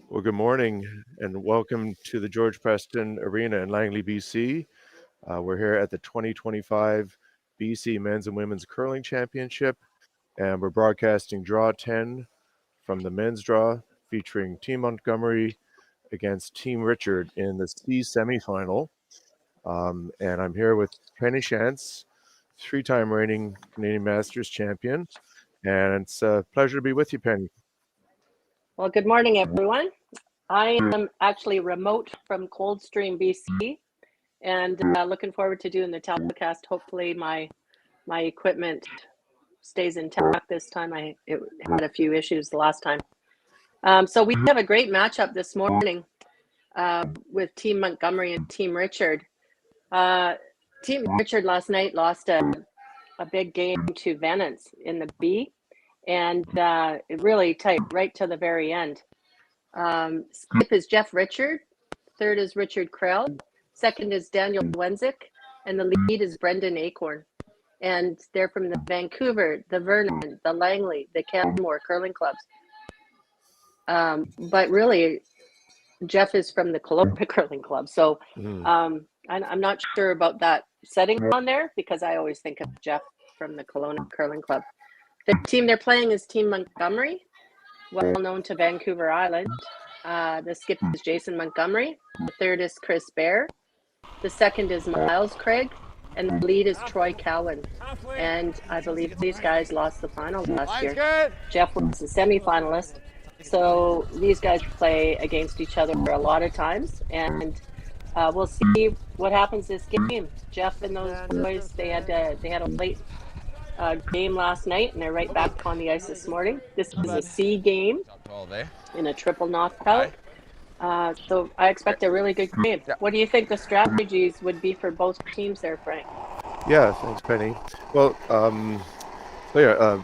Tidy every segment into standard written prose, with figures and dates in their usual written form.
Well, good morning and welcome to the George Preston Arena in Langley, BC. We're here at the 2025 BC Men's and Women's Curling Championship, and we're broadcasting Draw 10 from the men's draw, featuring Team Montgomery against Team Richard in the C semifinal. And I'm here with Penny Shantz, three-time reigning Canadian Masters champion, and it's a pleasure to be with you, Penny. Well, good morning, everyone. I am actually remote from Coldstream, BC, and looking forward to doing the telecast. Hopefully my equipment stays intact this time. It had a few issues the last time. So we have a great matchup this morning with Team Montgomery and Team Richard. Team Richard last night lost a big game to Venance in the B, and it really tight right to the very end. Skip is Jeff Richard, third is Richard Krell, second is Daniel Wenzik, and the lead is Brendan Acorn. And they're from the Vancouver, the Vernon, the Langley, the Canmore curling clubs. But really, Jeff is from the Kelowna curling club. So I'm not sure about that setting on there, because I always think of Jeff from the Kelowna curling club. The team they're playing is Team Montgomery, well known to Vancouver Island. The skip is Jason Montgomery. The third is Chris Bear. The second is Miles Craig. And the lead is Troy Cowan. And I believe these guys lost the final last year. Jeff was the semifinalist. So these guys play against each other a lot of times. And we'll see what happens this game. Jeff and those boys, they had a late game last night, and they're right back on the ice this morning. This is a C game in a triple knockout. So I expect a really good game. What do you think the strategies would be for both teams there, Frank? Yeah, thanks, Penny. Well,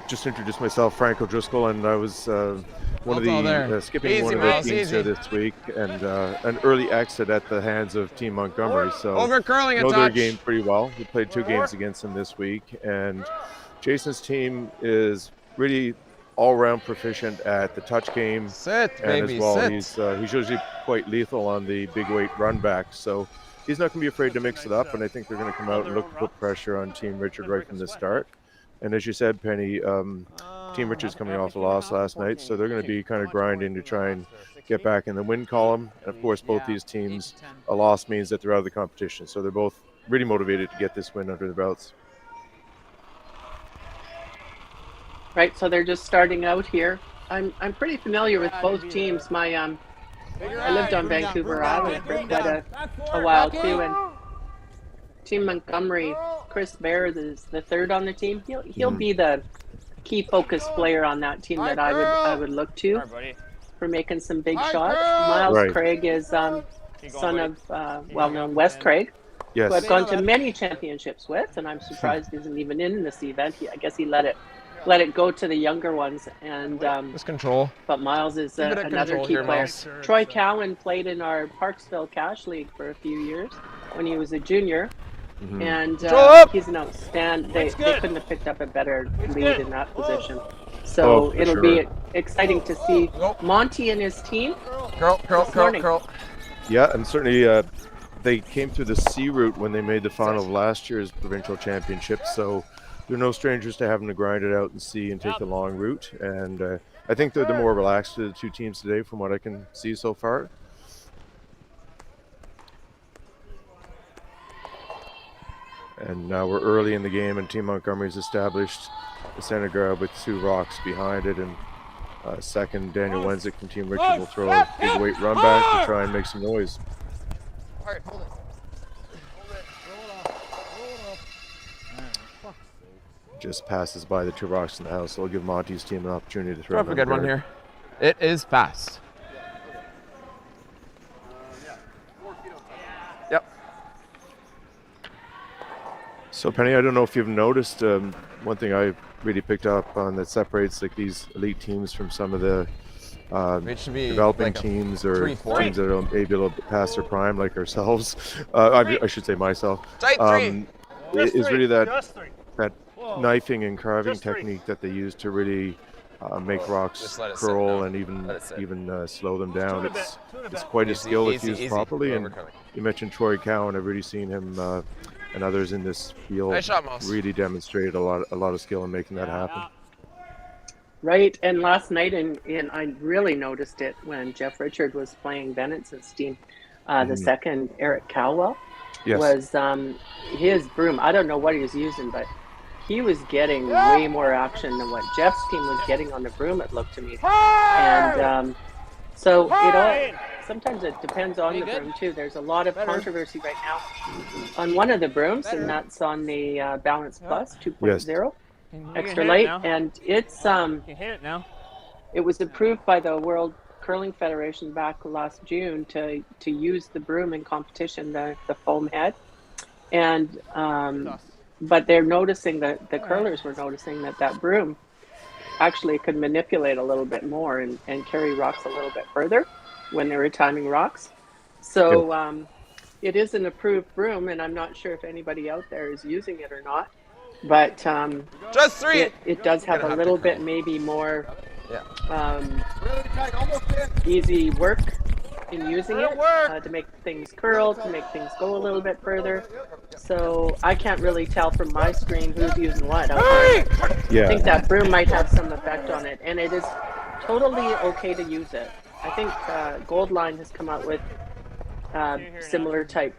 just to introduce myself, Frank O'Driscoll, and I was skipping one of the teams here this week, and an early exit at the hands of Team Montgomery. So I know their game pretty well. We played two games against them this week, and Jason's team is really all-round proficient at the touch game, he's usually quite lethal on the big weight run back, so he's not going to be afraid to mix it up, and I think they're going to come out and look to put pressure on Team Richard right from the start. And as you said, Penny, Team Richard's coming off a loss last night, so they're going to be kind of grinding to try and get back in the win column. And of course, both these teams, a loss means that they're out of the competition, so they're both really motivated to get this win under the belts. Right, so they're just starting out here. I'm pretty familiar with both teams. I lived on Vancouver Island for quite a while too, and Team Montgomery, Chris Bear is the third on the team. He'll be the key focus player on that team that I would look to for making some big shots. Miles Craig is son of well-known Wes Craig, who I've gone to many championships with, and I'm surprised he isn't even in this event. I guess he let it go to the younger ones, and but Miles is another key player. Troy Cowan played in our Parksville Cash League for a few years when he was a junior, and he's an outstanding. They couldn't have picked up a better lead in that position. So it'll be exciting to see Monty and his team. Yeah, and certainly they came through the C route when they made the final of last year's provincial championship, so they're no strangers to having to grind it out and see and take the long route. And I think they're the more relaxed of the two teams today from what I can see so far. And now we're early in the game, and Team Montgomery's established the center guard with two rocks behind it. And second, Daniel Wenzik from Team Richard will throw a big weight run back to try and make some noise. All right, hold it. Just passes by the two rocks in the house, so I'll give Monty's team an opportunity to throw a good one here. It is fast. Yep. So Penny, I don't know if you've noticed, one thing I really picked up on that separates like these elite teams from some of the developing like teams or teams that are maybe a little bit past their prime, like ourselves. I should say myself. Is really that knifing and carving technique that they use to really make rocks curl and even slow them down. It's quite a skill if used properly. And you mentioned Troy Cowan. I've really seen him and others in this field really demonstrate a lot of skill in making that happen. Right, and last night, and I really noticed it when Jeff Richard was playing Bennett's team. The second, Eric Calwell, was his broom. I don't know what he was using, but he was getting way more action than what Jeff's team was getting on the broom, it looked to me. And so sometimes it depends on the broom too. There's a lot of controversy right now on one of the brooms, and that's on the Balance Plus 2.0 extra light, and it's it was approved by the World Curling Federation back last June to use the broom in competition, the foam head, and but they're noticing that the curlers were noticing that broom actually could manipulate a little bit more and carry rocks a little bit further when they were timing rocks. So it is an approved broom, and I'm not sure if anybody out there is using it or not, but just 3. It does have a little bit maybe more easy work in using it to make things curl, to make things go a little bit further. So I can't really tell from my screen who's using what. I think that broom might have some effect on it, and it is totally okay to use it. I think Goldline has come out with similar type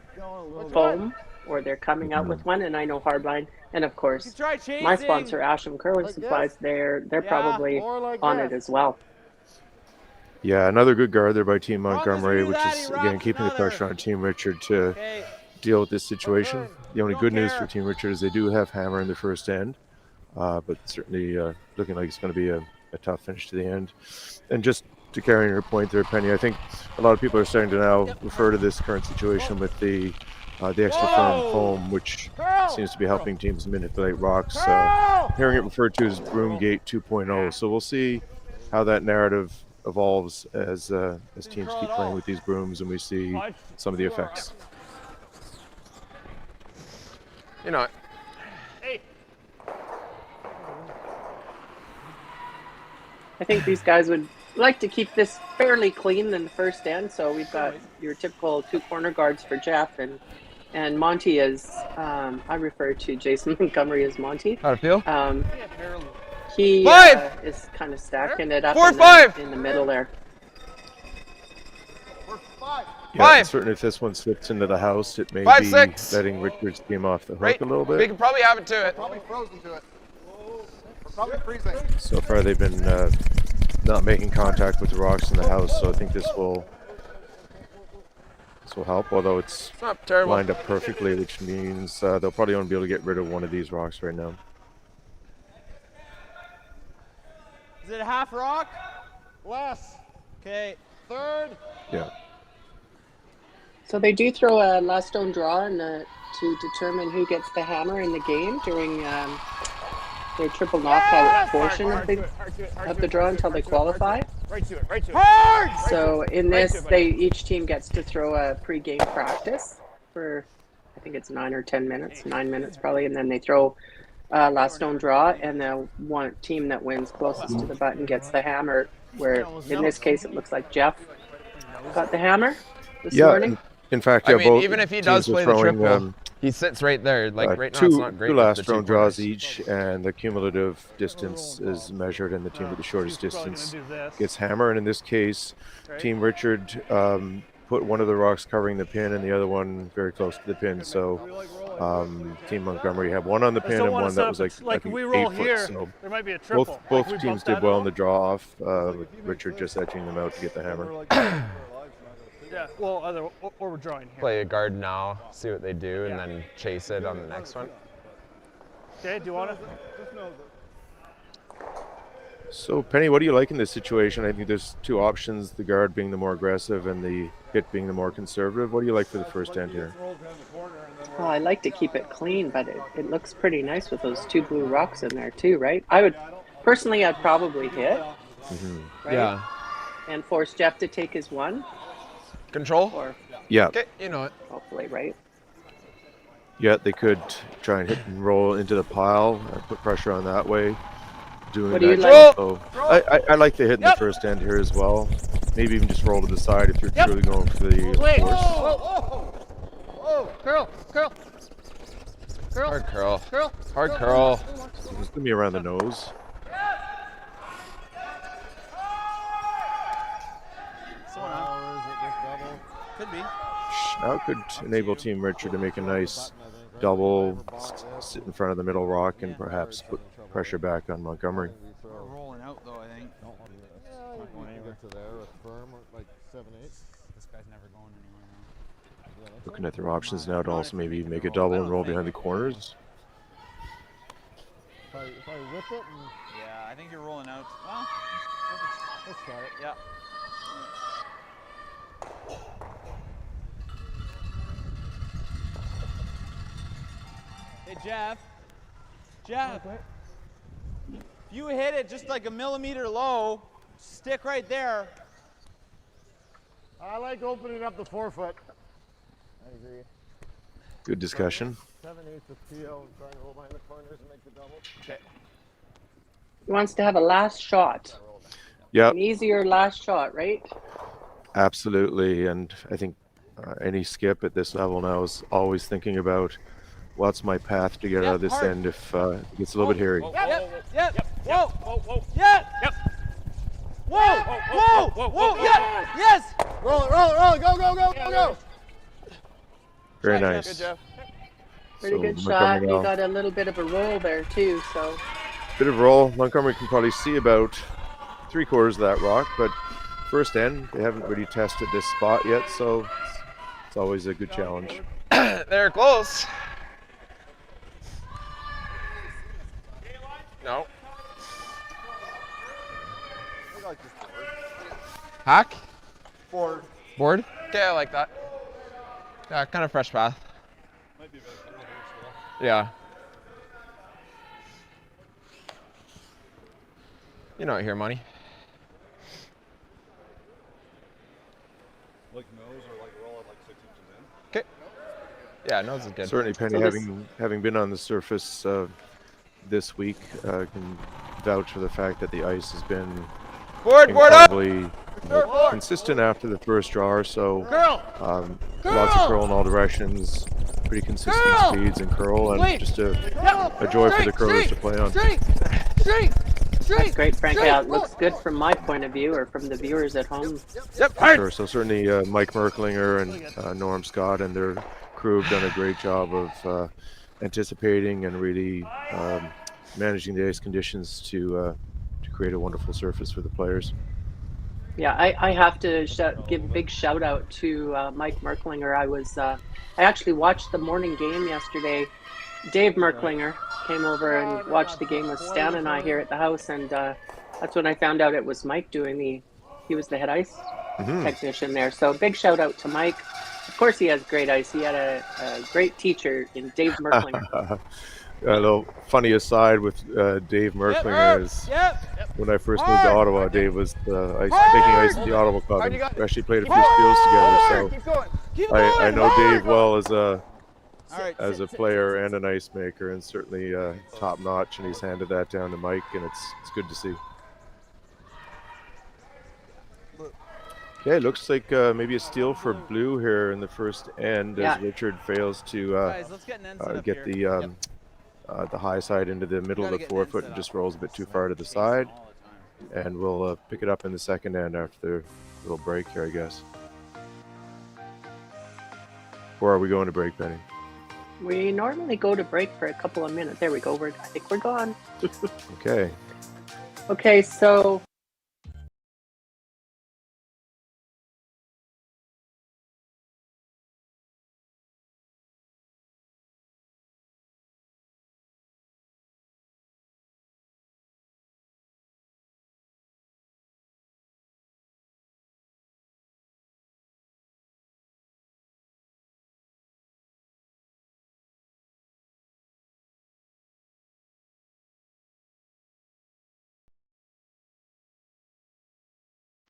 foam, or they're coming out with one, and I know Hardline, and of course my sponsor Asham Curling Supplies, they're probably on it as well. Yeah, another good guard there by Team Montgomery, which is again keeping the pressure on Team Richard to deal with this situation. The only good news for Team Richard is they do have hammer in the first end, but certainly looking like it's going to be a tough finish to the end. And just to carry on your point there, Penny, I think a lot of people are starting to now refer to this current situation with the extra firm foam, which seems to be helping teams manipulate rocks. Hearing it referred to as Broomgate 2.0. So we'll see how that narrative evolves as teams keep playing with these brooms and we see some of the effects. You know, I think these guys would like to keep this fairly clean in the first end. So we've got your typical 2 corner guards for Jeff, and Monty is, I refer to Jason Montgomery as Monty. How to feel? He is kind of stacking it up in the middle there. Yeah, certainly if this one slips into the house, it may be letting Richard's team off the hook a little bit. We can probably have it to it. Probably frozen to it. We're probably freezing. So far they've been not making contact with the rocks in the house, so I think this will help, although it's not terrible. Lined up perfectly, which means they'll probably only be able to get rid of one of these rocks right now. Is it a half rock? Less. Okay, third. Yeah. So they do throw a last stone draw to determine who gets the hammer in the game during their triple knockout portion of the draw until they qualify. Right to it. So in this, each team gets to throw a pre-game practice for, I think it's 9 or 10 minutes, 9 minutes probably, and then they throw last stone draw, and the one team that wins closest to the button gets the hammer, where in this case it looks like Jeff got the hammer this morning. In fact, I mean, even if he does play the triple, he sits right there. Like right now, it's not great. Two last round draws each, and the cumulative distance is measured, and the team with the shortest distance gets hammer. And in this case, Team Richard put one of the rocks covering the pin, and the other one very close to the pin. So Team Montgomery had one on the pin and one that was like 8 foot. So there might be a triple. Both teams did well in the draw off. With Richard just edging them out to get the hammer. Yeah, well, or we're drawing here. Play a guard now, see what they do, and then chase it on the next one. Okay, do you want to? So, Penny, what do you like in this situation? I think there's 2 options, the guard being the more aggressive and the hit being the more conservative. What do you like for the first end here? Well, I like to keep it clean, but it looks pretty nice with those 2 blue rocks in there too, right? I'd probably hit. Right? Yeah. And force Jeff to take his one. Control? Or yeah. Okay, you know it. Hopefully, right? Yeah, they could try and hit and roll into the pile and put pressure on that way. Doing What do you that. like? So I like the hit in the first end here as well. Maybe even just roll to the side if you're truly going for the force. Whoa, curl. Hard curl. Hard curl. It's going to be around the nose. Could be. Now it could enable Team Richard to make a nice double, sit in front of the middle rock, and perhaps put pressure back on Montgomery. We're rolling out though, I think. Not going anywhere. To there with firm, like 7-8. This guy's never going anywhere now. Looking at their options now to also maybe make a double and roll behind the corners. If I whip it and... Yeah, I think you're rolling out. Well, let's try it. Yeah. Hey, Jeff. If you hit it just like a millimeter low, stick right there. I like opening up the forefoot. I agree. Good discussion. 7/8 with PO and trying to roll behind the corners and make the double. Okay. He wants to have a last shot. Yeah. An easier last shot, right? Absolutely. And I think any skip at this level now is always thinking about what's my path to get out of this end if it gets a little bit hairy. Whoa. Yeah. Yep. Whoa. Yeah. Yes. Roll it. Go. Very nice. Good job. Pretty So good shot. Montgomery You now. got a little bit of a roll there too, so. Bit of roll. Montgomery can probably see about 3/4 of that rock, but first end, they haven't really tested this spot yet, so it's always a good challenge. They're close. No. Hack? Board. Board? Okay, I like that. Yeah, kind of fresh path. Yeah. You know it here, money. Like nose or like roll it like 6 inches in? Okay. Yeah, nose is good. Certainly, Penny, So having been on the surface this week, can vouch for the fact that the ice has been Board up! incredibly consistent after the first draw, so lots of curl in all directions, pretty consistent speeds and curl, and just a joy for the curlers to play on. That's great, Frank. Yeah, it looks good from my point of view or from the viewers at home. Sure. So certainly Mike Merklinger and Norm Scott and their crew have done a great job of anticipating and really managing the ice conditions to create a wonderful surface for the players. Yeah, I have to give a big shout out to Mike Merklinger. I actually watched the morning game yesterday. Dave Merklinger came over and watched the game with Stan and I here at the house, and that's when I found out it was Mike he was the head ice technician there. So big shout out to Mike. Of course he has great ice. He had a great teacher in Dave Merklinger. A little funny aside with Dave Merklinger is when I first moved to Ottawa, Dave was making ice at the Ottawa Club, and we actually played a few skills together. So I know Dave well as a player and an ice maker, and certainly top notch. And he's handed that down to Mike, and it's good to see. Okay, looks like maybe a steal for blue here in the first end as Richard fails to get the high side into the middle of the forefoot and just rolls a bit too far to the side. And we'll pick it up in the second end after the little break here, I guess. Or are we going to break, Penny? We normally go to break for a couple of minutes. There we go. I think we're gone. Okay. Okay, so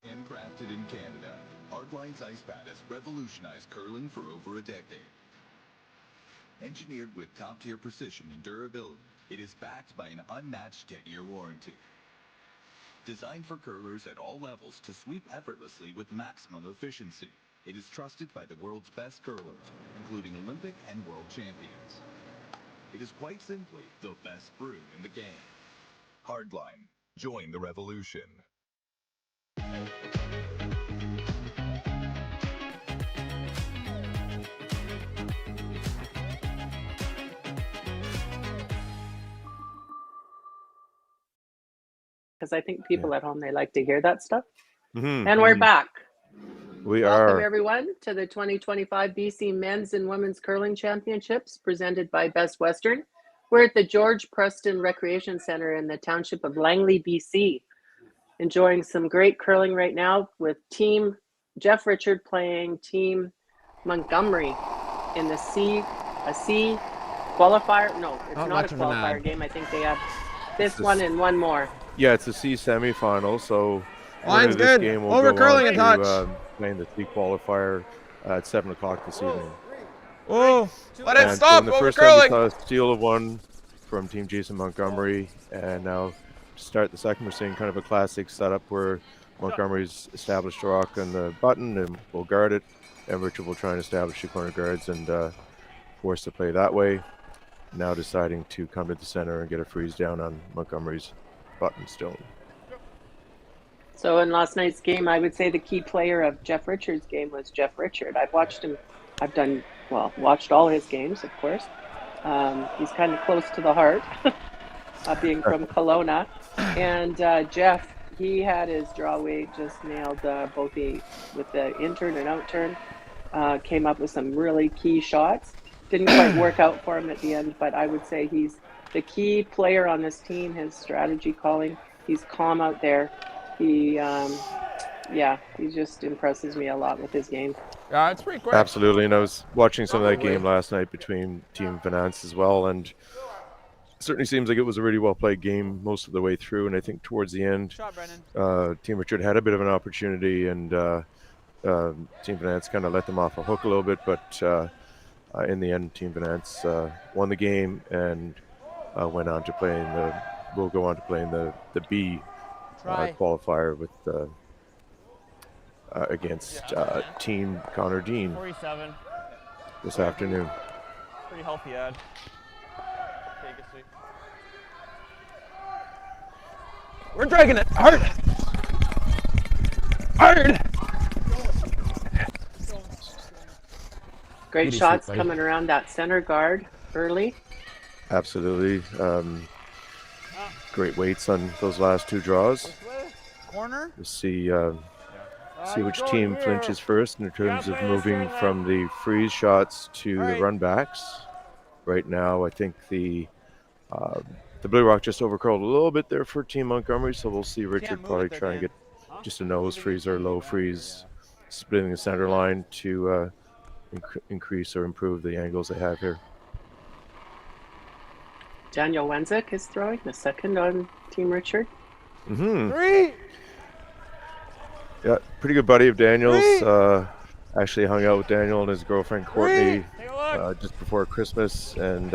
Handcrafted in Canada, Artline's ice pad has revolutionized curling for over a decade. Engineered with top-tier precision and durability, it is backed by an unmatched 10-year warranty. Designed for curlers at all levels to sweep effortlessly with maximum efficiency, it is trusted by the world's best curlers, including Olympic and world champions. It is quite simply the best brew in the game. Hardline. Join the revolution. Because I think people at home, they like to hear that stuff. Mm-hmm. And we're back. Welcome everyone to the 2025 BC Men's and Women's Curling Championships presented by Best Western. We're at the George Preston Recreation Center in the township of Langley, BC. Enjoying some great curling right now with Team Jeff Richard playing Team Montgomery in the C qualifier. No, it's not a qualifier game. I think they have this one and one more. Yeah, it's a C semifinal, so line's this good. game will Over go curling on a touch. Playing the C qualifier at 7 o'clock this evening. Oh, let it stop. So in the over first time we curling. saw a steal of one from Team Jason Montgomery, and now to start the second, we're seeing kind of a classic setup where Montgomery's established a rock on the button and will guard it, and Richard will try and establish the corner guards and force the play that way. Now deciding to come to the center and get a freeze down on Montgomery's button stone. So in last night's game, I would say the key player of Jeff Richard's game was Jeff Richard. I've watched him. Watched all his games, of course. He's kind of close to the heart, being from Kelowna. And Jeff, he had his draw weight just nailed with the in-turn and out-turn. Came up with some really key shots. Didn't quite work out for him at the end, but I would say he's the key player on this team. His strategy calling, he's calm out there. He just impresses me a lot with his game. Yeah, it's pretty quick. Absolutely, and I was watching some of that game last night between Team Finance as well, and it certainly seems like it was a really well-played game most of the way through, and I think towards the end, Team Richard had a bit of an opportunity, and Team Finance kind of let them off a hook a little bit, but in the end, Team Finance won the game and will go on to playing the B qualifier with against Team Connor Dean 47 this afternoon. Pretty healthy ad. Take a seat. We're dragging it hard. Great shots coming around that center guard early. Absolutely. Great weights on those last two draws. Corner. We'll see which team flinches first in terms of moving from the freeze shots to the run backs. Right now, I think the Blue Rock just overcurled a little bit there for Team Montgomery, so we'll see Richard probably try and get just a nose freeze or low freeze, splitting the center line to increase or improve the angles they have here. Daniel Wenzik is throwing the second on Team Richard. Mm-hmm. 3. Yeah, pretty good buddy of Daniel's. Actually hung out with Daniel and his girlfriend Courtney just before Christmas, and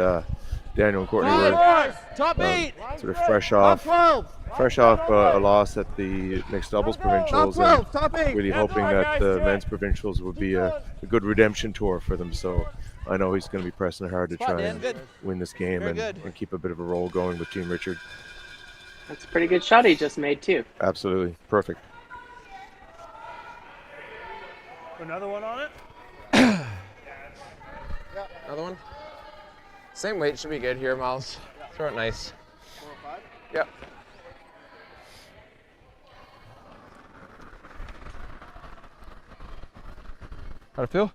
Daniel and Courtney were top 8. sort of fresh off a loss at the mixed doubles provincials, and really hoping that the men's provincials would be a good redemption tour for them. So I know he's going to be pressing hard to try and win this game and keep a bit of a roll going with Team Richard. That's a pretty good shot he just made too. Absolutely perfect. Another one on it. Another one. Same weight should be good here, Miles. Throw it nice. 4 or 5. Yep. How'd it feel?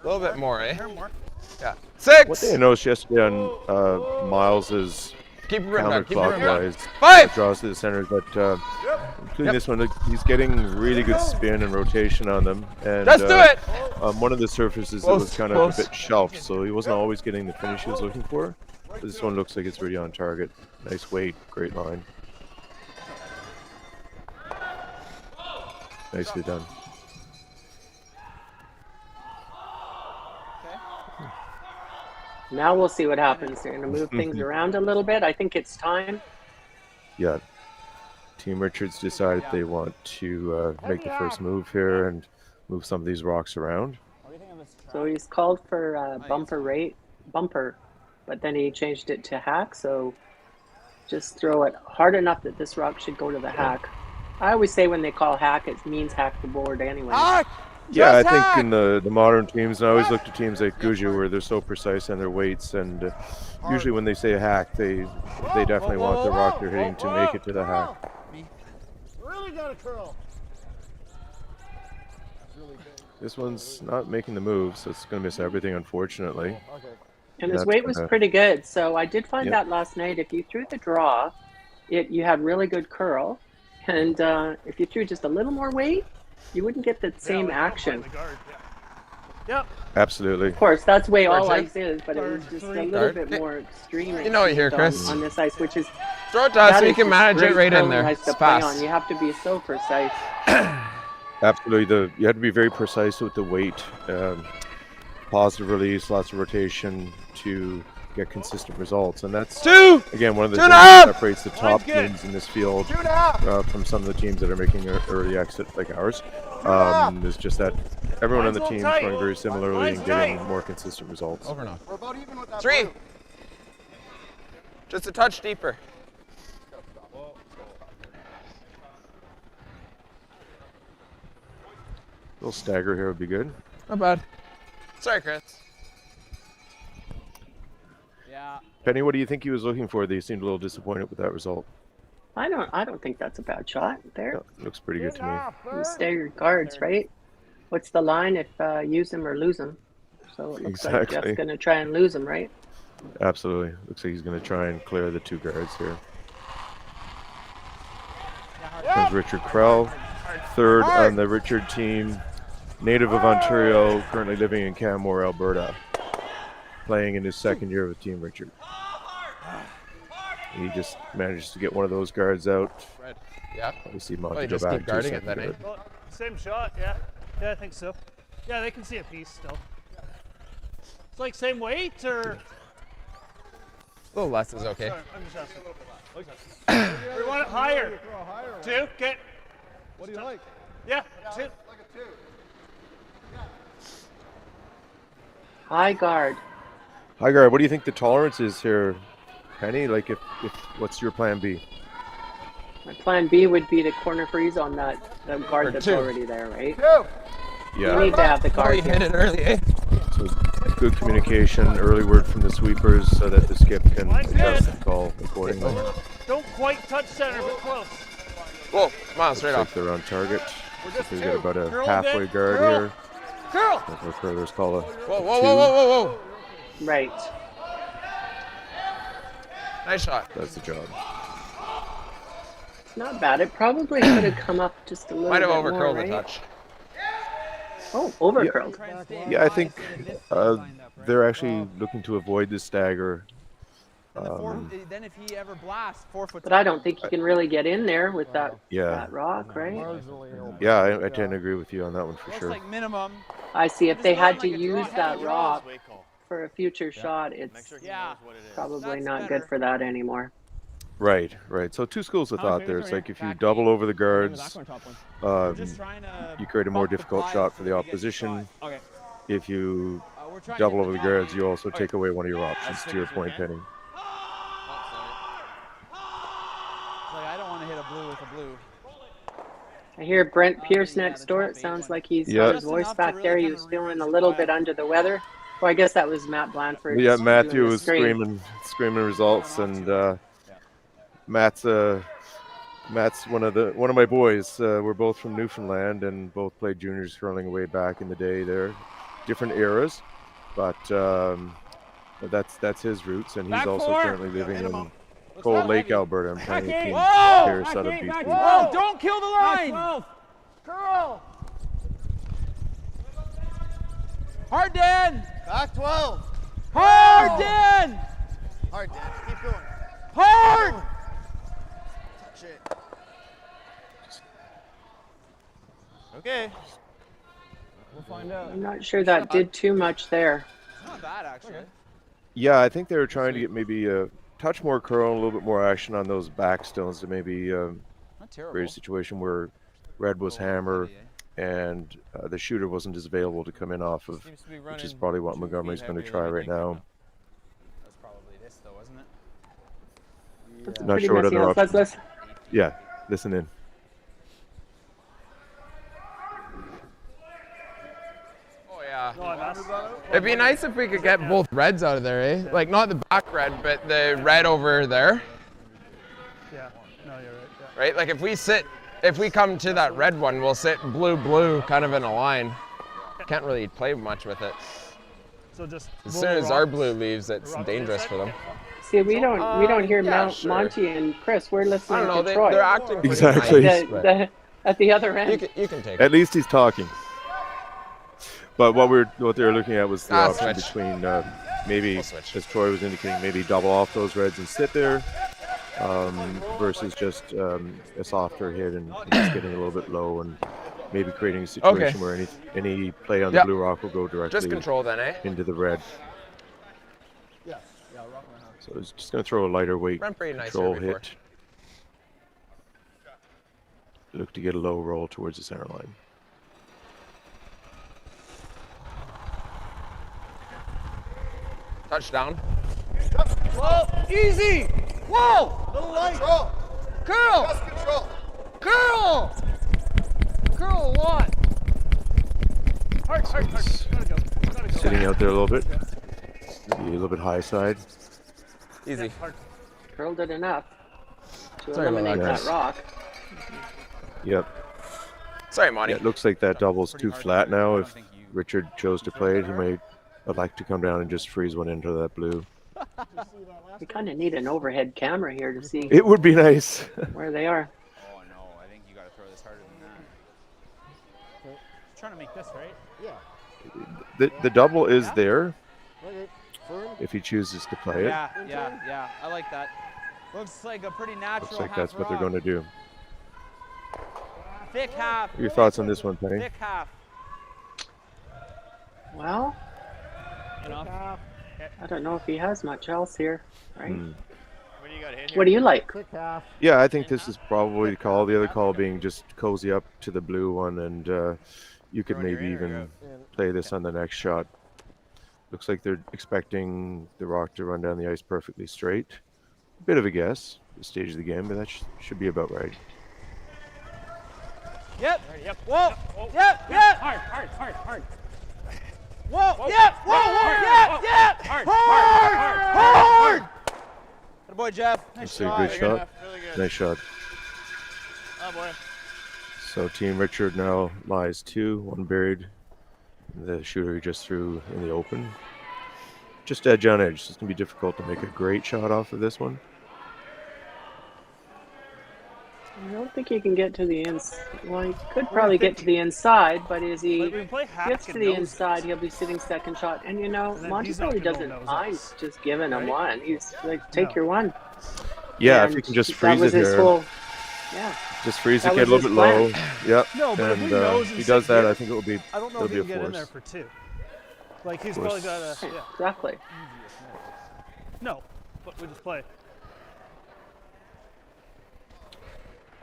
A little bit more, eh? Yeah. 6. What they noticed yesterday on Miles's counterclockwise 5 draws to the center, but including this one, he's getting really good spin and rotation on them. And let's do it. One of the surfaces it was kind of a bit shelved, so he wasn't always getting the finish he was looking for. But this one looks like it's really on target. Nice weight, great line. Nicely done. Now we'll see what happens. They're going to move things around a little bit. I think it's time. Yeah. Team Richards decided they want to make the first move here and move some of these rocks around. So he's called for bumper, but then he changed it to hack. So just throw it hard enough that this rock should go to the hack. I always say when they call hack, it means hack the board anyway. Yeah, I think in the modern teams, and I always look to teams like Guju where they're so precise on their weights, and usually when they say hack, they definitely want the rock they're hitting to make it to the hack. Really got a curl. This one's not making the move, so it's going to miss everything, unfortunately. And his weight was pretty good, so I did find that last night. If you threw the draw, you had really good curl, and if you threw just a little more weight, you wouldn't get the same action. Yep. Absolutely. Of course, that's the way all ice is, but it was just a little bit more extreme. You know it here, Chris. On this ice, which is throw it to us so you can manage it right in there. It's fast. You have to be so precise. Absolutely. You had to be very precise with the weight. Positive release, lots of rotation to get consistent results, and that's again one of the things that separates the top teams in this field from some of the teams that are making an early exit like ours. Is just that everyone on the team is throwing very similarly and getting more consistent results. Over and off. We're about even with that 3. Just a touch deeper. A little stagger here would be good. Not bad. Sorry, Chris. Yeah. Penny, what do you think he was looking for? They seemed a little disappointed with that result. I don't think that's a bad shot there. No, looks pretty good to me. You staggered guards, right? What's the line? If use them or lose them. So it looks like Jeff's going to try and lose them, right? Absolutely. Looks like he's going to try and clear the 2 guards here. There's Richard Krell, third on the Richard team, native of Ontario, currently living in Canmore, Alberta, playing in his 2nd year with Team Richard. He just manages to get one of those guards out. Yeah. Obviously, Monty go back to second guard. Same shot, yeah. Yeah, I think so. Yeah, they can see a piece still. It's like same weight, or? A little less is okay. Sorry, I'm just asking. We want it higher. 2, get. What do you like? Yeah, 2. Like a 2. High guard. High guard, what do you think the tolerance is here, Penny? Like, if what's your plan B? My plan B would be to corner freeze on the guard that's already there, right? 2. Yeah. You need to have the guard. You hit it early, eh? So good communication, early word from the sweepers so that the skip can adjust the call accordingly. Don't quite touch center, but close. Whoa, come on, straight off. They're on target. We've got about a halfway guard here. Curl! That's what curlers call a Whoa, whoa, whoa, whoa, whoa, whoa. Right. Nice shot. That's the job. It's not bad. It probably could have come up just a little Might have bit overcurled more, the right? touch. Oh, overcurled. Yeah, I think they're actually looking to avoid the stagger. Then if he ever blasts 4 foot. But I don't think you can really get in there with that rock, right? Yeah, I tend to agree with you on that one for sure. Like minimum. I see. If they had to use that rock for a future shot, it's probably not good for that anymore. Right. So 2 schools of thought there. It's like if you double over the guards, you create a more difficult shot for the opposition. If you double over the guards, you also take away one of your options, to your point, Penny. I don't want to hit a blue with a blue. I hear Brent Pierce next door. It sounds like he's got his voice back there. He was feeling a little bit under the weather. Well, I guess that was Matt Blanford. Yeah, Matthew was screaming results, and Matt's one of my boys. We're both from Newfoundland and both played juniors hurling way back in the day there. Different eras, but that's his roots, and he's also currently living in Cold Lake, Alberta. I'm playing Team Pierce out of BC. Whoa, don't kill the line! Curl! Hard, Dan! Back 12. Hard, Dan! Hard, Dan. Keep going. Hard! Touch it. Okay. We'll find out. I'm not sure that did too much there. It's not bad, actually. Yeah, I think they were trying to get maybe a touch more curl and a little bit more action on those back stones to maybe Not terrible. create a situation where red was hammer and the shooter wasn't as available to come in off of, which is probably what Montgomery's going to try right now. That's probably this though, wasn't it? That's a Not pretty sure what messy other house. options. Let's Yeah, listen in. Oh yeah. No, I missed. It'd be nice if we could get both reds out of there, eh? Like not the back red, but the red over there. Yeah. No, you're right. Yeah. Right? Like if we come to that red one, we'll sit blue, kind of in a line. Can't really play much with it. So just As roll soon the as our rocks- blue leaves, the it's rocks dangerous inside? for them. see. We don't hear yeah, Mount, sure. Monty and Chris. We're I listening don't know. to Troy They're acting pretty Exactly. nice, at, but at the other end. you can take it. At least he's talking. But what they were looking at was the option switch. between maybe, We'll switch. as Troy was indicating, maybe double off those reds and sit there, versus just a softer hit and just getting a little bit low and maybe creating a situation where any play on the Yep. blue rock will go directly Just control then, eh? into the red. So it's just going to throw a lighter weight Ran pretty nice control here before. hit. Look to get a low roll towards the center line. Touchdown. Whoa, easy! Whoa! Little light. Control. Curl! Just control. Curl! Curl a lot. Hard. Gotta go. Gotta go. Sitting out there a little bit. Maybe a little bit high side. Easy. Hard. Curled it enough to Sorry about eliminate that, that guys. rock. Yep. Sorry, Monty. Yeah, it looks like that double's too flat now. If Richard chose to play it, he might like to come down and just freeze one into that blue. We kind of need an overhead camera here to see It would be nice. where they are. Oh no, I think you gotta throw this harder than that. Trying to make this, right? The double is Yeah. there Okay, firm. if he chooses to play it. Yeah. I like that. Looks like a pretty natural. Looks like half that's what they're rock. going to do. Thick half. Your thoughts on this one, Penny? Thick half. Well, Enough. I don't know if he has much else here, right? Hmm. What do you like? Thick half. Yeah, I think this is probably the call. The other call being just cozy up to the blue one, and you could maybe even play this on the next shot. Looks like they're expecting the rock to run down the ice perfectly straight. Bit of a guess at this stage of the game, but that should be about right. Yep. Yep. Whoa. Oh. Yep. Hard. Whoa. Yep. Whoa. Yep. Hard. Good boy, Jeff. Nice That's a shot. good shot. Really good. Nice shot. Oh boy. So Team Richard now lies 2, 1 buried. The shooter he just threw in the open. Just edge on edge. So it's going to be difficult to make a great shot off of this one. I don't think he can get to the inside. Well, he could probably get to the inside, but as he Like we play hack gets to and the nose. inside, he'll be sitting second shot. And you know, And then Monty he's not probably gonna go doesn't nose mind ups. just giving him Right? one. He's like, take No. your one. Yeah, And if you can just that freeze was it his here. whole, yeah. Just freeze that it, get a was little bit his low. plan. Yep. No, but if and we nose he and does sit that, here, I think it will be. I don't know it'll if be he a can get in there force. for 2. Like he's Force. probably got a yeah. Exactly. No, but we just play.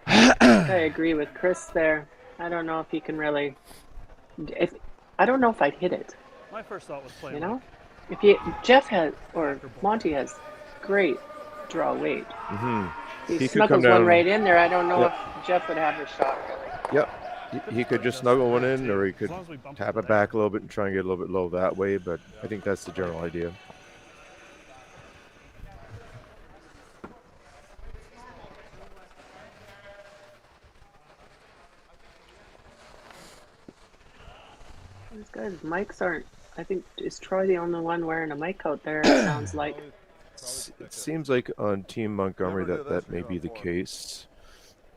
I agree with Chris there. I don't know if he can really. I don't know if I'd hit it. My first thought was play. You know, if Jeff has or Monty has great draw weight. Mm-hmm. He, He could come snuggles down- one right in there. I don't know Yep. if Jeff would have a shot really. Yep. He could just snuggle one in, or he could As long as we bump tap the it back a little bit and try and get a little bit low that way. But I think that's the general idea. These guys' mics aren't. I think is Troy the only one wearing a mic out there? It sounds like. It seems like on Team Montgomery that may be the case.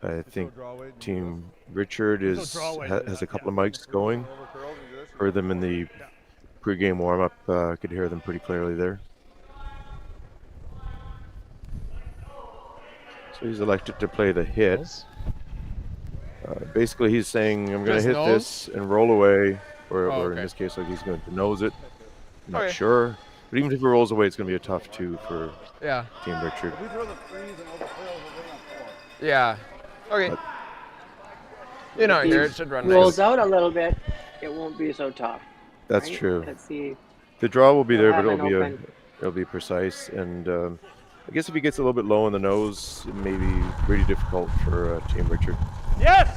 I think Team Richard has a couple of mics going. Heard them in the pregame warm-up. Could hear them pretty clearly there. So he's elected to play the hit. Basically, he's saying, I'm going Just to hit nose? this and roll away. Or Oh, in okay. this case, like he's going to nose it. Not Okay. sure. But even if it rolls away, it's going to be a tough 2 for Yeah. Team Richard. If we throw the freeze and overflow, we're winning on 4. Yeah. Okay. But- You know, If he here it should run rolls nice. out a little bit, it won't be so tough. That's right? true. Let's see. The draw will be there, but We'll have an it'll be precise. And I guess if he gets a little bit low in the nose, it may be pretty difficult for Team Richard. Yes!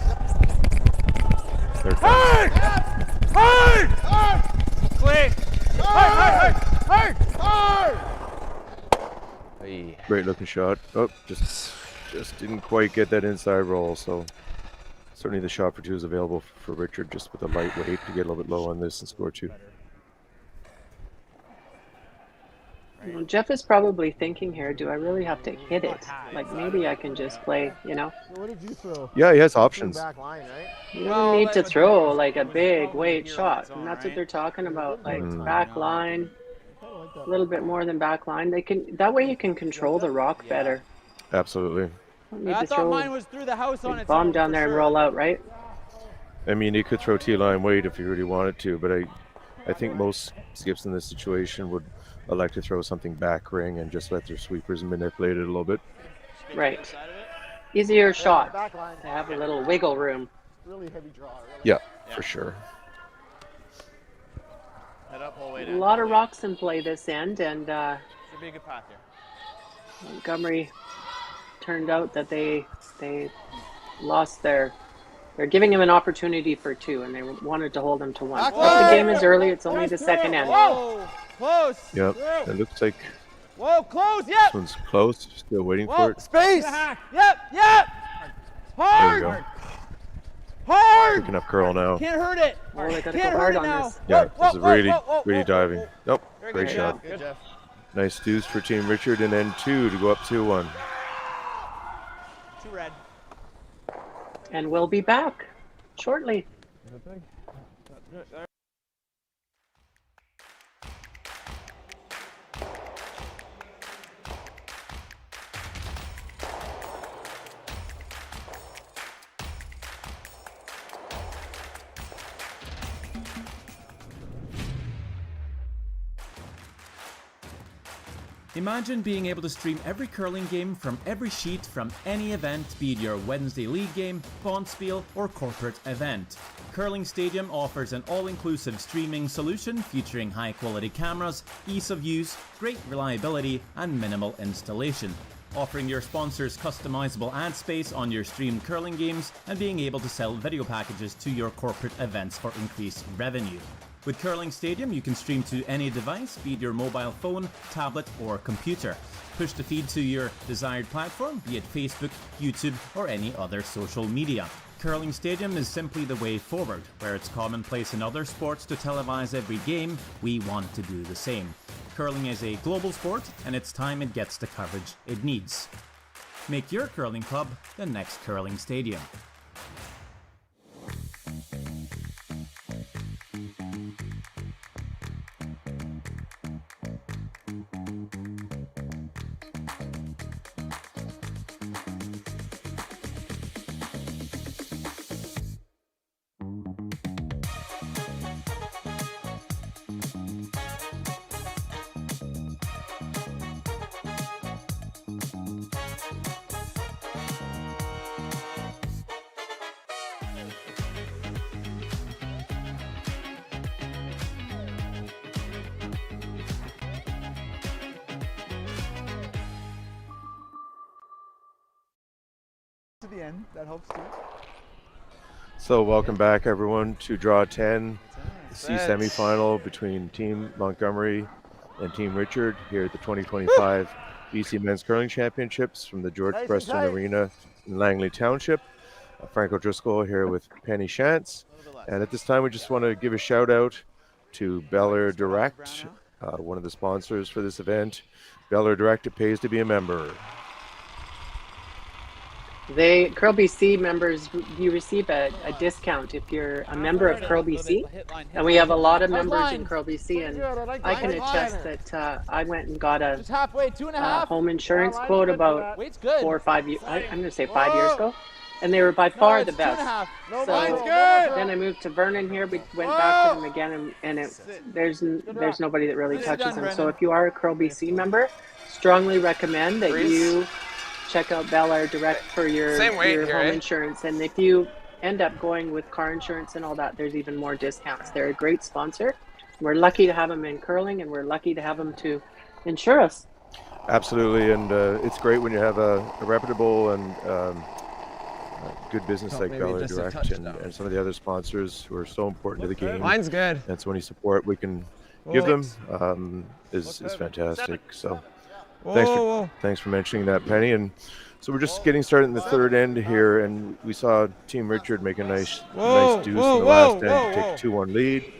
There it comes. Hard! Hard! Clay! Hard! Hey. Great looking shot. Oh, just didn't quite get that inside roll. So certainly the shot for 2 is available for Richard, just with a lightweight to get a little bit low on this and score 2. Well, Jeff is probably thinking here, do I really have to hit it? Like maybe I can just play, you know? So what did you throw? Yeah, he has options. Back line, right? You Well, don't need to that- throw like a was big probably weight here on shot. its own, And that's what right? they're talking about, like Mm. back line, I kinda like that. a little bit more than back line. They can that way you can control the rock better. Absolutely. Don't need I to thought throw mine was through the house on big its bomb own down for there and sure. roll out, right? I mean, he could throw T-line weight if he really wanted to, but I think most skips in this situation would elect to throw something back ring and just let their sweepers manipulate it a little bit. Right. Side of it? Easier shot. Back line. They have a little wiggle room. Really heavy draw. Really. Yeah, Yeah. for sure. Head up, whole way A down. lot of rocks in play this end, and Should be a good path here. Montgomery turned out that they lost their. They're giving him an opportunity for 2, and they wanted to hold him to 1. Back But the line. game is early; it's only the second end. Whoa! Close! Yep. It looks like Whoa, close! this Yep! one's close. Still waiting for Whoa, it. space! Yep! Yep! There we Hard! go. Hard! Picking up curl now. Can't hurt it! Oh, they gotta Can't go hurt hard it on now! this. Yeah, Whoa, this is whoa, really, whoa, whoa, really whoa, diving. whoa. Nope. Very Great good shot. job. Good Jeff. Nice deuce for Team Richard, and then 2 to go up 2-1. 2 red. And we'll be back shortly. Imagine being able to stream every curling game from every sheet from any event, be it your Wednesday league game, bonspiel, or corporate event. Curling Stadium offers an all-inclusive streaming solution featuring high-quality cameras, ease of use, great reliability, and minimal installation. Offering your sponsors customizable ad space on your streamed curling games and being able to sell video packages to your corporate events for increased revenue. With Curling Stadium, you can stream to any device, be it your mobile phone, tablet, or computer. Push the feed to your desired platform, be it Facebook, YouTube, or any other social media. Curling Stadium is simply the way forward. Where it's commonplace in other sports to televise every game, we want to do the same. Curling is a global sport, and it's time it gets the coverage it needs. Make your curling club the next Curling Stadium. To the end, that helps too. So welcome back, everyone, to Draw 10, the C semifinal between Team Montgomery and Team Richard here at the 2025 BC Men's Curling Championships from the George Preston Arena in Langley Township. Frank O'Driscoll here with Penny Shantz. And at this time, we just want to give a shout out to Beller Direct, one of the sponsors for this event. Beller Direct, it pays to be a member. Curl BC members, you receive a discount if you're a member of Curl BC, and we have a lot of members in Curl BC, and I can attest that I went and got a Just halfway, 2.5. home insurance quote about Weight's good. 4 or 5 years. I'm going to say 5 years ago, and they were by far the it's best. 2.5. No, So mine's good. then I moved to Vernon here. We went back to them again, and there's nobody that really touches them. So if you are a Curl BC member, strongly recommend that you check out Bel Air Direct for your home insurance. And if you end up going with car insurance and all that, there's even more discounts. They're a great sponsor. We're lucky to have them in curling, and we're lucky to have them to insure us. Absolutely, and it's great when you have a reputable and good business like Bel Air Direct and some of the other sponsors who are so important to the game. Mine's good. And so any support we can give them is fantastic. So thanks for mentioning that, Penny. And so we're just getting started in the third end here, and we saw Team Richard make a nice deuce in the last end to take a 2-1 lead.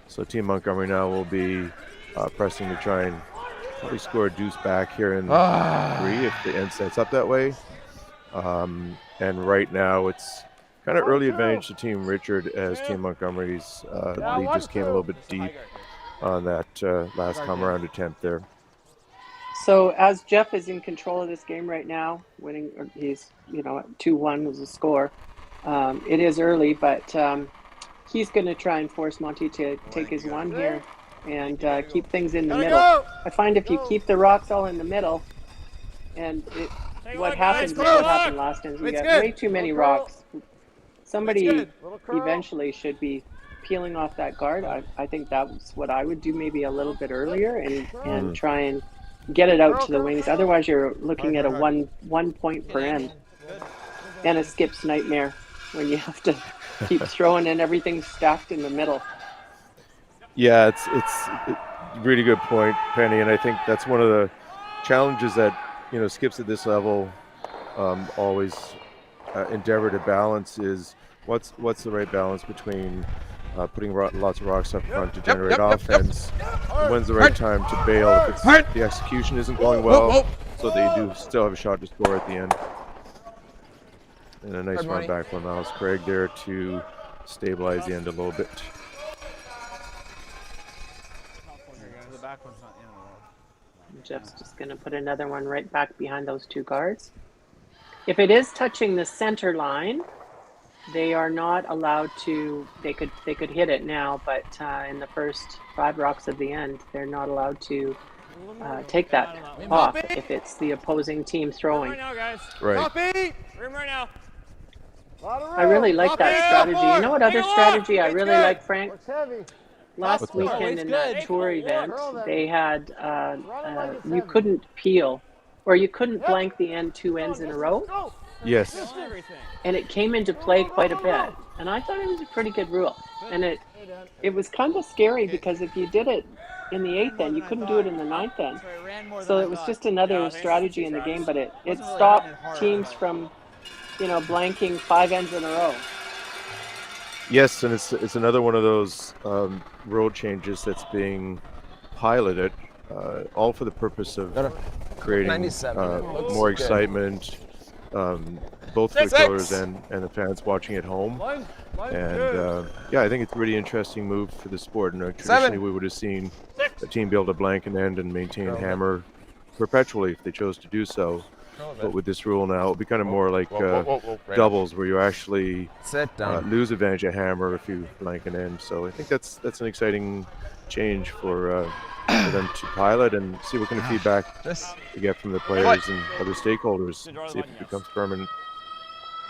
So Team Montgomery now will be pressing to try and probably score a deuce back here in 3 if the end sets up that way. And right now it's kind of early advantage to Team Richard as Team Montgomery's lead just came a little bit deep on that last come around attempt there. So as Jeff is in control of this game right now, winning, or he's at 2-1 was the score. It is early, but he's going to try and force Monty to take his one here and keep things in the middle. I find if you keep the rocks all in the middle, and what happened last time, we got way too many rocks. Somebody eventually should be peeling off that guard. I think that's what I would do, maybe a little bit earlier, and try and get it out to the wings. Otherwise, you're looking at a one point per end, and a skip's nightmare when you have to keep throwing and everything's stacked in the middle. Yeah, it's a really good point, Penny, and I think that's one of the challenges that skips at this level always endeavor to balance is what's the right balance between putting lots of rocks up front to generate offense. When's the right time to bail if the execution isn't going well, so that you do still have a shot to score at the end. And a nice run back from Miles Craig there to stabilize the end a little bit. Jeff's just going to put another one right back behind those two guards. If it is touching the center line, they are not allowed to. They could hit it now, but in the first 5 rocks of the end, they're not allowed to take that off if it's the opposing team throwing. Right. I really like that strategy. You know what other strategy I really like, Frank? Last weekend in that tour event, they had you couldn't peel, or you couldn't blank the end 2 ends in a row. Yes. And it came into play quite a bit, and I thought it was a pretty good rule. And it was kind of scary because if you did it in the 8th end, you couldn't do it in the 9th end. So it was just another strategy in the game, but it stopped teams from blanking 5 ends in a row. Yes, and it's another one of those rule changes that's being piloted, all for the purpose of creating more excitement, both for the curlers and the fans watching at home. And I think it's a really interesting move for the sport. Traditionally, we would have seen a team be able to blank an end and maintain hammer perpetually if they chose to do so. But with this rule now, it'll be kind of more like doubles, where you actually lose advantage at hammer if you blank an end. So I think that's an exciting change for them to pilot and see what kind of feedback we get from the players and other stakeholders. See if it becomes permanent.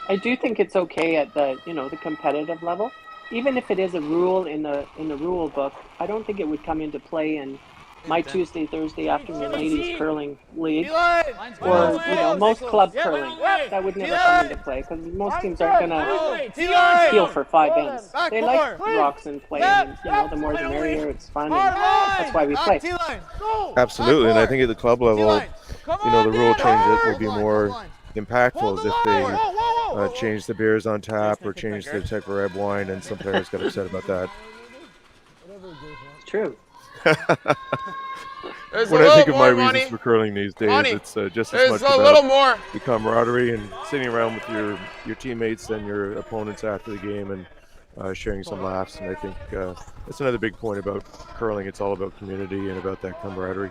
I do think it's okay at the the competitive level, even if it is a rule in the rule book. I don't think it would come into play in my Tuesday, Thursday afternoon ladies curling league, or most club curling. That would never come into play because most teams aren't going to peel for 5 ends. They like rocks and play, and the more the merrier. It's fun, and that's why we play. Absolutely, and I think at the club level, the rule changes will be more impactful as if they change the beers on tap or change the type of red wine, and some players got upset about that. It's true. When I think of my reasons for curling these days, it's just as much about the camaraderie and sitting around with your teammates and your opponents after the game and sharing some laughs. And I think that's another big point about curling. It's all about community and about that camaraderie.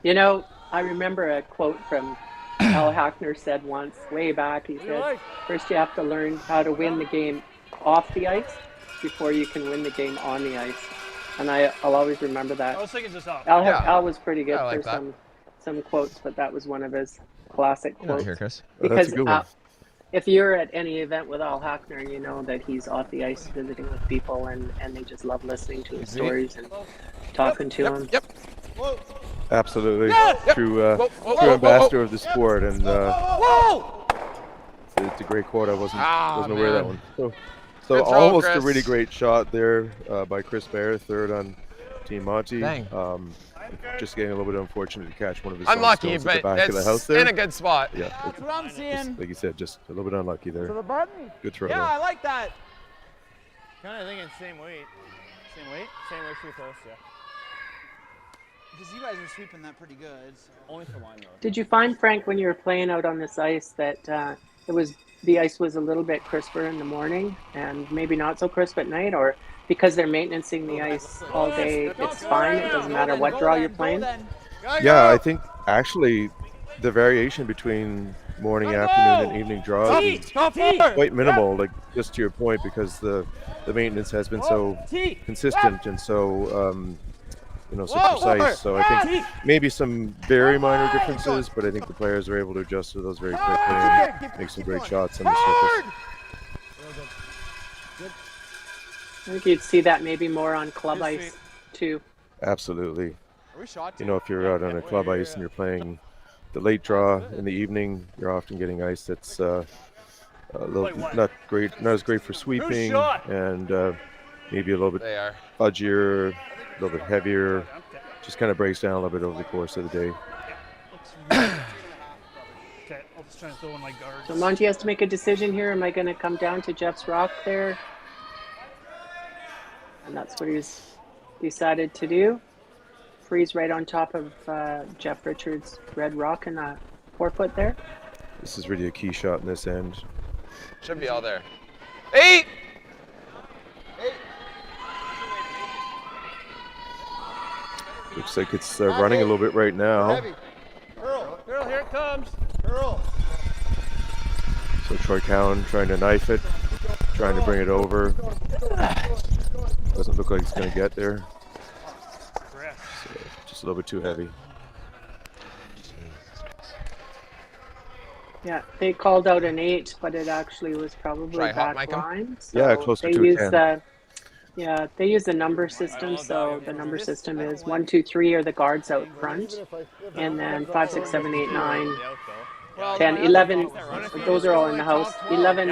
I remember a quote from Al Hackner said once, way back, he said, first you have to learn how to win the game off the ice before you can win the game on the ice. And I'll always remember that. I was thinking just off. Al was pretty good like for that. some quotes, but that was one of his classic quotes. Here, Chris. Because that's a good one. if you're at any event with Al Hackner, you know that he's off the ice visiting with people, and they just love listening to his stories and talking to him. Yep. Absolutely. True ambassador of the sport. And it's a great quote. I wasn't aware of that one. So Good throw, almost a Chris. really great shot there by Chris Bear, third on Team Monty. Dang. Just getting a little bit unfortunate to catch one of his Unlucky, stones at but the back of the house it's there. in a good spot. Yeah, That's what I'm seeing. like you said, just a little bit unlucky there. To the button. Good throw. Yeah, though. I like that. Kind of thinking same weight. Same weight? Same weight free throws, yeah. Because you guys are sweeping that pretty good. So. Only for line though. Did you find, Frank, when you were playing out on this ice that the ice was a little bit crisper in the morning and maybe not so crisp at night, or because they're maintaining the ice all day, it's fine? It doesn't matter what draw you're playing? Yeah, I think actually the variation between morning, afternoon, and evening draws is quite minimal. Like just to your point, because the maintenance has been so consistent and so so precise. So I think maybe some very minor differences, but I think the players are able to adjust to those very quickly and make some great shots on the surface. I think you'd see that maybe more on club ice too. Absolutely. Are we shot? If you're out on a club ice and you're playing the late draw in the evening, you're often getting ice that's a little not as great for sweeping, and maybe a little bit fudgier, a little bit heavier. Just kind of breaks down a little bit over the course of the day. Okay, I'll just try and throw in my guards. So Monty has to make a decision here. Am I going to come down to Jeff's rock there? And that's what he's decided to do. Freeze right on top of Jeff Richards' red rock in the 4-foot there. This is really a key shot in this end. Should be all there. 8! Looks like it's running a little bit right now. Earl, Here it comes. Earl. So Troy Cowan trying to knife it, trying to bring it over. Doesn't look like it's going to get there. So just a little bit too heavy. Yeah, they called out an 8, but it actually was probably Try hot back mic 'em? line. So Yeah, closer they to a use 10. they use the number system. So the number system is 1, 2, 3 are the guards out front, and then 5, 6, 7, 8, 9, 10, 11. Those are all in the house. 11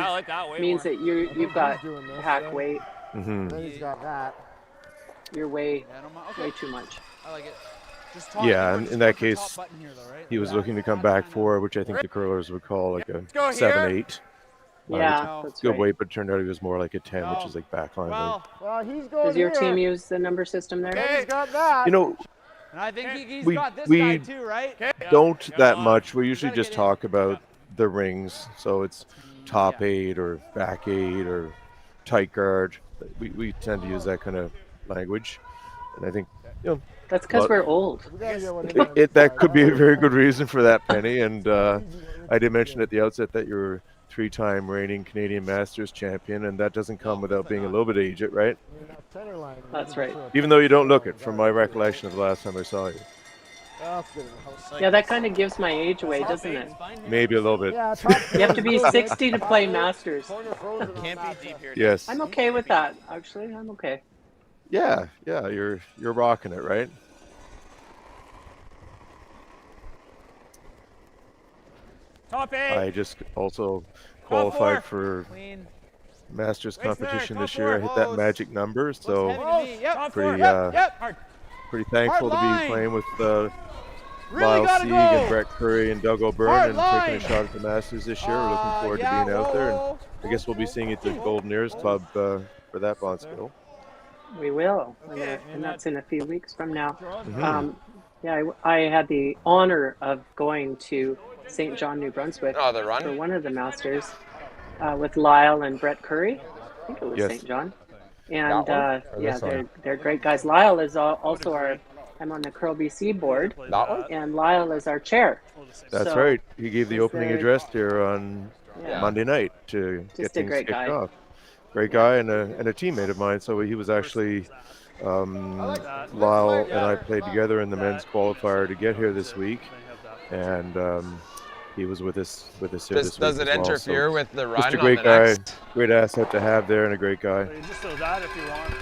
means that you've got hack weight. Mm-hmm. Then he's got that. You're way too much. I like it. Just Yeah, and in that press the case, top button here, though, right? he was looking to come back for, which I think the curlers would call like a go 7-8. Yeah, that's Good right. weight, but it turned out he was more like a 10, which is like backline. Well, Well, he's going Does your here. team use the number system there? He's got that. And I think he's we- got this we- guy too, right? Don't that much. We usually just talk about the rings. So it's top 8 or back 8 or tight guard. We tend to use that kind of language. And I think, That's because we're old. We gotta get one in there. that could be a very good reason for that, Penny. And I did mention at the outset that you're 3-time reigning Canadian Masters champion, and that doesn't come without being a little bit aged, right? Center line. That's right. Even though you don't look it, from my recollection of the last time I saw you. That's good. Yeah, that kind of gives my age away, doesn't it? Maybe a little bit. Yeah, top You have to be 60 to play Masters. corner frozen. can't be deep here. Yes. I'm okay with that, actually. I'm okay. Yeah, you're rocking it, right? Top 8. I just also qualified for Clean. Masters Race there, competition top this year. I hit that four. magic number, Looks so heavy to me. Yep. Top pretty 4. Hard. pretty thankful to Hard be line. playing with Really Lyle gotta Sieg go. and Brett Curry and Doug O'Byrne Hard and line. taking a shot at the Masters this year. We're looking forward to being out there, and I guess we'll be seeing you at the Golden Ears Club for that bonspiel. We will. Okay. And that's in a few weeks from now. Mm-hmm. I had the honor of going to St. John, New Brunswick Oh, the for run? one of the Masters with Lyle and Brett Curry. I think it was Yes. St. John. And That one? Or yeah, this one? they're great guys. Lyle is also our I'm on the Curl BC board, That one? and Lyle is our chair. That's So, right. He gave the he's opening the- address here on Yeah. Monday night to get Just a things great kicked guy. off. Great guy and a teammate of mine. So he was actually Lyle and I played together in the men's qualifier to get here this week, and he was with us here this week. Does it as well. interfere So with the run just a on great the guy, next? great asset to have there, and a great guy. You just do that if you want.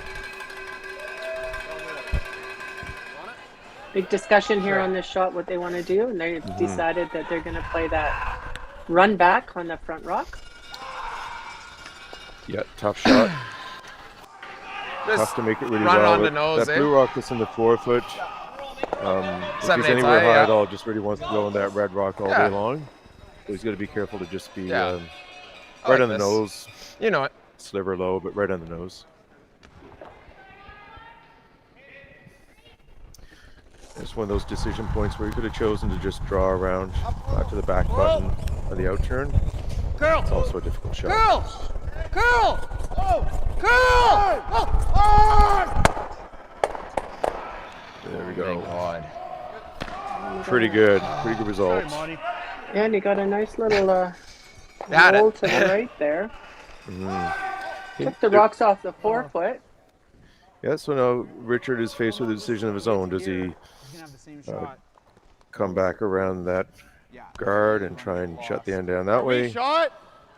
Big discussion here on this shot, what they want to do, and they've decided that they're going to play that run back on the front rock. Yeah, tough shot. Just Tough to make it really run well. on the That nose, eh? blue rock that's in the 4 foot. If 7/8 he's anywhere high, high yeah. at all, just really wants to go on that red rock all Yeah. day long. So he's got to be careful to just be Yeah. I right like on the this. nose. You know it. Sliver low, but right on the nose. It's one of those decision points where you could have chosen to just draw around to the back button of the out turn. Curl! It's also a difficult shot. Curl! Curl! Curl! There we Thank go. God. Pretty good. Pretty good Sorry, results. Monty. And you got a nice little Got roll it. to the right there. Mm-hmm. Took the rocks off the 4 foot. Yeah, so now Richard is faced with a decision of his own. Does he You can have the same shot. come back around that guard and try and shut the end down that way? Shot?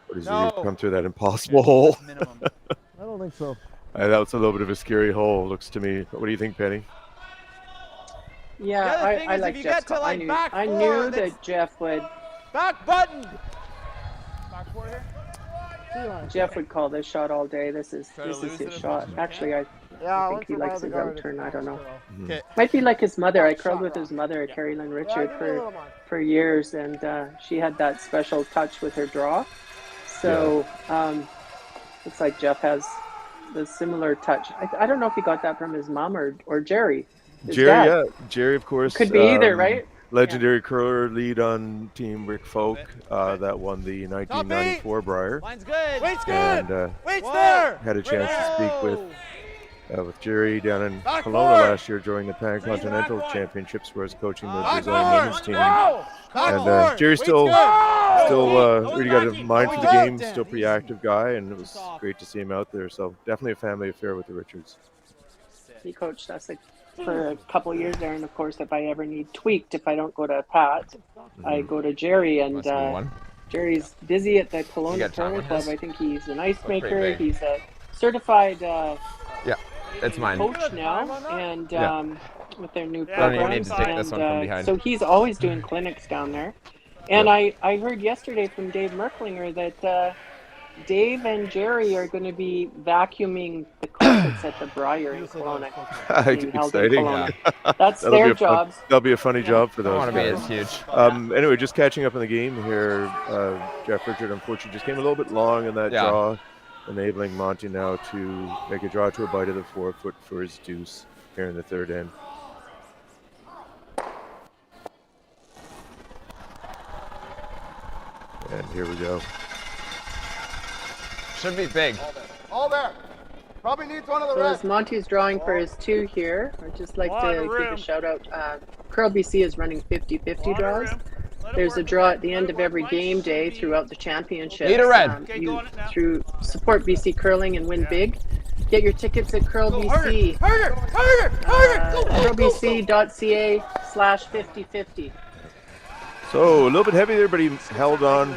Or does No. he come through that impossible hole? Minimum. I don't think so. That's a little bit of a scary hole, looks to me. What do you think, Penny? Yeah, The other thing I is like if you Jeff's get to, call. like, back I four, knew that's- that Jeff would Back button. Back four here. Jeff would call this shot all day. This is Try to lose his it if shot. possible. Actually, I Yeah, think he likes his out turn. I don't know. Okay. Might be like his mother. I curled with his mother, Carrie Lynn Richard, give me a little more. for years, and she had that special touch with her draw. So looks like Jeff has the similar touch. I don't know if he got that from his mom or Jerry. His Jerry, dad. yeah. Jerry, of course. Could be either, right? Legendary curler lead on Team Rick Folk that won the 1994 Brier. Line's good. Wait's good. And Wait's there. had a chance to speak with Jerry down in Back Kelowna forward. last year during the Pan-Continental Championships, where I was coaching the Back Brazilian forward. women's team. Go. Back And forward. Jerry's Wait's still good. really got a mind for the Go. game, still pretty active guy, and it was great to see him out there. So definitely a family affair with the Richards. He coached us for a couple of years there, and of course, if I ever need tweaked, if I don't go to Pat, I go to Jerry, and Must be one. Jerry's busy at the You Kelowna got time Curling on Club. his? I think he's an ice pretty maker. big. He's a certified Yeah, it's mine. coach now, and Yeah. with their new Yeah, don't even need programs, to take this one from and behind. so he's always doing clinics down there. And I heard yesterday from Dave Merklinger that Dave and Jerry are going to be vacuuming the carpets at the Brier in Kelowna. being held in Exciting. Kelowna. That's That'll their be a fun- jobs. That'll be a funny job for I don't those want to be guys. as huge. Anyway, just catching up on the game here. Jeff Richard, unfortunately, just came a little bit long in that Yeah. draw, enabling Monty now to make a draw to a bite of the 4 foot for his deuce here in the third end. And here we go. Should be big. All there. Probably needs one of the So rest. as Monty's drawing for his 2 here, I'd just like Lot to of give room. a shout out. Curl BC is running 50-50 Lot of draws. room. Let it There's a work. draw at the Let end it of work. every Mike. game day Be- throughout the championships. Lead a red. Okay, You, go on it now. through support BC Curling and win Yeah. big. Get your tickets at Curl Go BC. harder. curlbc.ca/5050. So a little bit heavy there, but he held on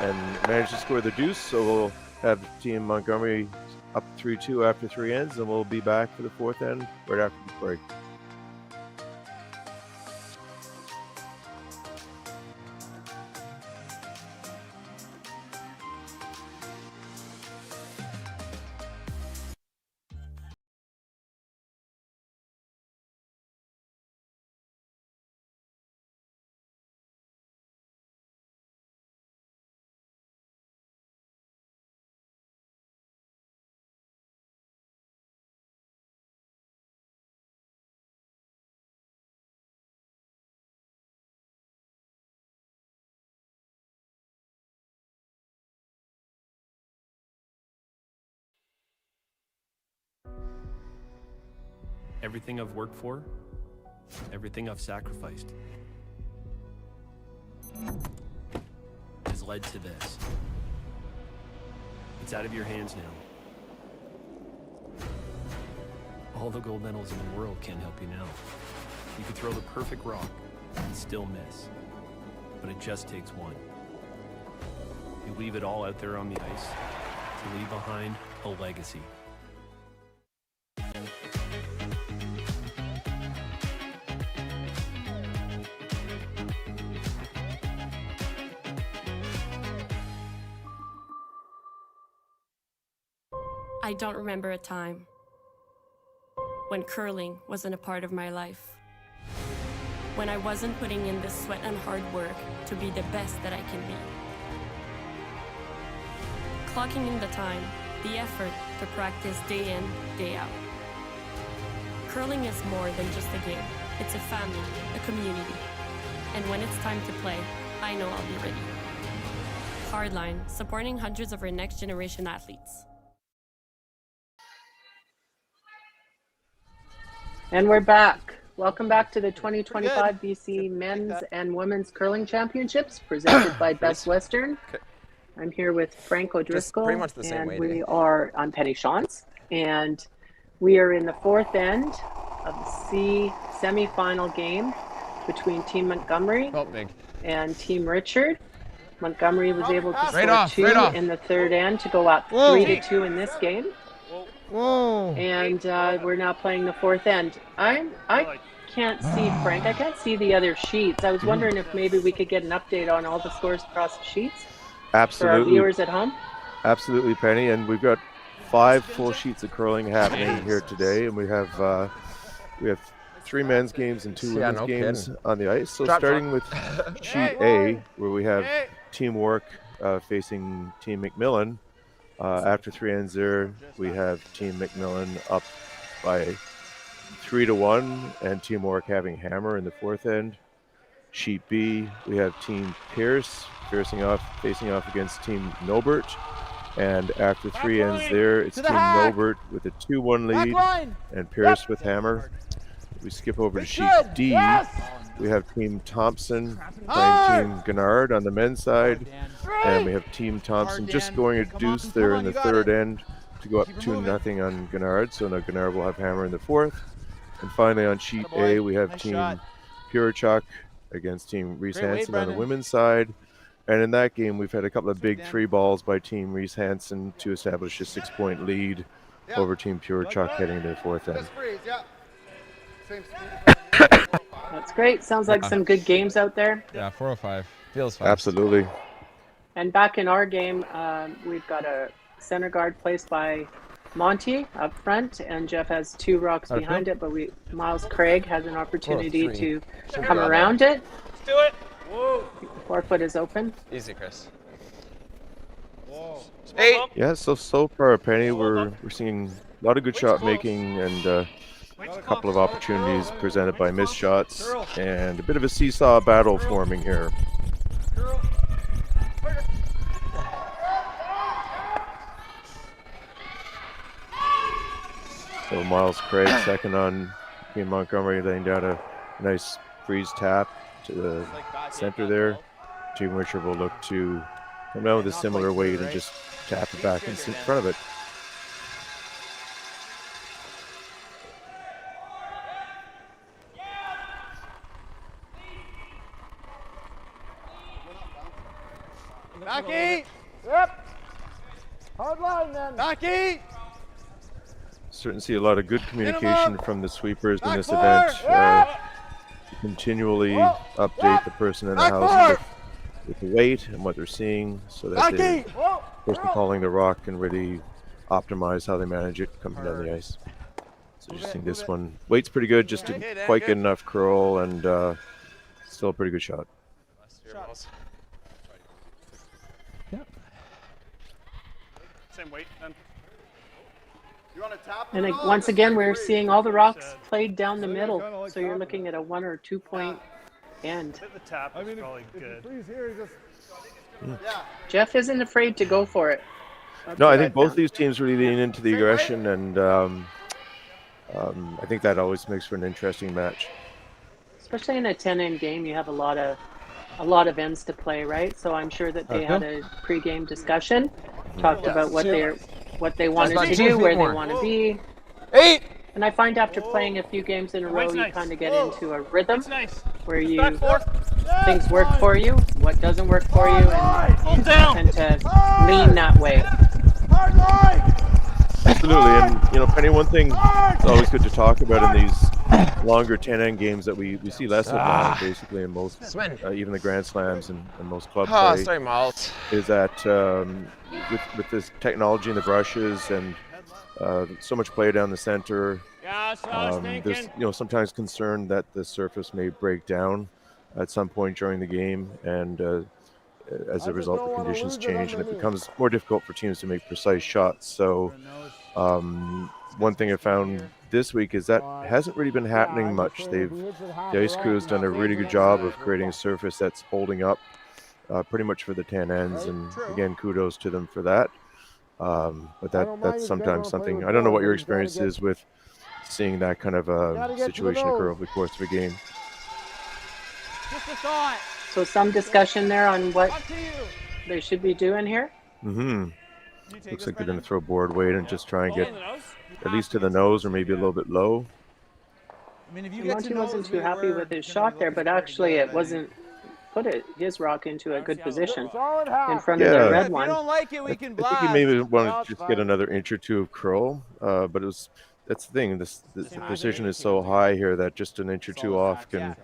and managed to score the deuce. So we'll have Team Montgomery up 3-2 after 3 ends, and we'll be back for the 4th end right after the break. Everything I've worked for Everything I've sacrificed has led to this. It's out of your hands now. All the gold medals in the world can't help you now. You could throw the perfect rock and still miss. But it just takes one. You leave it all out there on the ice to leave behind a legacy. I don't remember a time when curling wasn't a part of my life. When I wasn't putting in the sweat and hard work to be the best that I can be. Clocking in the time, the effort to practice day in, day out. Curling is more than just a game. It's a family, a community. And when it's time to play, I know I'll be ready. Hardline, supporting hundreds of our next generation athletes. And we're back. Welcome back to the 2025 BC Men's and Women's Curling Championships presented by Best Western. I'm here with Frank O'Driscoll, pretty much the same and way I'm Penny Shantz, and we are in the fourth end of the C semifinal game between Team Montgomery and Team Richard. Montgomery was able to score two in the third end to go up 3-2 in this game. And we're now playing the fourth end. I can't see, Frank. I can't see the other sheets. I was wondering if maybe we could get an update on all the scores across the sheets. Absolutely. For our viewers at home. Absolutely, Penny. And we've got 5 full sheets of curling happening here today, and we have 3 men's games and 2 women's games on the ice. So starting with sheet A, where we have teamwork facing Team McMillan. After 3 ends there, we have Team McMillan up by 3-1, and Teamwork having hammer in the fourth end. Sheet B, we have Team Pierce facing off against Team Nobert, and after 3 ends there, it's Team Nobert with a 2-1 lead, and Pierce with hammer. We skip over to sheet D. We have Team Thompson playing Team Gennard on the men's side, and we have Team Thompson just going a deuce there in the third end to go up 2-0 on Gennard. So now Gennard will have hammer in the fourth. And finally on sheet A, we have Team Purichuk against Team Reese Hansen on the women's side. And in that game, we've had a couple of big 3 balls by Team Reese Hansen to establish a 6-point lead over Team Purichuk heading to the fourth end. That's great. Sounds like some good games out there. Yeah, 405. Feels fun. Absolutely. And back in our game, we've got a center guard placed by Monty up front, and Jeff has 2 rocks behind it, but Miles Craig has an opportunity to come around it. Let's do it. Whoa. The 4-foot is open. Easy, Chris. Whoa. 8. Yeah, so far, Penny, we're seeing a lot of good shot making and a couple of opportunities presented by missed shots, and a bit of a seesaw battle forming here. So Miles Craig second on Team Montgomery, laying down a nice freeze tap to the center there. Team Richard will look to come down with a similar weight and just tap it back in front of it. Backy! Yep! Hard line then! Backy! Certainly see a lot of good communication from the sweepers in this event. Continually update the person in the house with the weight and what they're seeing, so that the person calling the rock can really optimize how they manage it coming down the ice. So just seeing this one, weight's pretty good, just didn't quite get enough curl, and still a pretty good shot. Same weight then. And once again, we're seeing all the rocks played down the middle, so you're looking at a 1 or 2 point end. Hit the tap is probably good. Jeff isn't afraid to go for it. No, I think both these teams really lean into the aggression, and I think that always makes for an interesting match. especially in a 10-in game, you have a lot of ends to play, right? So I'm sure that they had a pre-game discussion, talked about what they wanted to do, where they want to be. 8. And I find after playing a few games in a row, you kind of get into a rhythm where things work for you, what doesn't work for you, and tend to lean that way. Absolutely, and Penny, one thing it's always good to talk about in these longer 10-in games that we see less of now, basically in most, even the Grand Slams and most club play, Sorry, Miles. is that with this technology and the brushes and so much play down the center, there's sometimes concern that the surface may break down at some point during the game, and as a result, the conditions change and it becomes more difficult for teams to make precise shots. So one thing I found this week is that hasn't really been happening much. The ice crew has done a really good job of creating a surface that's holding up pretty much for the 10 ends, and again, kudos to them for that. But that's sometimes something, I don't know what your experience is with seeing that kind of situation occur over the course of a game. Just a thought. So some discussion there on what they should be doing here. Looks like they're going to throw board weight and just try and get at least to the nose or maybe a little bit low. I mean, if you Monty wasn't too happy with his shot there, but actually it wasn't put his rock into a good position in front of the red one. If you don't like it, we can blast. I think he maybe wanted to just get another inch or two of curl, but that's the thing. The precision is so high here that just an inch or two off can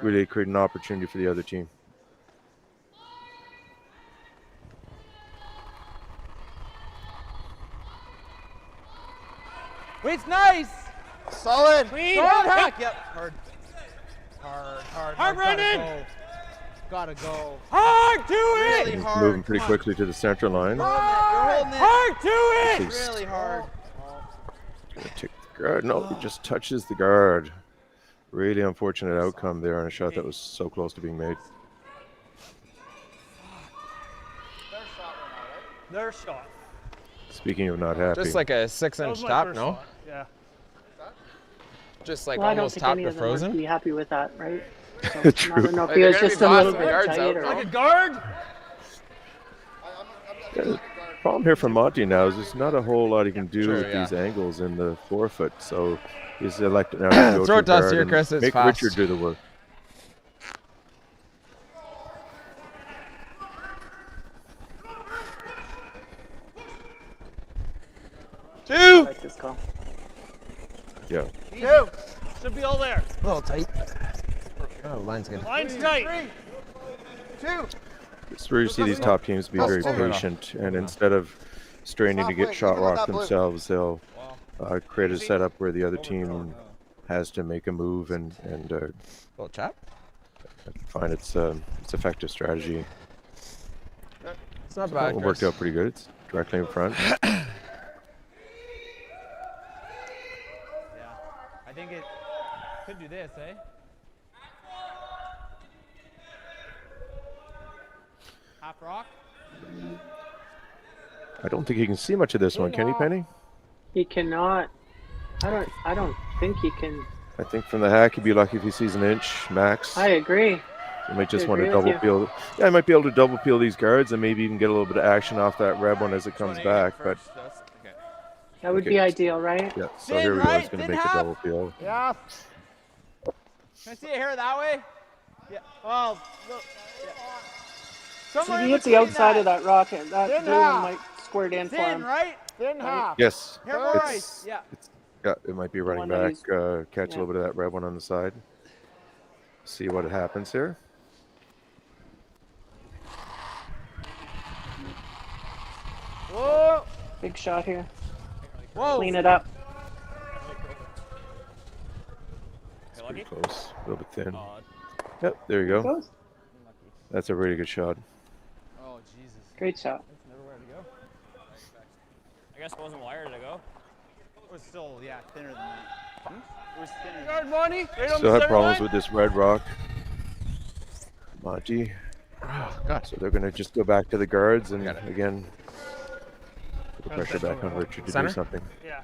really create an opportunity for the other team. Wait's nice. Solid. Clean. Solid hack. Yep. Hard, Brendan. Gotta go. Hard to it. He's moving pretty quickly to the center line. Hard to it. Really hard. Take the guard. No, he just touches the guard. Really unfortunate outcome there on a shot that was so close to being made. Their shot. Speaking of not happy. Just like a 6-inch top, no? Shot. Yeah. Just like Well, I don't almost think top any to of them would frozen. be happy with that, right? So, True. I don't know if he was just a little bit tight or like a guard. The problem here for Monty now is there's not a whole lot he can do with these angles in the forefoot, so he's elected now to go Throw it to to us guard here, and Chris. It's make fast. Richard do the work. I like this call. Yeah. Two. Should be all there. A little tight. Oh, line's good. Line's tight. 2. It's where you see these top teams be very patient, and instead of straining to get shot rock themselves, they'll create a setup where the other team has to make a move and Little chop. I find it's effective strategy. It's not bad. It worked out pretty good. It's directly in front. I think it could do this, eh? Half rock. I don't think he can see much of this one, can he, Penny? He cannot. I don't think he can. I think from the hack, he'd be lucky if he sees an inch max. I agree. He might just I want to agree with double peel. Yeah, I might be able to double peel these guards and maybe even get a little bit of action off that red one as it comes back. But That would be ideal, right? yeah, so here we go. He's going to make a double peel. Yeah. Can I see it here that way? Yeah. Well, look. So if he hits the outside of that rocket, that blue one might squirt in for him. Right? Thin half. Yes. Here, boys. Yeah. Yeah, it might be running back. Catch a little bit of that red one on the side. See what happens here. Whoa! Big shot here. Whoa! Clean it up. It's pretty close. A little bit thin. Yep, there you go. That's a really good shot. Oh, Jesus. Great shot. Nowhere to go. I guess it wasn't wired to go. It was still, thinner than that. It was thinner. Guard Monty. Still have problems with this red rock. Monty. Oh, God. So they're going to just go back to the guards and again put the pressure back on Richard to do something. Yeah.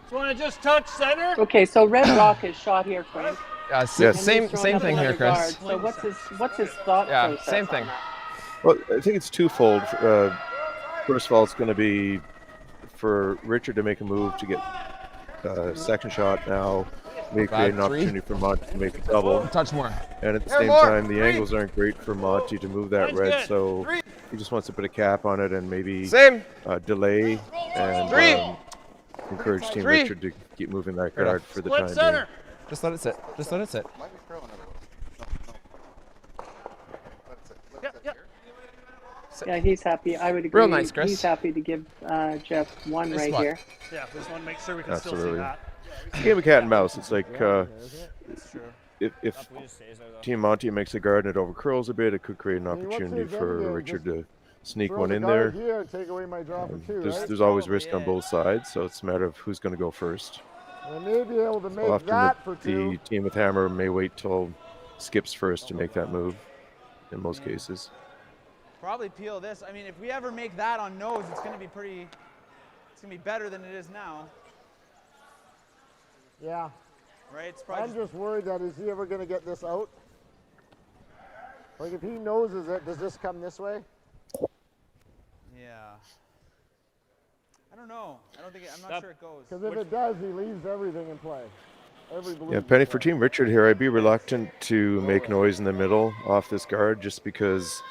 So want to just touch center? Okay, so red rock is shot here, Frank. Same thing here, Chris. So what's his thought process? Same thing. Well, I think it's twofold. First of all, it's going to be for Richard to make a move to get a second shot now, may create an opportunity for Monty to make a double. Touch more. And at the same time, the angles aren't great for Monty to move that red, so he just wants to put a cap on it and maybe delay and encourage Team Richard to keep moving that guard for the time being. Just let it sit. Just let it sit. Yeah, he's happy. I would agree. Real nice, Chris. He's happy to give Jeff one right here. Yeah, we just want to make sure we can still see that. It's a game of cat and mouse. It's like if Team Monty makes a guard and it overcurls a bit, it could create an opportunity for Richard to sneak one in there. There's always risk on both sides, so it's a matter of who's going to go first. I may be able to make Often that for two. the team with hammer may wait till Skip's first to make that move in most cases. Probably peel this. I mean, if we ever make that on nose, it's going to be pretty. It's going to be better than it is now. Yeah. Right. It's I'm just worried that is he ever going to get this out? Like if he noses it, does this come this way? Yeah. I don't know. I don't think. I'm not sure it goes. Because if it does, he leaves everything in play. Yeah, Penny, for Team Richard here, I'd be reluctant to make noise in the middle off this guard just because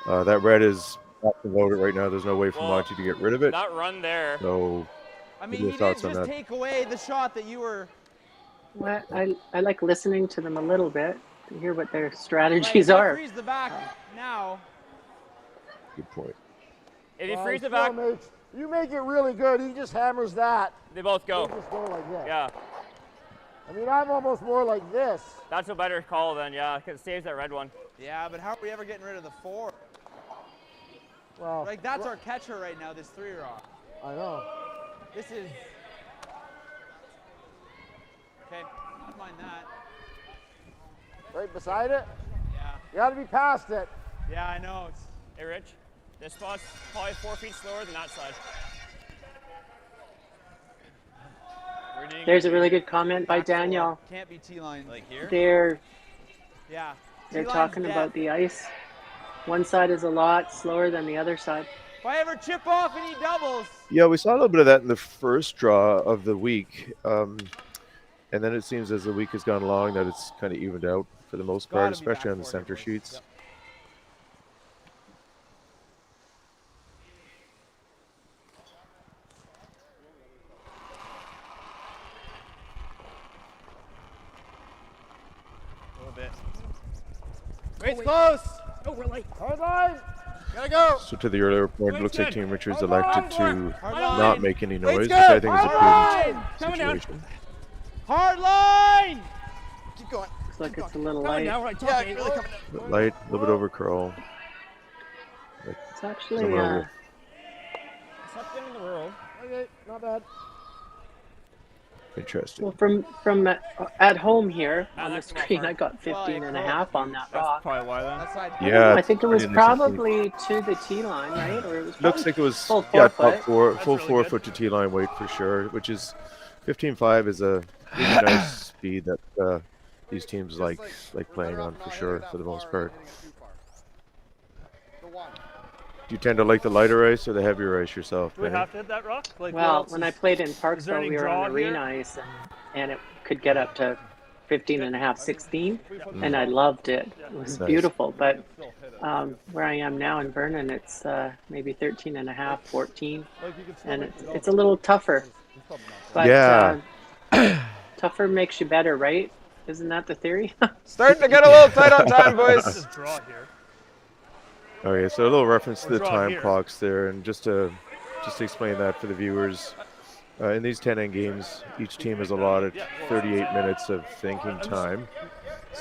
that red is locked and loaded right now. There's no way for Monty to get rid of it. Not run there. So, I mean, he didn't just take away the shot that you were. Well, I like listening to them a little bit to hear what their strategies are. Freeze the back now. Good point. If you freeze the back, you make it really good. He just hammers that. They both go. They just go like this. Yeah. I mean, I'm almost more like this. That's a better call then, yeah, because it saves that red one. Yeah, but how are we ever getting rid of the 4? Well, like that's our catcher right now. This 3-rock. I know. This is. Okay, I don't mind that. Right beside it? Yeah. You got to be past it. Yeah, I know. Hey, Rich, this spot's probably 4 feet slower than that side. There's a really good comment by Daniel. Can't be T-line. Like here? They're T-line's talking about the ice. One side is a lot slower than the other side. If I ever chip off any doubles. Yeah, we saw a little bit of that in the first draw of the week. And then it seems as the week has gone along that it's kind of evened out for the most part, especially on the center sheets. Yep. Wait's close. Oh, really? Hard line. Gotta go. So to the earlier point, it looks like Team Richards elected to line. not make any noise, which Wait's I good. think is a Hard prudent situation. Hard line. Keep going. Looks like it's a little light. Yeah, really coming down. Bit light, a little bit over curl. It's actually It's not the end of the world. Okay, not bad. Interesting. well, from at home here on the screen, I got 15 and a half on that rock. Probably why then. Yeah, I think it was probably to the T line, right? Or it was looks like it was full 4 yeah, foot. full 4 foot to T line weight for sure, which is 15.5 is a really nice speed that these teams like playing on for sure for the most part. Do you tend to like the lighter ice or the heavier ice yourself? Do we Benny? have to hit that rock? Like, Well, when I played in there Parksville, any we were draw on arena here? ice, and it could get up to 15 and a half, 16, and I loved it. It was Nice. beautiful, but where I am now in Vernon, it's maybe 13 and a half, 14, and it's a little tougher. But Yeah. tougher makes you better, right? Isn't that the theory? Starting to get a little tight on time, boys. Just draw here. Okay, so a little reference to the Draw time here. clocks there, and just to explain that for the viewers, in these 10-end games, each team is allotted 38 minutes of thinking time.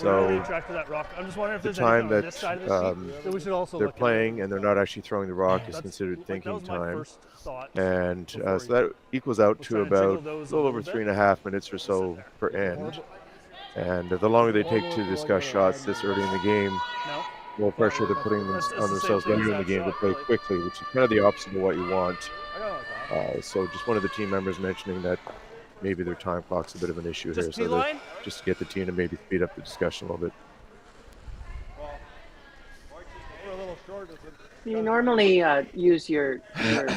We're really So attracted to that rock. I'm just wondering if the there's time anything on that this side of the seat that we should also they're look at. playing and they're not actually throwing the rock is That's- considered that thinking was my time. first thought And before so that equals out to trying to about jiggle those a little over a little 3.5 minutes or so per end. And the longer they take to discuss shots this early in the game, No? the more pressure they're putting on That's the themselves same thing later in as the game that to play shot, quickly, which is kind of the opposite of what you want. I got like that. So just one of the team members mentioning that maybe their time clock's a bit of an issue here. Just So P-line? just to get the team to maybe speed up the discussion a little bit. We're a little short. You normally use your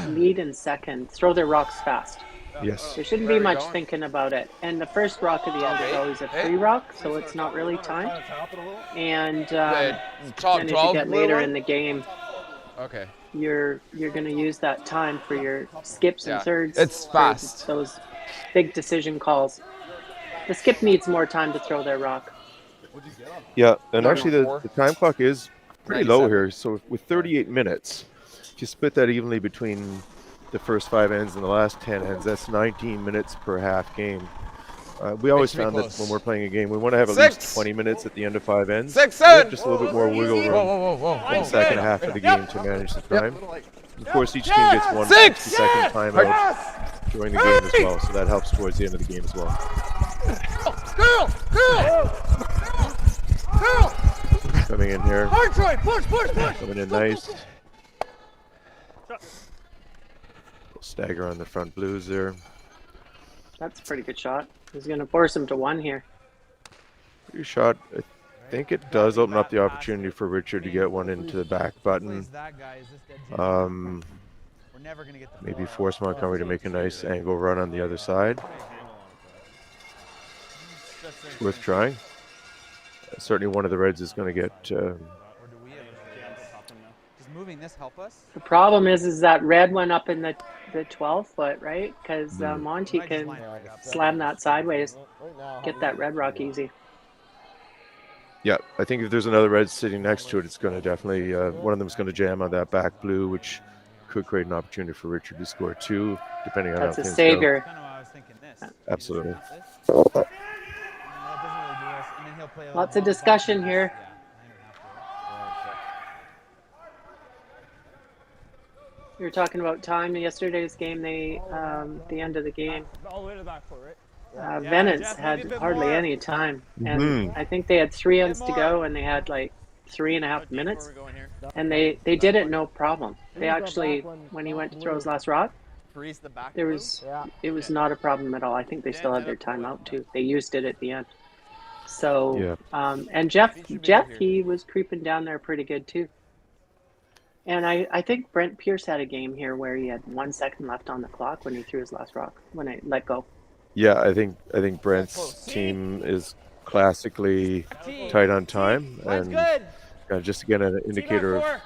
lead and second, throw their rocks fast. Yes. There shouldn't be much thinking about it. And the first rock of the end is always a free rock, so it's not really timed. And then as you get later in the game, Okay. you're going to use that time for your skips and thirds. It's for fast. Those big decision calls. The skip needs more time to throw their rock. Yeah, and actually the time clock is pretty low 97. here. So with 38 minutes, if you split that evenly between the first 5 ends and the last 10 ends, that's 19 minutes per half game. We always found that when we're playing a game, we want to have at least 20 minutes at the end of 5 ends. Just a little bit more wiggle room Whoa. in the second half of the game to manage the time. Of course, each team gets 1 60-second timeout during the game as well, so that helps towards the end of the game as well. Coming in here. Coming in nice. Stagger on the front blues there. That's a pretty good shot. He's going to force him to 1 here. Your shot, I think it does open up the opportunity for Richard to get one into the back button. Maybe force Montgomery to make a nice angle run on the other side. It's worth trying. Certainly one of the Reds is going to get... Does moving this help us? The problem is that red went up in the 12 foot, right? Because Monty can slam that sideways, get that red rock easy. Yeah, I think if there's another red sitting next to it, it's going to definitely, one of them is going to jam on that back blue, which could create an opportunity for Richard to score 2, depending on That's how a things savior. go. Absolutely. Lots of discussion here. We were talking about time in yesterday's game. They, the end of the game, All the way to the back court, right? Venice had hardly any time, and I think they had 3 ends to go, and they had like 3.5 minutes, and they did it no problem. They actually, when he went to throw his last rock, it was not a problem at all. I think they still had their timeout too. They used it at the end. So, and Jeff, he was creeping down there pretty good too. And I think Brent Pierce had a game here where he had 1 second left on the clock when he threw his last rock, when I let go. Yeah, I think Brent's team is classically tight on time, and just again an indicator of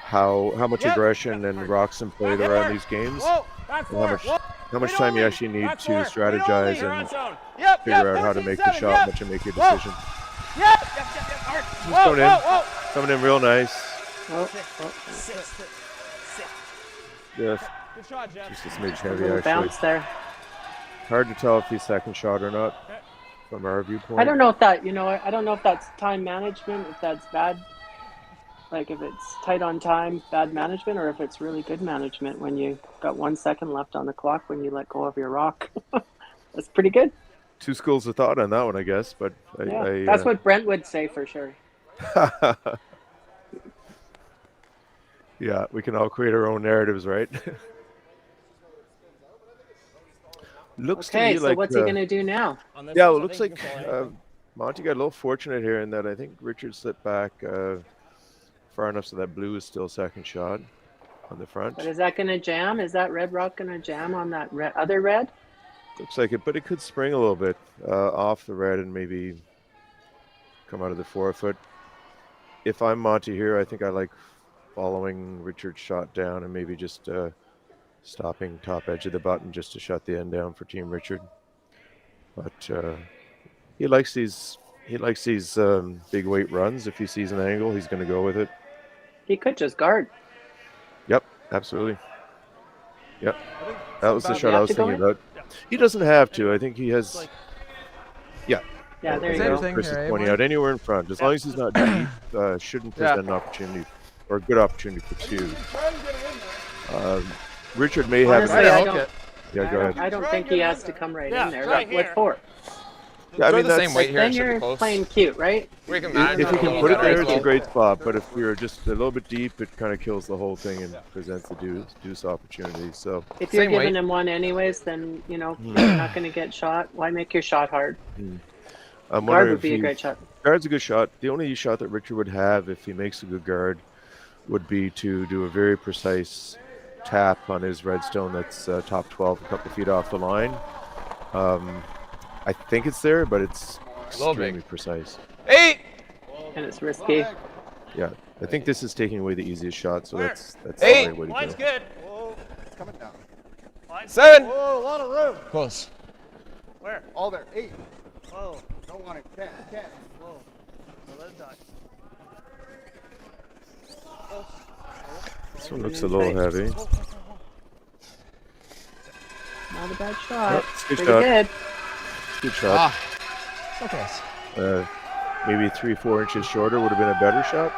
how much aggression and rocks in play there are in these games, and how much time you actually need to strategize and figure out how to make the shot, much and make your decision. He's coming in real nice. Yes, just a smidge heavy actually. Bounce there. Hard to tell if he's second shot or not from our viewpoint. I don't know if that, I don't know if that's time management, if that's bad, like if it's tight on time, bad management, or if it's really good management when you got 1 second left on the clock when you let go of your rock. That's pretty good. 2 schools of thought on that one, I guess, but that's what Brent would say for sure. Yeah, we can all create our own narratives, right? Looks to me so like, what's he going to do now? Yeah, well, it looks like Monty got a little fortunate here in that I think Richard slipped back far enough so that blue is still second shot on the front. But is that going to jam? Is that red rock going to jam on that other red? Looks like it, but it could spring a little bit off the red and maybe come out of the 4 foot. If I'm Monty here, I think I like following Richard's shot down and maybe just stopping top edge of the button just to shut the end down for Team Richard. But he likes these big weight runs. If he sees an angle, he's going to go with it. He could just guard. Yep, absolutely. Yep, that was the shot I was thinking about. He doesn't have to. I think he has. Yeah. Yeah, there you go. Chris is pointing out anywhere in front, as long as he's not deep, shouldn't present an opportunity or a good opportunity for 2. Richard may have. Honestly, Yeah, go ahead. I don't think he has to come right in there with 4. Yeah, I Throw mean, the that's same weight here. Then It should be you're close. playing cute, right? We can manage if you a can little put it better. there, it's a great spot. But if you're just a little bit deep, it kind of kills the whole thing and presents the deuce opportunity. So If you're Same giving weight. him one anyways, then you're not going to get shot. Why make your shot hard? I'm Guard wondering would if be a great shot. Guard's a good shot. The only shot that Richard would have if he makes a good guard would be to do a very precise tap on his redstone that's top 12, a couple feet off the line. I think it's there, but it's extremely precise. 8! And it's risky. Yeah, I think this is taking away the easiest shot, so that's the 8. right way to Line's go. good. Whoa, it's coming down. 7! Whoa, a lot of room. Close. Where? All there. 8. Whoa. Don't want it. Can't. Whoa. So let it die. This one looks a little heavy. Not a bad shot. Yep, it's a good Pretty shot. good. Good shot. Okay. Maybe 3-4 inches shorter would have been a better shot.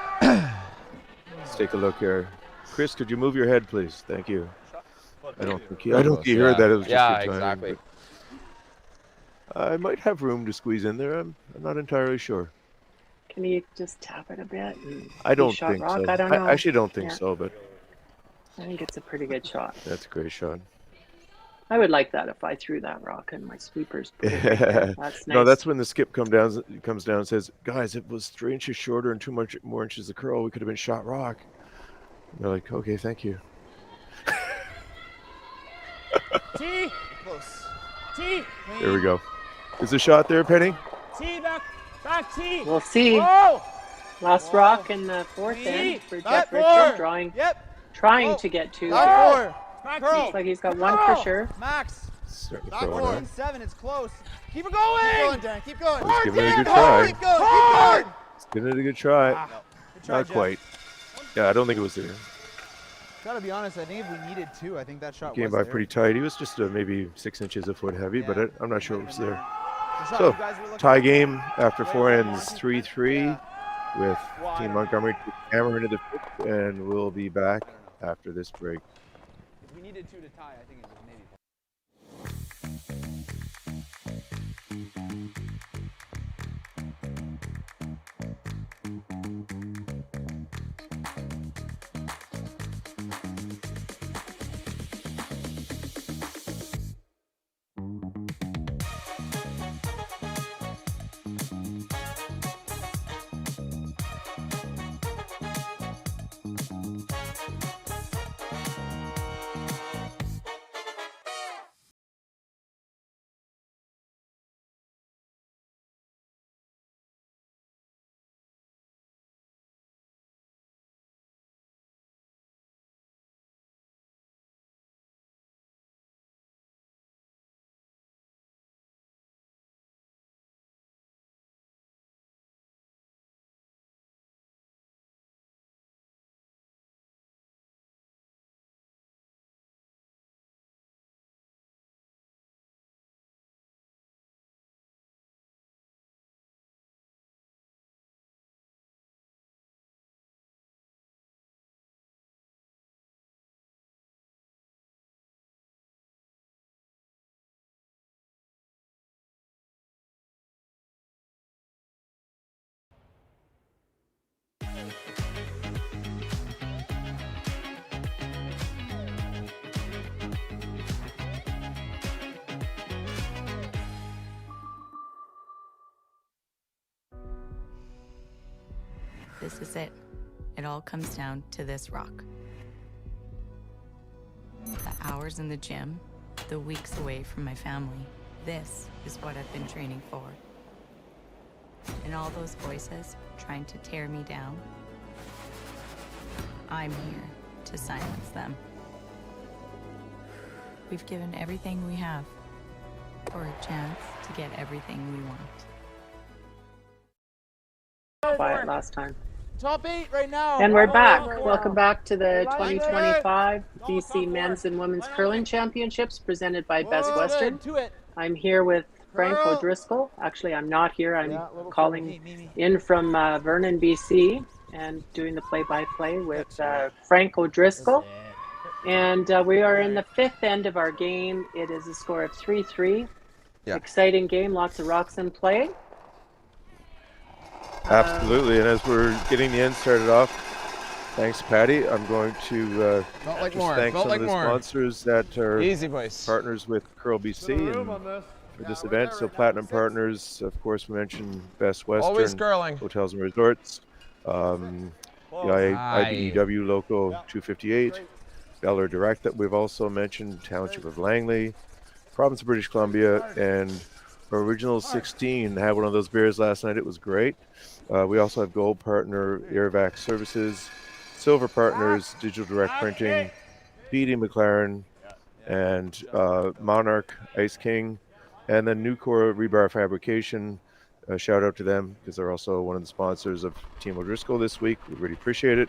Let's take a look here. Chris, could you move your head, please? Thank you. I don't think you heard that. It was just Yeah, your timing, exactly. but I might have room to squeeze in there. I'm not entirely sure. Can you just tap it a bit? And I don't shot think rock? so. I don't know. actually don't think Yeah. so, but I think it's a pretty good shot. that's a great shot. I would like that if I threw that rock and my sweepers. Put it right there. That's nice. No, that's when the skip comes down and says, guys, it was 3 inches shorter and 2 more inches of curl. We could have been shot rock. And they're like, okay, thank you. T. Close. T. There we go. Is the shot there, Penny? T. Back T. We'll see. Whoa. Last rock in the fourth Me. end for Back Jeff four. Richard, Yep. trying to get two. Back 4. Back Curl. Looks like he's got one for sure. Max. Starting to Back throw it four. out. 7, it's close. Keep it Keep going, going! Dan. Keep going. Let's give it a good Keep try. Keep going. Keep going. Let's give it a good try. Good try, Not Jeff. quite. Yeah, I don't think it was there. Gotta be honest, I think if we needed 2, I think that shot Came was by there. pretty tight. He was just maybe 6 inches a foot heavy, but I'm not sure it was there. Good shot. So, You guys were looking tie at- game after 4 ends, 3-3, with Team Montgomery hammer into the fifth, and we'll be back after this break. If we needed 2 to tie, I think it was maybe. This is it. It all comes down to this rock. The hours in the gym, the weeks away from my family. This is what I've been training for. And all those voices trying to tear me down, I'm here to silence them. We've given everything we have for a chance to get everything we want. Quiet last time. Top 8 right now. And we're Oh, back. yeah. Welcome back to the Right 2025 there. BC Men's and Women's Curling Championships presented by Best Whoa, Western. good. To it. I'm here with Frank Curl. O'Driscoll. Actually, I'm not here. I'm Yeah, little calling me. in from Vernon, BC, and doing the play-by-play with Frank O'Driscoll. And we are in the fifth end of our game. It is a score of 3-3. Exciting game, lots of rocks in play. Absolutely, and as we're getting the end started off, thanks, Patty. I'm going to like just more. thank Felt some like of the more. sponsors that are Easy, boys. partners with Curl BC and for this event. So Platinum Partners, of course, we mentioned Best Western Always curling. Hotels and Resorts, the IBEW Loco 258, Bel Air Direct that we've also mentioned, Township of Langley, Province of British Columbia, and Original 16 had one of those beers last night. It was great. We also have Gold Partner Airvac Services, Silver Partners Digital Direct Printing, BD McLaren, and Monarch Ice King, and then Nucor Rebar Fabrication. Shout out to them because they're also one of the sponsors of Team O'Driscoll this week. We really appreciate it.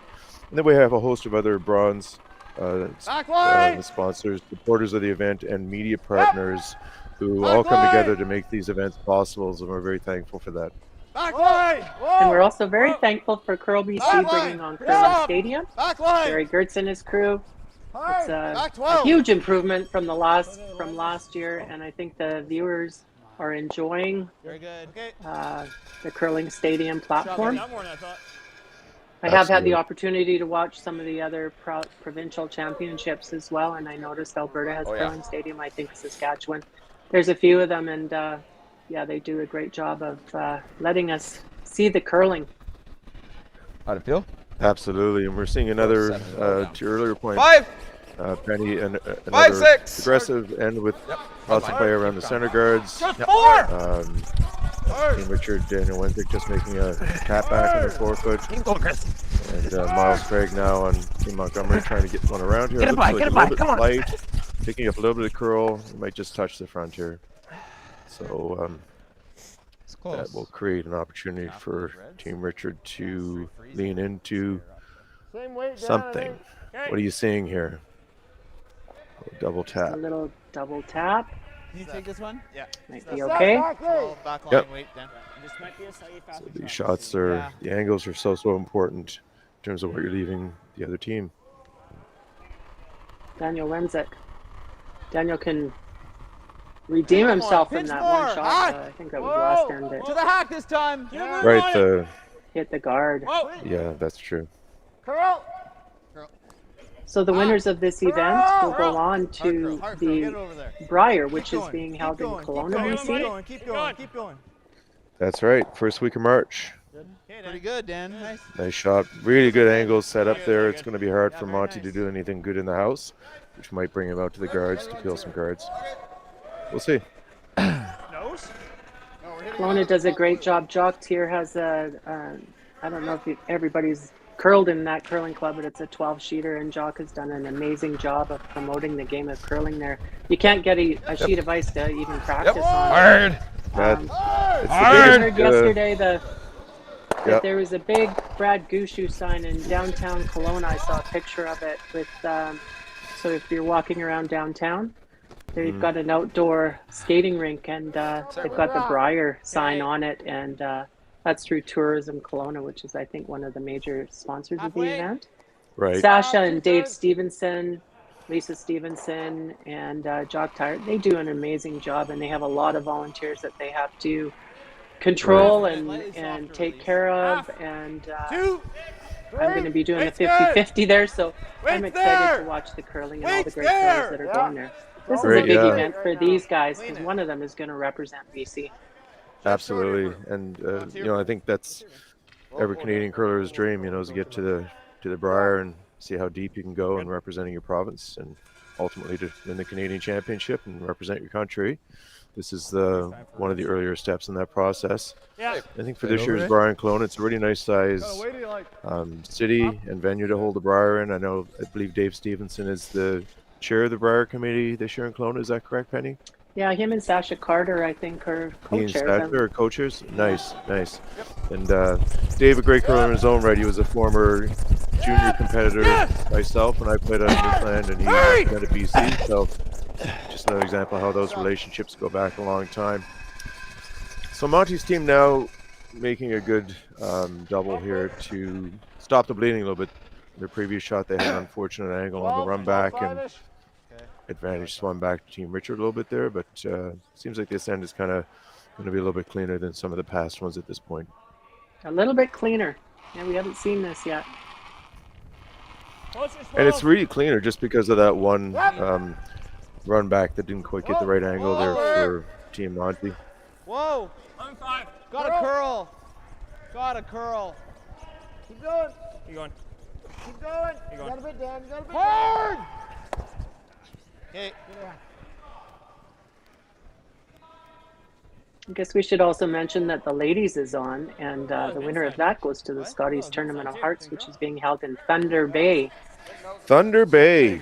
And then we have a host of other bronze the sponsors, supporters of the event, and media partners who all come together to make these events possible. So we're very thankful for that. And we're also very thankful for Curl BC bringing on Curling Stadium. Barry Gertz and his crew. It's a huge improvement from last year, and I think the viewers are enjoying the Curling Stadium platform. I have had the opportunity to watch some of the other provincial championships as well, and I noticed Alberta has Curling Stadium. I think Saskatchewan. There's a few of them, and yeah, they do a great job of letting us see the curling. How'd it feel? Absolutely, and we're seeing another, to your earlier point, Penny, and another aggressive end with lots of play around the center guards. Team Richard, Daniel Wenzik just making a tap back in the forefoot. And Miles Craig now on Team Montgomery trying to get one around here. Get it by, come on. Light, picking up a little bit of curl. It might just touch the front here. So that will create an opportunity for Team Richard to lean into something. What are you seeing here? Double tap. A little double tap. Can you take this one? Yeah. Might be okay. Yep. This might be a slightly faster So these shots are, the angles are so important in terms of what you're leaving the other team. Daniel Wenzik. Daniel can redeem himself from that one shot. I think that was last end. To the hack this time. Right, hit the guard. yeah, that's true. Curl. So the winners of this event will go on to the Briar, which is being held in Kelowna, BC. Keep going. That's right, first week of March. Pretty good, Dan. Nice. Nice shot. Really good angles set up there. It's going to be hard for Monty to do anything good in the house, which might bring him out to the guards to peel some guards. We'll see. Kelowna does a great job. Jock here has I don't know if everybody's curled in that curling club, but it's a 12-sheeter, and Jock has done an amazing job of promoting the game of curling there. You can't get a sheet of ice to even practice on. I heard yesterday that there was a big Brad Gushu sign in downtown Kelowna. I saw a picture of it with, so if you're walking around downtown, they've got an outdoor skating rink, and they've got the Briar sign on it, and that's through Tourism Kelowna, which is, I think, one of the major sponsors of the event. Right. Sasha and Dave Stevenson, Lisa Stevenson, and Jock Tyre, they do an amazing job, and they have a lot of volunteers that they have to control and take care of. And I'm going to be doing a 50-50 there, so I'm excited to watch the curling and all the great curlers that are going there. This is a big event for these guys, because one of them is going to represent BC. Absolutely, and I think that's every Canadian curler's dream, is to get to the Briar and see how deep you can go in representing your province, and ultimately to win the Canadian Championship and represent your country. This is one of the earlier steps in that process. I think for this year's Briar in Kelowna, it's a really nice size city and venue to hold the Briar in. I believe Dave Stevenson is the chair of the Briar Committee this year in Kelowna. Is that correct, Penny? Yeah, him and Sasha Carter, I think, are co-chairs. Are co-chairs? Nice. And Dave, a great curler in his own right. He was a former junior competitor myself when I played out of Newfoundland, and he represented BC. So just another example of how those relationships go back a long time. So Monty's team now making a good double here to stop the bleeding a little bit. Their previous shot, they had an unfortunate angle on the run back, and advantage swung back to Team Richard a little bit there, but seems like this end is kind of going to be a little bit cleaner than some of the past ones at this point. A little bit cleaner. Yeah, we haven't seen this yet. And it's really cleaner just because of that one run back that didn't quite get the right angle there for Team Monty. Whoa! Got a curl. Got a curl. Keep going. You going? Keep going. You You going? got a bit, Dan. You got a bit. Hard! Okay. I guess we should also mention that the ladies is on, and the winner of that goes to the Scotties Tournament of Hearts, which is being held in Thunder Bay. Thunder Bay.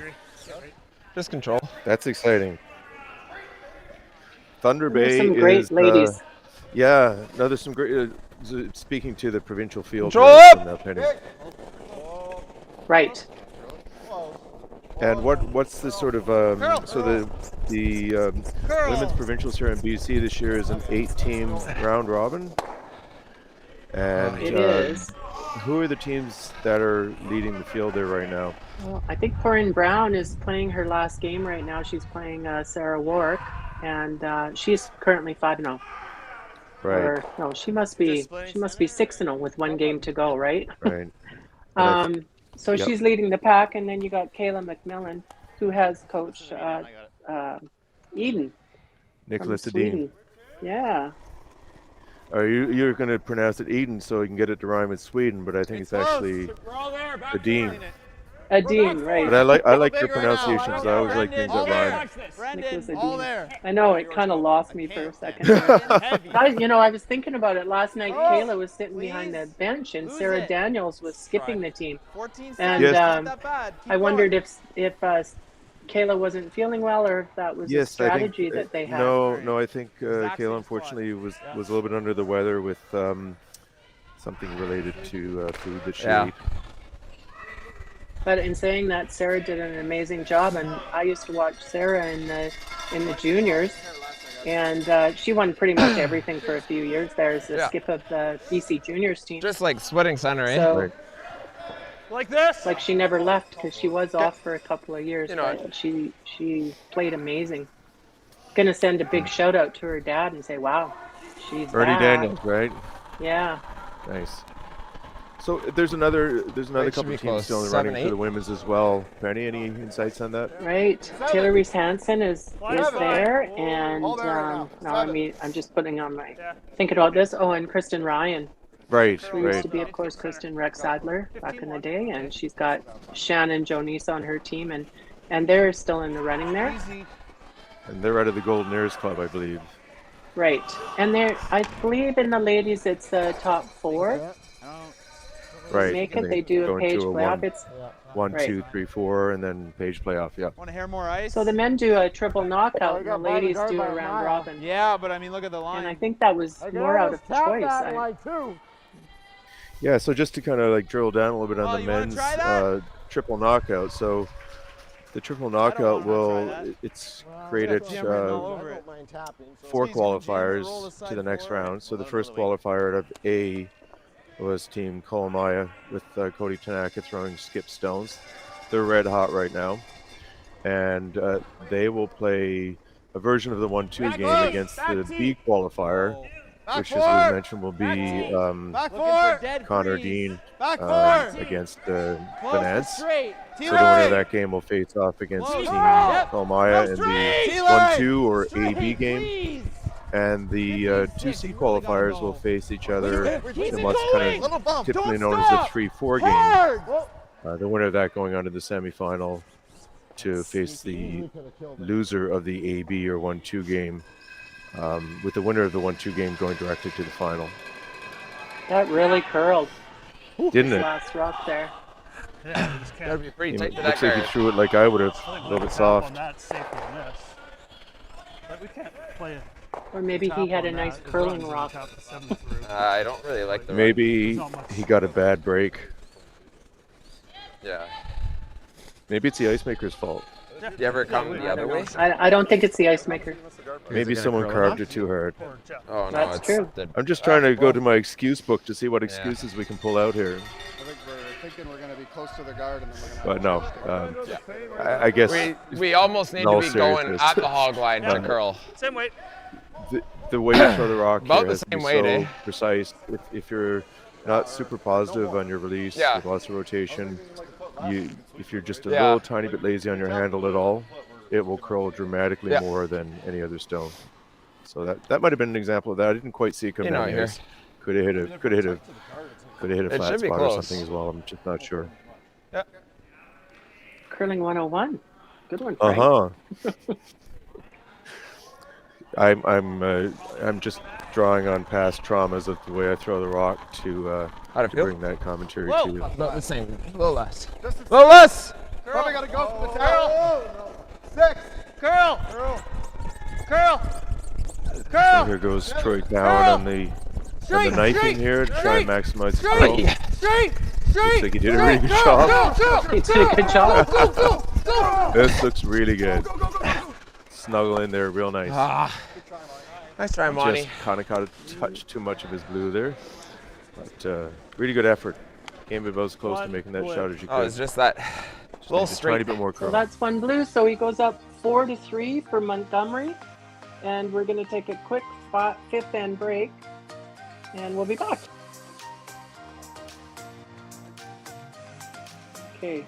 Just control. That's exciting. Thunder And there's Bay some great is, ladies. Yeah, no, there's some great. Speaking to the provincial field. Control up! Penny. Right. And what's the sort of so the women's provincials here in BC this year is an 8-team round robin, and It is. who are the teams that are leading the field there right now? Well, I think Corinne Brown is playing her last game right now. She's playing Sarah Warwick, and she's currently 5-0. Right. Or no, she must be 6-0 with one game to go, right? Right. So Yep. she's leading the pack, and then you got Kayla McMillan, who has coached Eden. Nicholas from Edin. Sweden. Yeah. Are you're going to pronounce it Eden so you can get it to rhyme with Sweden, but I think it's actually Edin. Edin, right. But I like your pronunciation because I always like things that rhyme. Nicholas all Edin. there. I know, it kind of lost me for a second. I was thinking about it last night. Kayla was sitting behind the bench, and Sarah Daniels was skipping the team. 14 And Yes. Not that bad. Keep I wondered going. if Kayla wasn't feeling well, or if that was a Yes, I strategy think that they had. no. I think Zach Kayla seems unfortunately was a little bit under the weather with something related to food that she Yeah. ate. But in saying that, Sarah did an amazing job, and I used to watch Sarah in the juniors, and she won pretty much everything for a few years there as the Yeah. skip of the BC juniors team. Just like splitting center, eh? So, Right. Like this? like she never left because she was off for a couple of years, You know, but she played amazing. Gonna send a big shout out to her dad and say, wow, she's Ernie back. Daniels, right? Yeah. Nice. So there's another Right, should couple be of teams close. still in the 7, running for the 8. women's as well. Penny, any insights on that? Right. Taylor Reese Hansen is Seven. there, and All there right now. now I'm just putting on my thinking about this. Oh, and Kristen Ryan. Right, She used right. to be, of course, Kristen Rex Sadler back in the day, and she's got Shannon Jonice on her team, and they're still in the running there. And they're out of the Golden Airs Club, I believe. Right. And I believe in the ladies, it's the top 4. Right. Make and it. They do go a page into playoff. It's 1, right. 2, 3, 4, and then page playoff. Yeah. Want to hear more ice? so the men do a triple knockout, and the got by the ladies guard do by a a round mile. robin. Yeah, but I mean, look at the And I line. think that was I more out of tap choice. that line too. Yeah. So just to kind of like drill down a little bit on Oh, the you wanna men's try that? triple knockout. So the triple knockout it's created Jam written all over I it. don't mind tapping. So four He's gonna jam the roll qualifiers aside to the next forward. round. So the first qualifier out of A was Team Kolomaya with Cody Tanaka throwing skip stones. They're red hot right now, and they will play a version of the 1-2 game against the B qualifier, which, as we mentioned, will be Back Looking for four. dead Connor freeze. Dean Back four. against Close Vanance. to straight. So the winner of that game will face off against Close. Team Yep. Kolomaya in Straight. the 1-2 or Straight, AB game. please. And the 2C qualifiers will face each other Keep in it what's going. kind Little of bump. typically Don't known as stop. a 3-4 game. Hard. The winner of that going on to the semifinal to face the loser of the AB or 1-2 game, with the winner of the 1-2 game going directly to the final. That really curled. Didn't this it? last rock there. Yeah, you just Gotta can't. be pretty It tight to that looks like he guard. threw it like I would have, I a think little we bit tap soft. on that safer than this. But we can't play it. Or maybe he had a nice curling rock. I don't really like the Maybe he got a bad break. Yeah. Maybe it's the ice maker's fault. Do you ever come the other way? I don't think it's the ice maker. Maybe someone carved it too hard. Oh no, That's it's true. the I'm just trying to go to my excuse book to see what excuses we can pull out here. I think we're thinking we're going to be close to the guard and then But no, Yeah. I guess we almost need in all to be going seriousness, at the hog line to curl. Same weight. the way you throw the rock About here the has to be same weight, so eh? precise. If you're not super positive on your release with lots of rotation, if you're just a little tiny bit lazy on your handle at all, it will curl dramatically more than any other stone. So that might have been an example of that. I didn't quite see it come down here. Could have hit a flat spot or something as well. I'm just not sure. Yeah. Curling 101. Good one, Frank. I'm just drawing on past traumas of the way I throw the rock to bring that commentary to you. About the same. A little less. A little less! Probably got to go for the tail. 6. Curl! Curl! So here goes Troy down on the knifing here to try and maximize his curl. Looks like he did a really good job. He did a good job. This looks really good. Snuggle in there real nice. Nice try, Monty. Just kind of caught a touch too much of his blue there. But really good effort. Came about as close to making that shot as you could. Oh, it's just that little straight. Tiny bit more curl. So that's one blue. So he goes up 4-3 for Montgomery. And we're going to take a quick 5th end break. And we'll be back. Okay.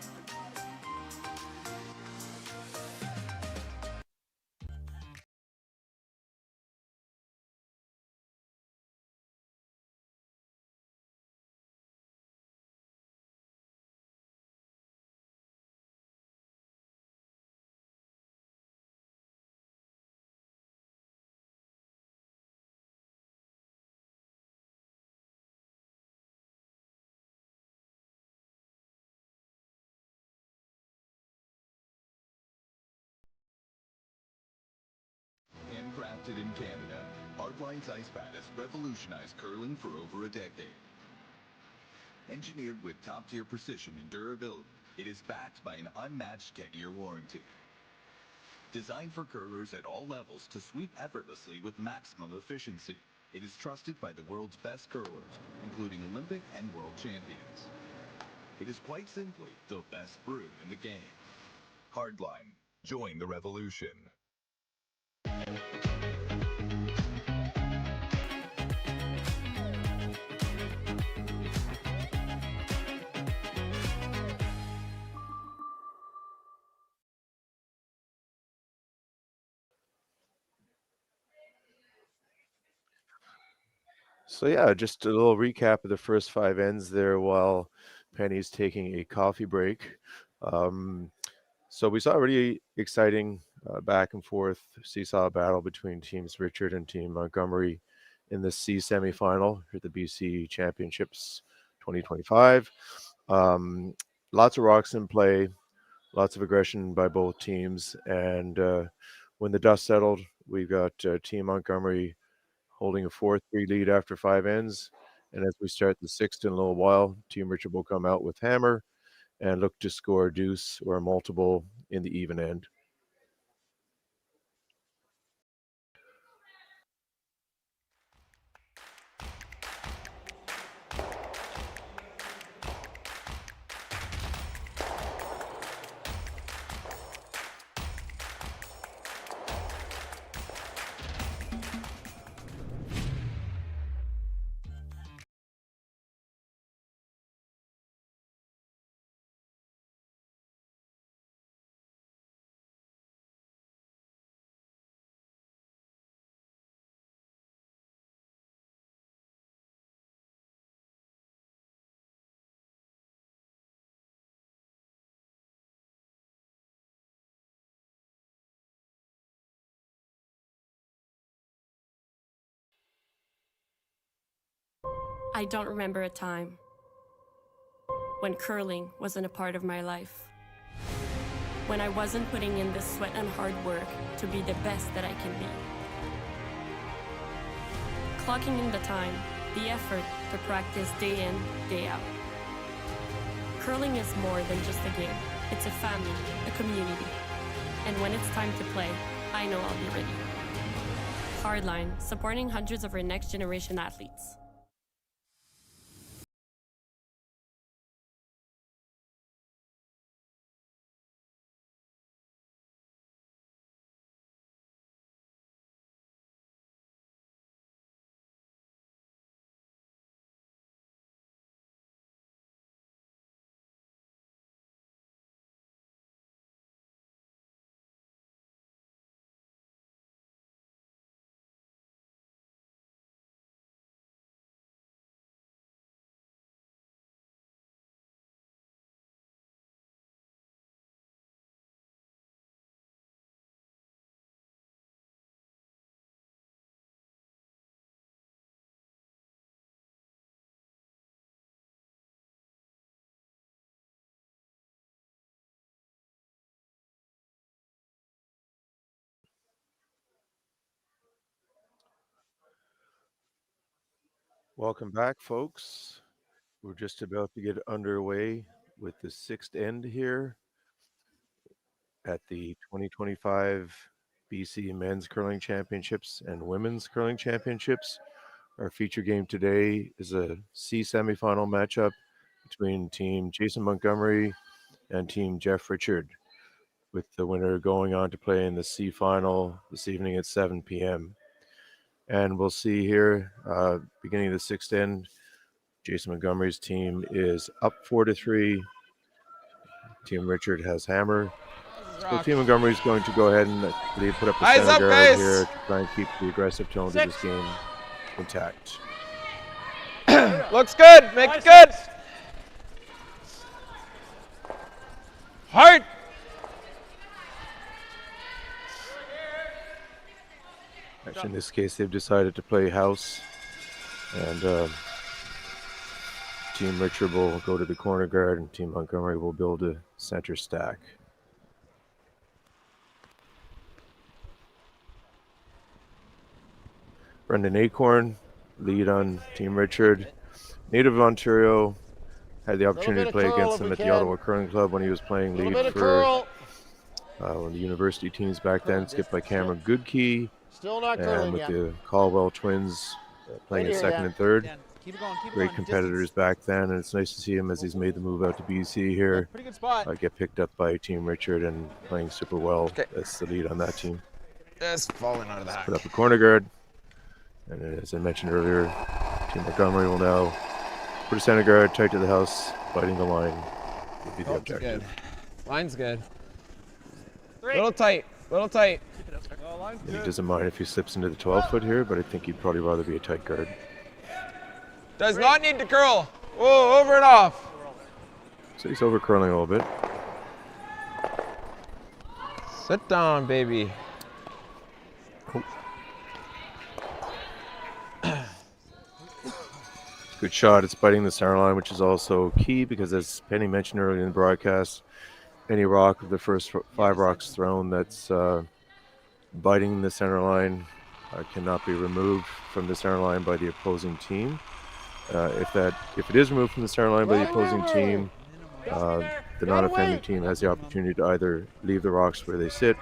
Handcrafted in Canada, Hardline's ice pad has revolutionized curling for over a decade. Engineered with top-tier precision and durability, it is backed by an unmatched 10-year warranty. Designed for curlers at all levels to sweep effortlessly with maximum efficiency, it is trusted by the world's best curlers, including Olympic and world champions. It is quite simply the best brew in the game. Hardline, join the revolution. So yeah, just a little recap of the first 5 ends there while Penny's taking a coffee break. So we saw a really exciting back and forth seesaw battle between Teams Richard and Team Montgomery in the C semifinal here at the BC Championships 2025. Lots of rocks in play, lots of aggression by both teams, and when the dust settled, we got Team Montgomery holding a 4-3 lead after 5 ends. And as we start the 6th in a little while, Team Richard will come out with hammer and look to score a deuce or a multiple in the even end. I don't remember a time when curling wasn't a part of my life. When I wasn't putting in the sweat and hard work to be the best that I can be. Clocking in the time, the effort to practice day in, day out. Curling is more than just a game. It's a family, a community. And when it's time to play, I know I'll be ready. Hardline, supporting hundreds of our next generation athletes. Welcome back, folks. We're just about to get underway with the sixth end here at the 2025 BC Men's Curling Championships and Women's Curling Championships. Our feature game today is a C semifinal matchup between Team Jason Montgomery and Team Jeff Richard, with the winner going on to play in the C final this evening at 7 p.m. And we'll see here, beginning of the sixth end, Jason Montgomery's team is up 4-3. Team Richard has hammer. So Team Montgomery is going to go ahead and put up the center guard here to try and keep the aggressive tone of this game intact. Looks good. Make it good. Hard. Actually, in this case, they've decided to play house, and Team Richard will go to the corner guard, and Team Montgomery will build a center stack. Brendan Acorn, lead on Team Richard. Native of Ontario, had the opportunity to play against him at the Ottawa Curling Club when he was playing lead for one of the university teams back then, skipped by Cameron Goodkey. Still not and with the Caldwell twins playing at second and third. Keep it going, Great competitors back then, and it's nice to see him as he's made the move out to BC here. Pretty good spot. Get picked up by Team Richard and playing super well. That's the lead on that team. Just falling out of the hack. Put up a corner guard. And as I mentioned earlier, Team Montgomery will now put a center guard tight to the house, biting the line. Would be the objective. Good. Line's good. Little tight. Little tight. And he doesn't mind if he slips into the 12-foot here, but I think he'd probably rather be a tight guard. Does not need to curl. Whoa, over and off. So he's over curling a little bit. Sit down, baby. Oh. Good shot. It's biting the center line, which is also key because, as Penny mentioned earlier in the broadcast, any rock of the first 5 rocks thrown that's biting the center line cannot be removed from the center line by the opposing team. If it is removed from the center line by the opposing team, the non-offending team has the opportunity to either leave the rocks where they sit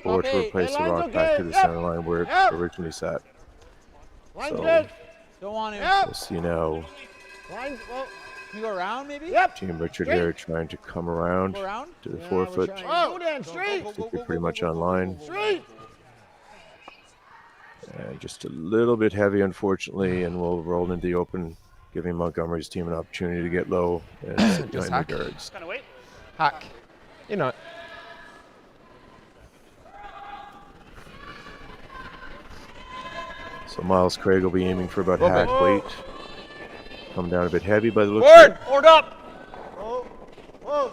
or to replace the rock back to the center line where it originally sat. So don't want him. We'll see now. Can you go around maybe? Team Richard here trying to come around to the 4-foot. Go down, straight. I think they're pretty much on line. And just a little bit heavy, unfortunately, and we'll roll into the open, giving Montgomery's team an opportunity to get low and sit behind the guards. Hack. You know it. So Miles Craig will be aiming for about half weight. Come down a bit heavy by the looks of it. Board up. Whoa.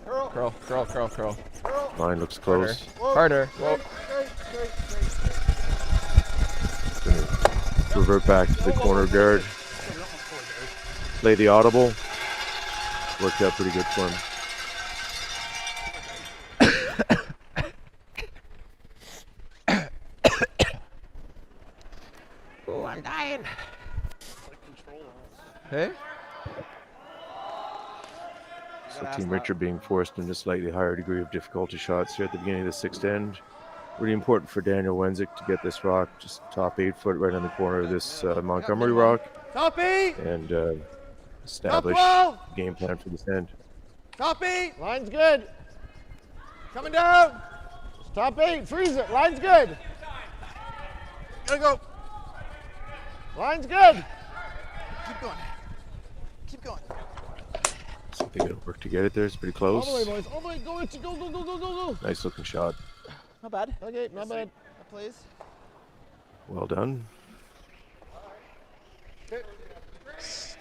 Curl. Line looks close. Harder. Whoa. Gonna revert back to the corner guard. Play the audible. Worked out pretty good for him. Oh, I'm dying. Hey? So Team Richard being forced into a slightly higher degree of difficulty shots here at the beginning of the sixth end. Really important for Daniel Wenzik to get this rock just top 8-foot right on the corner of this Montgomery rock. Top 8! And establish a game plan for this end. Top 8! Line's good. Coming down. Top 8. Freeze it. Line's good. Gotta go. Line's good. Keep going. So they gotta work to get it there. It's pretty close. All the way, boys. All the way. Go. Nice looking shot. Not bad. Okay, not bad. Please. Well done.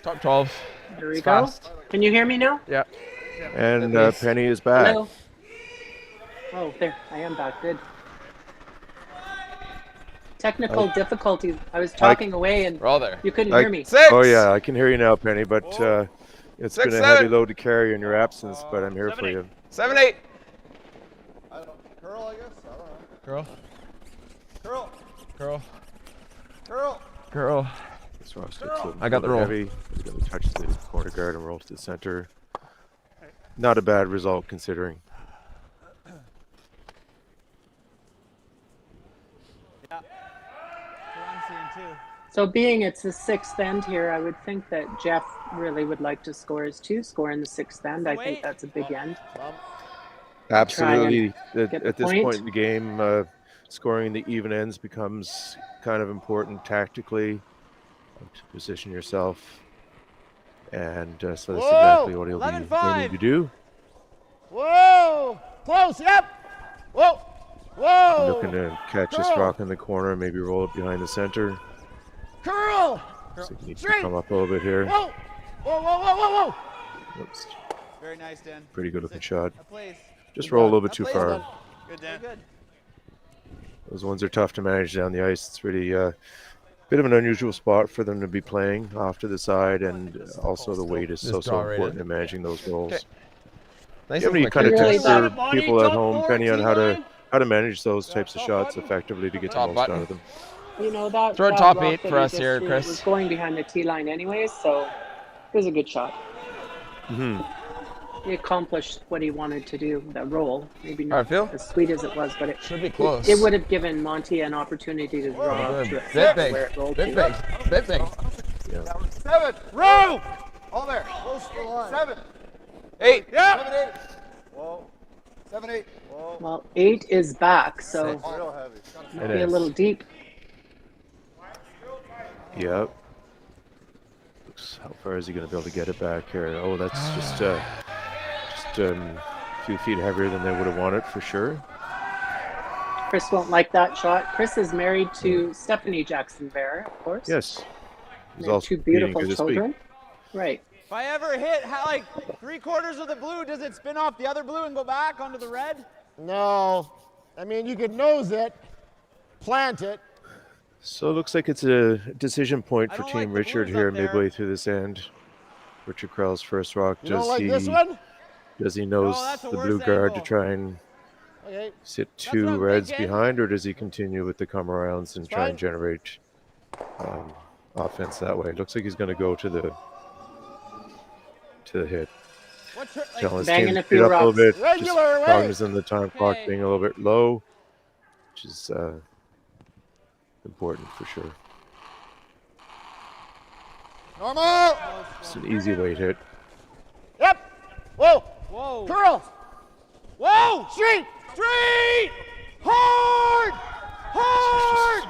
Top 12. There we go. Can you hear me now? Yeah. And Penny is back. Hello. Oh, there. I am back. Good. Technical difficulties. I was talking away and you couldn't hear me. Oh, yeah. I can hear you now, Penny, but it's been a heavy load to carry in your absence, but I'm here for you. 7-8. Curl, I guess. I don't know. Curl. Curl. Curl. Curl. Curl. This rock sticks a little I got the roll. heavy. He's going to touch the corner guard and roll to the center. Not a bad result considering. Yeah. That's what I'm seeing too. So being it's the sixth end here, I would think that Jeff really would like to score his 2 score in the sixth end. I think that's a big end. Absolutely. At get the this point. point in the game, scoring the even ends becomes kind of important tactically to position yourself. And so that's exactly what he'll be aiming to do. Whoa! Close, yep! Whoa! Whoa! Looking to catch this rock in the corner, maybe roll it behind the center. Curl! So he needs to come up a little bit here. Whoa! Whoa, whoa, whoa, whoa, whoa! Oops. Very nice, Dan. Pretty good looking shot. That plays. Just roll a little bit too far. Good, Dan. Good. Those ones are tough to manage down the ice. It's really a bit of an unusual spot for them to be playing off to the side, and also the weight is so important in managing those goals. Okay. Nice. Do you have any kind of tips for people at home, depending on how to manage those types of shots effectively to get the most out of them? You know, that Throw a that top rock 8 that for he us just here, threw Chris. was going behind the tee line anyways, so it was a good shot. Mm-hmm. He accomplished what he wanted to do, that roll. Maybe How I not feel? as sweet as it was, but it should be close. It would have given Monty an opportunity to draw up to it. Bit big. Where it rolled Bit to. big. Bit big. Yeah. 7. Row! All there. Close to the line. 7. 8. Yep! 7, 8. Whoa. 7, 8. Whoa. Well, 8 is back, so It's real heavy. might be a little deep. Yep. How far is he going to be able to get it back here? Oh, that's just a few feet heavier than they would have wanted for sure. Chris won't like that shot. Chris is married to Stephanie Jackson-Bear, of course. Yes. He's They have also 2 competing beautiful here this children. week. Right. If I ever hit like 3/4 of the blue, does it spin off the other blue and go back onto the red? No. I mean, you could nose it, plant it. So it looks like it's a decision point for don't Team like the Richard blues here up there. midway through this end. Richard Krell's first rock. You don't like this one? Does he nose that's a the worse blue guard to angle. try and Okay. sit what 2 I'm reds thinking. behind, or does he continue with the come arounds and try fine. and generate offense that way? Looks like he's going to go to the hit. What like, Telling his Banging team a to few speed up a little rocks. bit. Regular, Just right? cognizant of the time clock Okay. being a little bit low, which is important for sure. Normal! It's an easy weight hit. Yep! Whoa! Whoa. Curl! Whoa! Street! Street! Hard! Hard!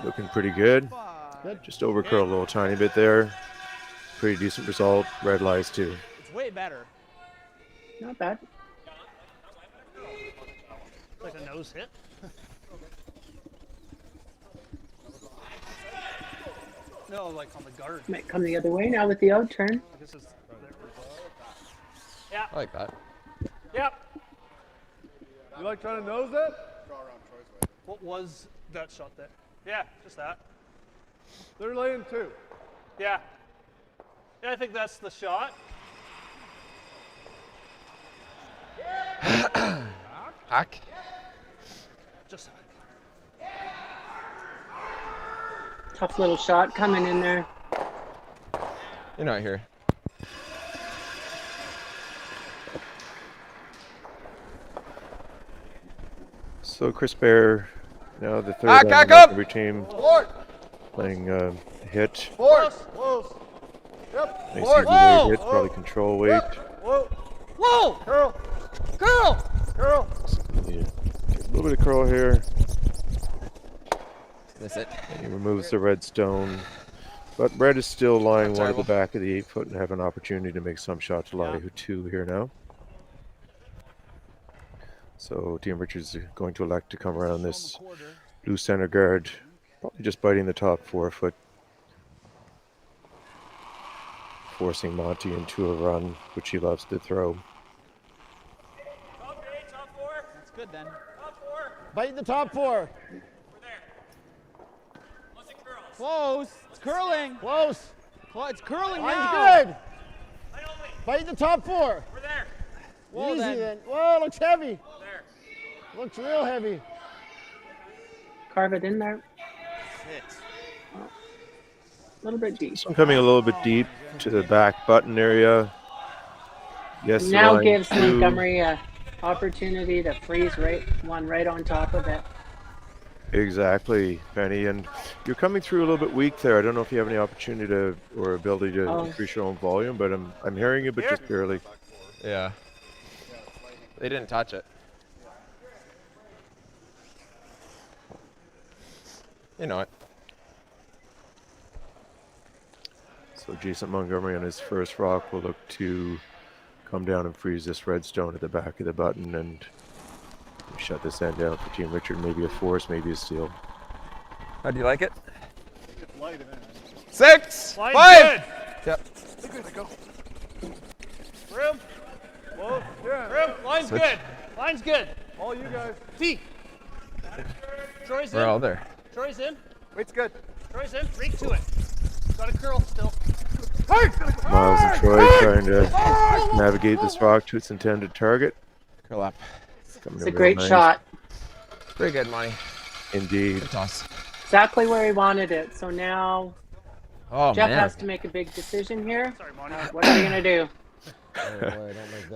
Looking pretty good. Just over curl a little tiny bit there. Pretty decent result. Red lies too. It's way better. Not bad. Like a nose hit. No, like on the guard. Might come the other way now with the out turn. This is. I like that. Yep. You like trying to nose it? What was that shot there? Yeah, just that. They're laying 2. Yeah. Yeah, I think that's the shot. Hack. Just. Tough little shot coming in there. You're not here. So Chris Bear, now the third Hack, on the hack up! Montgomery team, Forward. playing hit. Forward. Close. Yep. Nice Forward. easy weight hit, probably control weight. Whoa. Whoa! Curl. Curl! Curl. Yeah. Get a little bit of curl here. That's it. And he removes the red stone. But red is still lying Not one at the terrible. back of the 8 foot and have an opportunity to make some shot to lie 2 here now. So Team Richards is going to elect to come around this blue center guard, probably just biting the top 4 foot, forcing Monty into a run, which he loves to throw. Top 4. That's good then. Top 4. Bite the top 4. We're there. Unless it curls. Close. It's curling. Close. It's curling Line's now. good. Line only. Bite the top 4. We're there. Whoa, Easy then. then. Whoa, looks heavy. There. Looks real heavy. Carve it in there. Sit. little bit deep. This one coming a little bit deep to the back button area. Yes, Now line gives 2. Montgomery a opportunity to freeze right on top of it. Exactly, Penny. And you're coming through a little bit weak there. I don't know if you have any opportunity to or ability to increase your own volume, but I'm hearing you, but just barely. Yeah. They didn't touch it. You know it. So Jason Montgomery on his first rock will look to come down and freeze this redstone at the back of the button and shut this end down for Team Richard. Maybe a force, maybe a steal. How do you like it? Light, 6, Line's 5. good. Yep. Room. Whoa, yeah. Room. Line's Switch. good. Line's good. All you guys. T. Troy's We're in. all there. Troy's in. Weight's good. Troy's in. Reek to it. Got a curl still. Miles and Troy trying to navigate this rock to its intended target. Curl up. It's a great shot. Pretty good, Money. Indeed. Good toss. Exactly where he wanted it. So now Jeff man. has to make a big decision here. What are we going to do?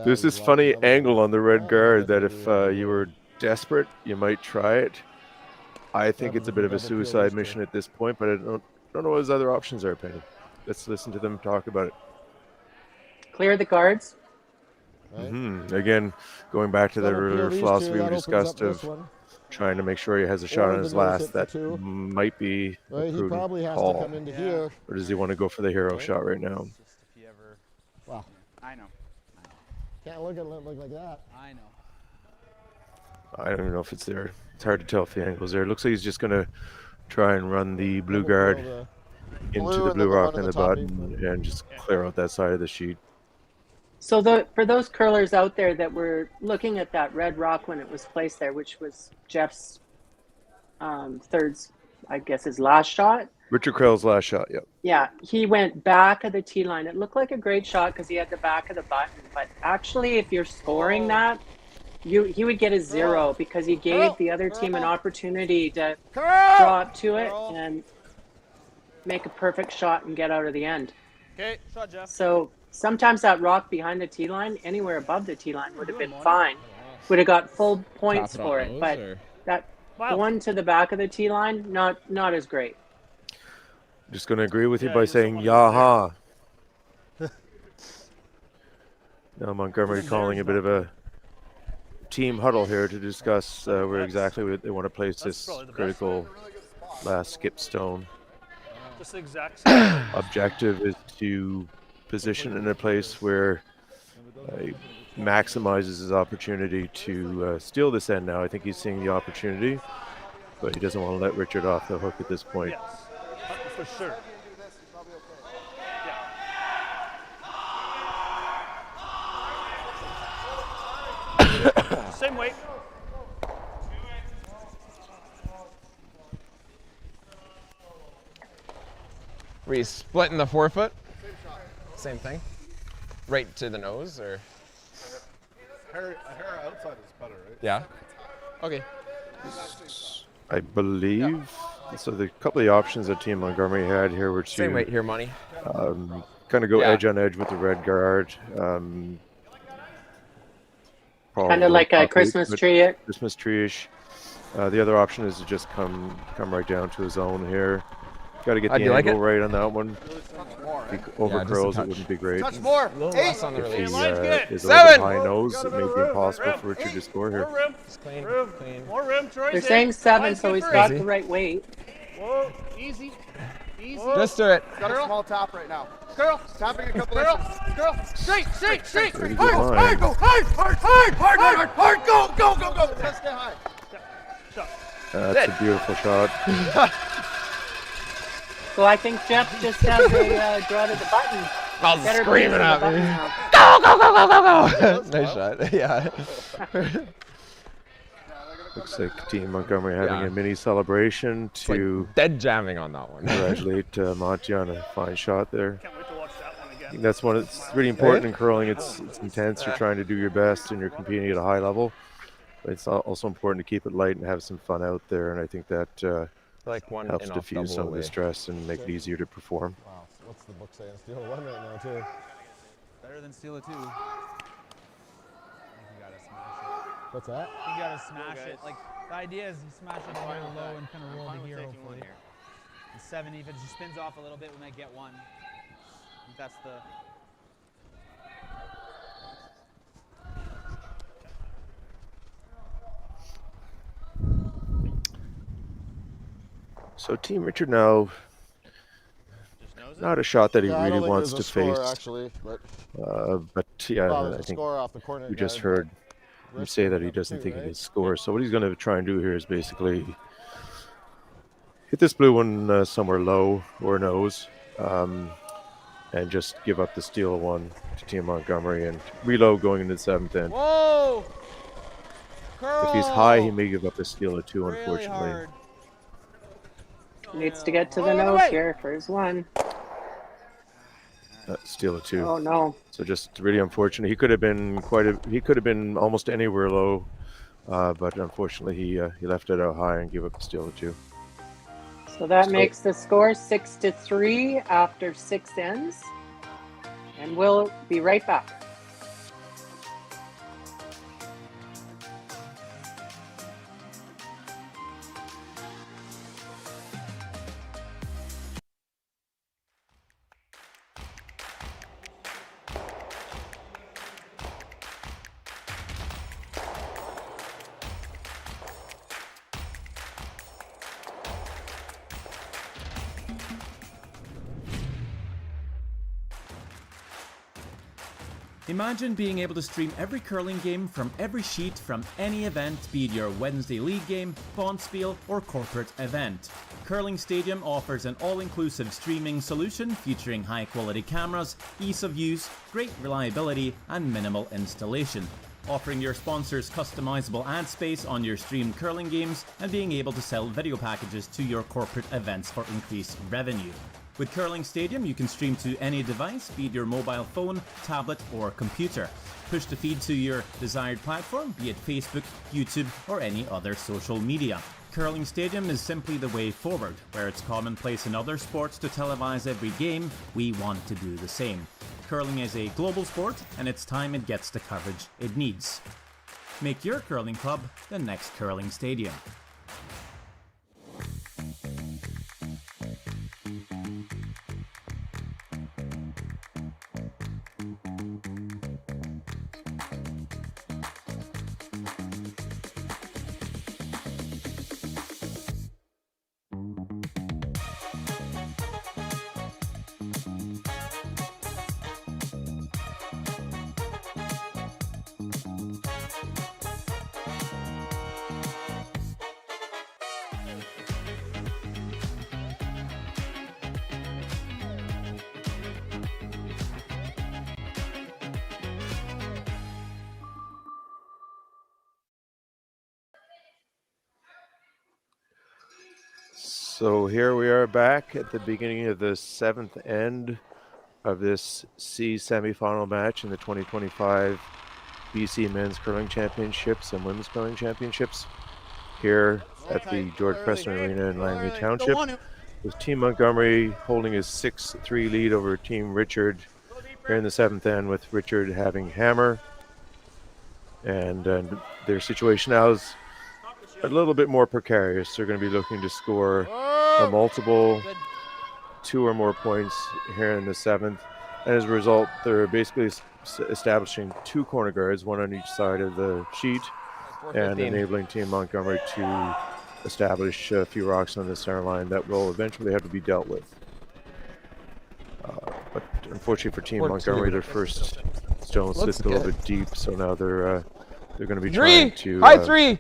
There's this funny angle on the red guard that if you were desperate, you might try it. I think it's a bit of a suicide mission at this point, but I don't know what his other options are, Penny. Let's listen to them talk about it. Clear the guards. Again, going back to the earlier philosophy we discussed of trying to make sure he has a shot on his last, that might be a prudent probably has call. to come into here. Or does he want to go for the hero shot right now? Wow. I know. Can't look like that. I know. I don't even know if it's there. It's hard to tell if the angle's there. It looks like he's just going to try and run the blue guard into the blue rock and the button and just clear out that side of the sheet. So for those curlers out there that were looking at that red rock when it was placed there, which was Jeff's third, I guess his last shot. Richard Krell's last shot, yep. Yeah, he went back of the tee line. It looked like a great shot because he had the back of the button. But actually, if you're scoring that, he would get a 0 because he gave the other team an opportunity to draw up to it and make a perfect shot and get out of the end. Okay, shot, Jeff. So sometimes that rock behind the tee line, anywhere above the tee line, would have been fine. Would have got full points for it. But that one to the back of the tee line, not as great. Just going to agree with you by saying yaha. Now Montgomery calling a bit of a team huddle here to discuss where exactly they want to place this critical last skip stone. Just the exact same. Objective is to position in a place where he maximizes his opportunity to steal this end now. I think he's seeing the opportunity, but he doesn't want to let Richard off the hook at this point. Yes, for sure. Yeah. Same weight. Were you splitting the forefoot? Same thing? Right to the nose, or? A hair outside is better, right? Yeah. Okay. I believe. So the couple of the options that Team Montgomery had here were to Same weight here, Money. kind of go edge on edge with the red guard. Kind of like a Christmas tree. Christmas tree-ish. The other option is to just come right down to his own here. Got to get the angle right on that one. If he over curls, it wouldn't be great. Touch more. A little less on the If release. he is a little bit high nose, it may be impossible for Richard to score here. Clean, clean. More room, Troy's They're in. saying 7, Line's so good he's for got eight. the right weight. Whoa, easy. Easy. Just do it. Got a small top right now. Curl. Tapping a couple Curl. inches. Curl. Straight. Pretty good line. Go, go. Let's stay high. Shot. That's a beautiful shot. So I think Jeff just has a draw to the button. I was Better screaming be at the me. button now. Go. Nice shot. Yeah. Looks like Team Montgomery having a mini celebration to dead jamming on that one. congratulate Monty on a fine shot there. Can't wait to watch that one again. I think that's one that's really important in curling. It's intense. You're trying to do your best and you're competing at a high level. But it's also important to keep it light and have some fun out there. And I think that Like one helps in-off diffuse some double of the away. stress and make it easier to perform. Wow, so what's the book saying? Steal a 1 right now, too. Better than steal a 2. I think you gotta smash it. What's that? You gotta smash it. Like, the idea is you smash it here low and kind of roll to here, hopefully. And 70, if it just spins off a little bit, we might get 1. I think that's the... So Team Richard now, not a shot that he really wants to face. Actually, but yeah, well, I think off the corner we just heard him say that he doesn't think he can score. So what he's going to try and do here is basically hit this blue one somewhere low or nose, and just give up the steal 1 to Team Montgomery and reload going into the 7th end. Whoa! If he's high, he may give up the steal of 2, unfortunately. Needs to get to the nose here for his 1. Steal of 2. Oh no! So just really unfortunate. He could have been he could have been almost anywhere low, but unfortunately he left it out high and gave up the steal of 2. So that makes the score 6-3 after 6 ends, and we'll be right back. Imagine being able to stream every curling game from every sheet from any event, be it your Wednesday league game, bonspiel, or corporate event. Curling Stadium offers an all-inclusive streaming solution featuring high-quality cameras, ease of use, great reliability, and minimal installation. Offering your sponsors customizable ad space on your streamed curling games and being able to sell video packages to your corporate events for increased revenue. With Curling Stadium, you can stream to any device, be it your mobile phone, tablet, or computer. Push the feed to your desired platform, be it Facebook, YouTube, or any other social media. Curling Stadium is simply the way forward. Where it's commonplace in other sports to televise every game, we want to do the same. Curling is a global sport, and it's time it gets the coverage it needs. Make your curling club the next Curling Stadium. So here we are back at the beginning of the 7th end of this C semifinal match in the 2025 BC Men's Curling Championships and Women's Curling Championships here at the George Preston Arena in Langley Township, with Team Montgomery holding a 6-3 lead over Team Richard here in the 7th end, with Richard having hammer. And their situation now is a little bit more precarious. They're going to be looking to score a multiple 2 or more points here in the 7th. And as a result, they're basically establishing 2 corner guards, 1 on each side of the sheet, and enabling Team Montgomery to establish a few rocks on the center line that will eventually have to be dealt with. But unfortunately for Team Montgomery, their first stone sits a little bit deep, so now they're going to be trying to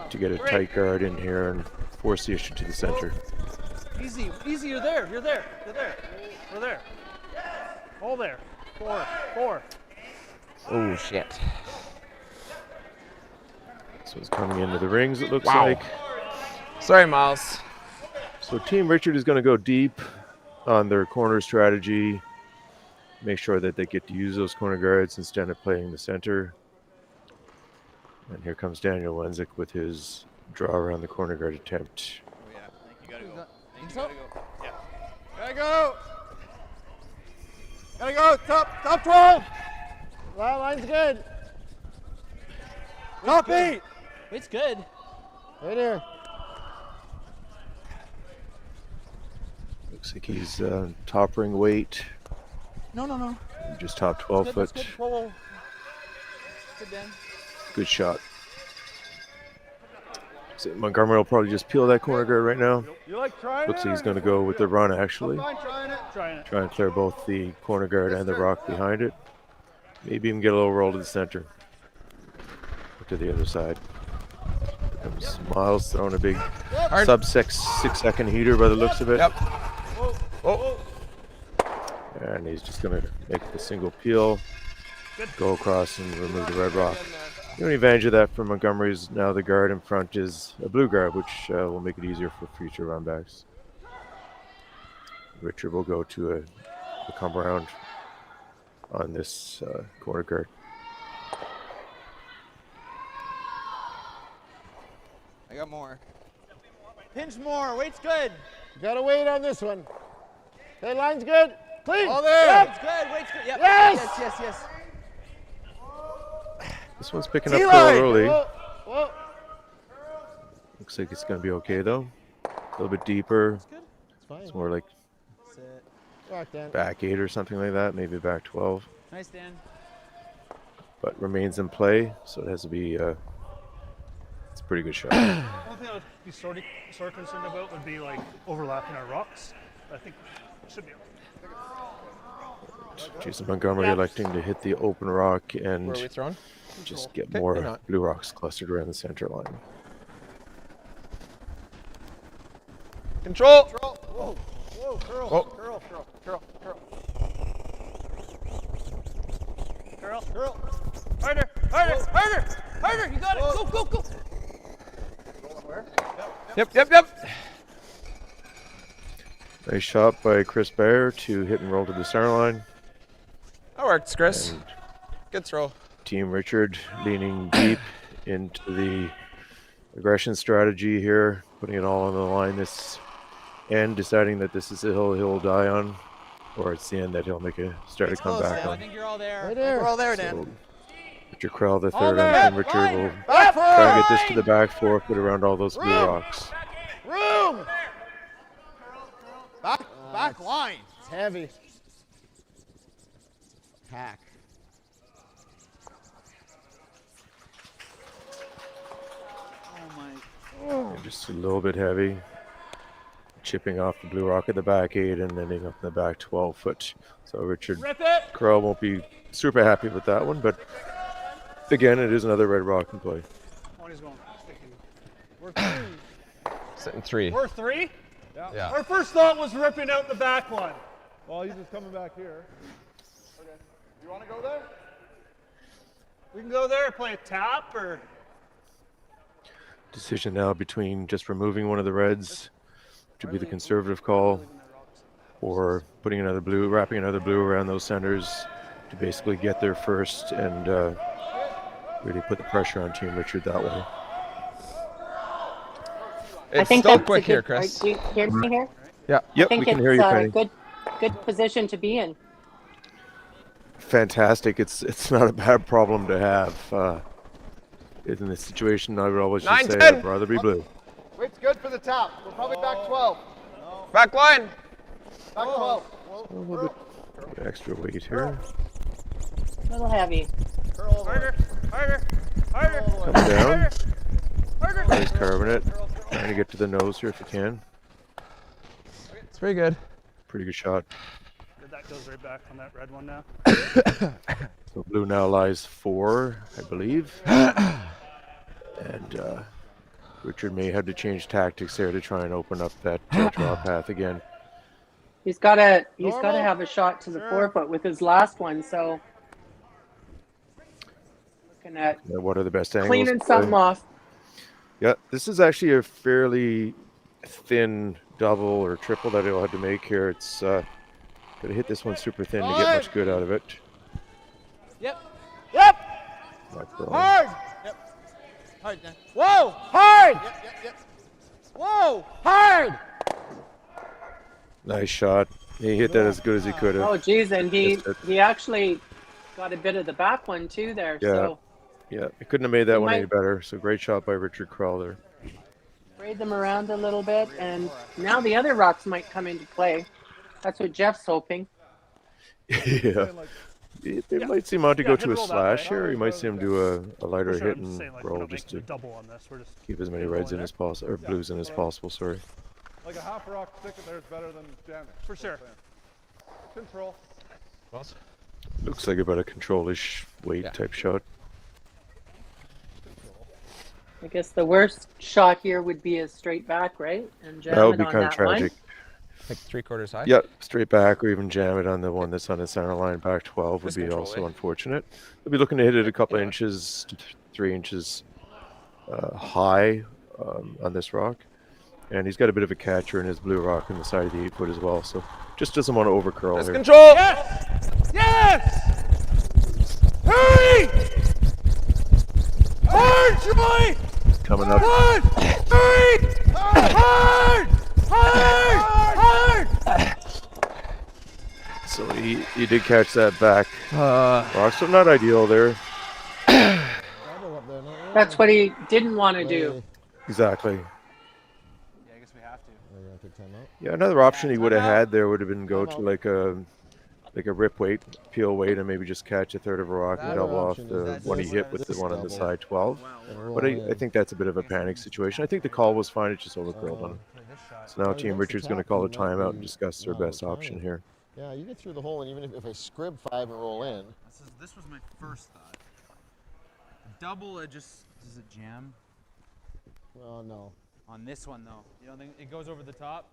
to get a tight guard in here and force the issue to the center. Easy, easy, you're there, you're there, you're there. We're there. Hold there. 4. Oh, shit. So it's coming into the rings, it looks like. Sorry, Miles. So Team Richard is going to go deep on their corner strategy. Make sure that they get to use those corner guards instead of playing the center. And here comes Daniel Wenzik with his draw around the corner guard attempt. gotta go. Think You so? gotta go. Yeah. Gotta go. Gotta go. Top 12. Well, line's good. Top 8. It's good. Right here. Looks like he's top ring weight. No. Just top 12 foot. That's good. Whoa. Good, Dan. Good shot. So Montgomery will probably just peel that corner guard right now. You like trying Looks it? like he's going to go with the run, actually. Trying it. Try and clear both the corner guard and the rock behind it. Maybe even get a little roll to the center. Or to the other side. Here comes Miles throwing a big sub 6-second heater by the looks of it. Yep. Oh. And he's just going to make the single peel, go across and remove the red rock. The only advantage of that for Montgomery is now the guard in front is a blue guard, which will make it easier for future runbacks. Richard will go to a come around on this corner guard. I got more. Pinch more. Weight's good. You gotta wait on this one. Okay, line's good. Clean. All there. Yep. Weight's good. Weight's good. Yep. Yes. This one's picking up T-line. real early. Whoa. Looks like it's going to be okay, though. A little bit deeper. It's fine. It's more like Sit. Back, Dan. back 8 or something like that, maybe back 12. Nice, Dan. But remains in play, so it has to be it's a pretty good shot. One thing I would be sort of concerned about would be like overlapping our rocks. I think it should be okay. Jason Montgomery electing to hit the open rock and Where are we throwing? just get Okay, more why not? blue rocks clustered around the center line. Control. Whoa, curl. Oh. Curl. Harder. You got it. Go. Yep. Nice shot by Chris Baer to hit and roll to the center line. That works, Chris. And Good throw. Team Richard leaning deep into the aggression strategy here, putting it all on the line this end, deciding that this is the hill he'll die on, or it's the end that he'll make a start to come back I on. think you're all there. Right there. We're all there, Dan. So Richard Krell, the All third there. on Team Richard, will Back try and get this to the back four, put around all those blue rocks. Room. Back line. It's heavy. Pack. And just a little bit heavy. Chipping off the blue rock at the back 8 and ending up in the back 12 foot. So Richard Krell won't be super happy with that one, but again, it is another red rock in play. One is going. We're 3. Sitting 3. We're 3? Yeah. Our first thought was ripping out the back one. Well, he's just coming back here. Okay. You want to go there? We can go there and play a tap or. Decision now between just removing one of the reds to be the conservative call, or putting another blue, wrapping another blue around those centers to basically get there first and really put the pressure on Team Richard that way. I It's think still that's quick a here, good, Chris. Do you hear me here? Yeah. Yep, I think we can it's hear you, a Penny. good position to be in. Fantastic. It's not a bad problem to have. In this situation, I would always just 9, say 10. I'd rather be blue. Weight's good for the top. We're probably back 12. Back line. Back 12. A little bit extra weight here. A little heavy. Harder. Come down. Nice carbonate. Trying to get to the nose here if you can. It's pretty good. Pretty good shot. That goes right back on that red one now. So blue now lies 4, I believe. And Richard may have to change tactics there to try and open up that draw path again. He's got to have a shot to the 4 foot with his last one. So looking at What are the best angles? cleaning something off. Yeah, this is actually a fairly thin double or triple that he'll have to make here. It's got to hit this one super thin to get much good out of it. Yep. Not going. Hard. Hard, Dan. Whoa. Hard. Yep. Whoa. Hard. Nice shot. He hit that as good as he could have. Oh, geez, and he actually got a bit of the back one too there. Yeah. So Yeah, he couldn't have made that He one any might- better. So great shot by Richard Krell there. braid them around a little bit, and now the other rocks might come into play. That's what Jeff's hoping. Yeah. They might see Monty go hit to a roll that slash way. here. You might see him do a lighter For sure, hit I'm just and saying, like, we're roll not just making to a double on this. We're just keep as many hitting reds roll in in as possible, or blues in as possible. Sorry. Like a half rock stick it there is better than jamming. For sure. Control. Looks like about a control-ish weight type shot. I guess the worst shot here would be a straight back, right? And jam That would it be on kind of that one. tragic. Like 3/4 high? Yeah, straight back or even jam it on the one that's on the center line. Back 12 would Just be control also it. unfortunate. We'll be looking to hit it a couple of inches, to 3 inches high on this rock. And he's got a bit of a catcher in his blue rock on the side of the 8-foot as well. So just doesn't want to over curl Let's here. control! Yes! Yes! Hurry! Hard, Troy! Coming up. Hard! Hurry! Hard! Hard! Hard! So he did catch that back rock. So not ideal there. That's what he didn't want to do. Exactly. Yeah, I guess we have to. We're gonna take time out. Yeah, another option he would have had there would have been go to like a rip weight, peel weight, and maybe just catch a third of a rock and double off the one he hit with the one on the side 12. But I think that's a bit of a panic situation. I think the call was fine. It just overcurled on him. So now Team Richard's going to call a timeout and discuss their best option here. Yeah, you get through the hole, and even if I scrib 5 and roll in. This was my first thought. Double, it just does it jam? Well, no. On this one though, you don't think it goes over the top?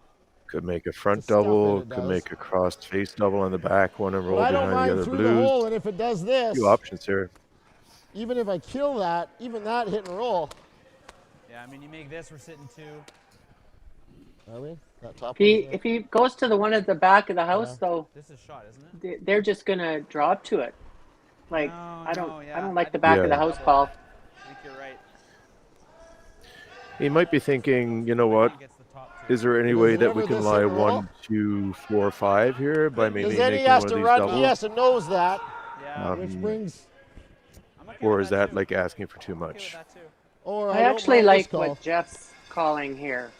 Could make a front The stuff double, that it could does. make a crossed face double on the back one and roll But I don't behind mind the other through the hole, blues. and if it does this, Few options here. even if I kill that, even that hit and roll. Yeah, I mean you make this, we're sitting 2. Are we? That top If he goes to the one at the back of the house, though, This is shot, isn't it? they're just gonna drop to it. Like No, I don't no, yeah. I don't like the back of the Yeah. house call. I think you're right. He might be thinking, you know what? Is there any Does way that we whoever can this lie hit and roll? 1, 2, 4, 5 here by maybe Because then he making has one to of these run. doubles? He has to knows that, Yeah. which brings. Or is that like asking for too much? Or I don't actually mind this like call. what Jeff's calling here.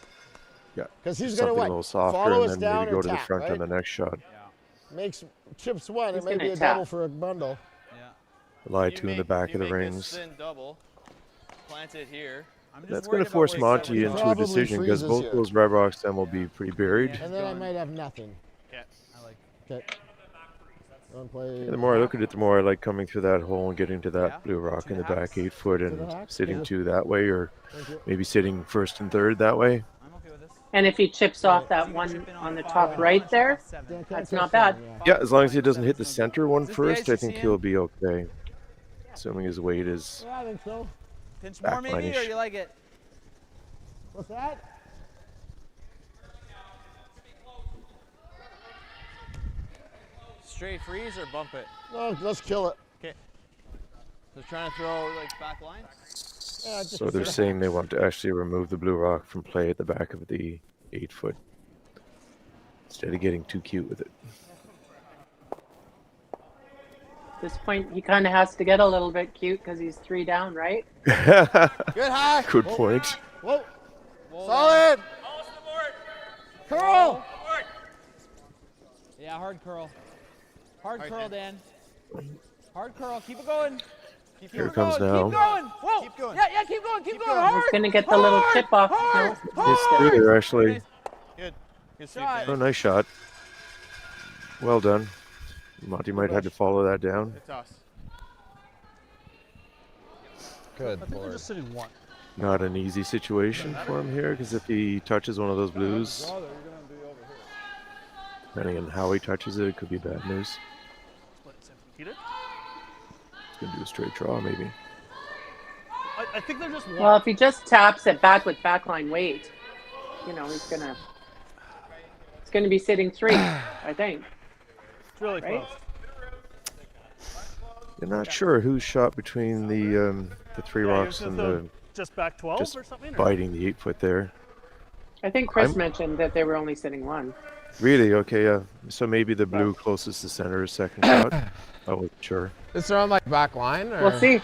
Yeah. 'Cause he's Just gonna something what, a little softer follow and us then down maybe or go to the tap, front on right? the next shot. Makes chips 1. He's It may be gonna a tap. double for a bundle. Lie 2 in the back of the rings. Thin double, plant it here. That's going to force Monty into a Probably decision because freezes both here. those red rocks then will be pretty buried. And then I might have nothing. Yeah. Okay. Don't play. And the more I look at it, the more I like coming through that hole and getting to that blue rock in the back 8-foot the and hacks? sitting Yeah. 2 that way, or Thank you. maybe sitting first and third that way. And if he chips off that one on the top right there, that's not bad. Yeah, as long as he doesn't hit the center one first, I think he'll be okay. Assuming his weight is Yeah, I think so. Pinch more maybe, or backline-ish. you like it? What's that? Straight freeze or bump it? No, let's kill it. Okay. So trying to throw like back line? Yeah, just So they're saying they want to actually remove the blue rock from play at the back of the 8-foot instead of getting too cute with it. At this point, he kind of has to get a little bit cute because he's 3 down, right? Good high. Good point. Whoa. Solid. Curl. Yeah, hard curl. Hard curl, Dan. Hard curl. Keep it going. Keep Here it it comes going. now. Keep going. Whoa. Keep going. Yeah, keep going. Keep going. Hard. He's gonna get the little chip off. Hard. No. He's through there actually. Good. Good Shot. Oh, nice shot. Well done. Monty might have to follow that down. It's us. Good I think we're lord. just sitting 1. Not an easy situation for him here because if he touches one of those blues, depending on how he touches it, it could be bad news. Split it, heat it. He's going to do a straight draw maybe. I think they're just 1. Well, if he just taps it back with backline weight, you know, he's gonna be sitting 3, I think. It's really right? close. You're not sure who's shot between the 3 Yeah, rocks he was and just, the just back 12 just or something? Or? biting the 8-foot there. I think Chris I'm- mentioned that they were only sitting 1. Really? Okay, yeah. So maybe the blue closest to center is second shot. I wasn't sure. Is there on like back line? Or? We'll see.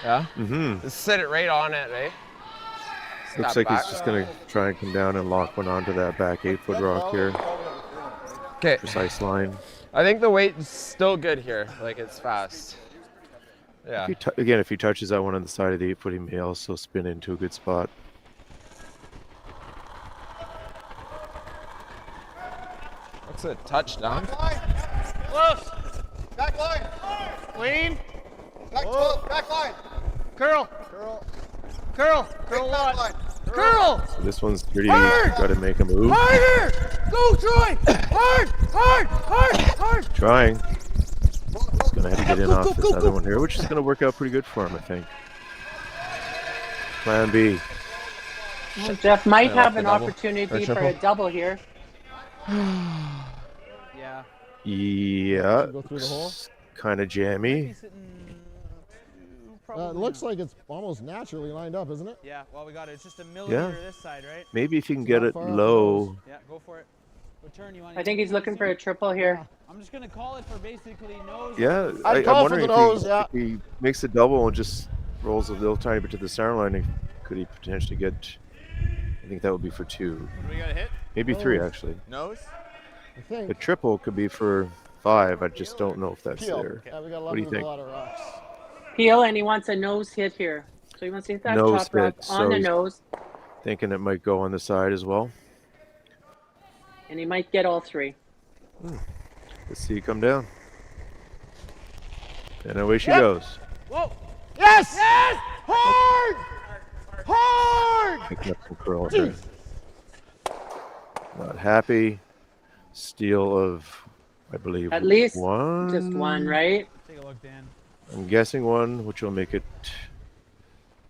Yeah? Mm-hmm. Just sit it right on it, eh? Looks like he's just going to try and come down and lock one onto that back 8-foot rock here. Okay. Precise line. I think the weight's still good here. Like, it's fast. Yeah. Again, if he touches that one on the side of the 8-foot, he may also spin into a good spot. That's a touchdown. Close. Back line. Clean. Back 12. Back line. Curl. Curl. Curl. Curl a lot. Curl. So this one's pretty easy. Got to make a move. Harder. Go, Troy. Hard. Trying. He's going to have to get in off this other one here, which is going to work out pretty good for him, I think. Plan B. Well, Jeff might have an opportunity for a double here. Yeah. Yeah. Go through the hole. Kind of jammy. It looks like it's almost naturally lined up, isn't it? Yeah, well, we got it. It's just a millimeter Yeah. this side, right? Maybe if you can get it low. Yeah, go for it. What turn you want? I think he's looking for a triple here. I'm just going to call it for basically nose. Yeah, I'm wondering if he makes a double and just rolls a little tiny bit to the center line, could he potentially get, I think that would be for 2. What do we got to hit? Maybe 3, actually. Nose? I think. The triple could be for 5. I just don't know if that's Peel. there. Yeah, we got What do you think? a lot of rocks. Peel, and he wants a nose hit here. So he wants to hit that Nose top rock hit, on so the he's nose, thinking it might go on the side as well. and he might get all 3. Let's see it come down. And away she goes. Whoa. Yes! Yes! Hard! Hard! Picking up some curl here. Not happy. Steal of, I believe, At least one. just one, right? Take a look, Dan. I'm guessing 1, which will make it,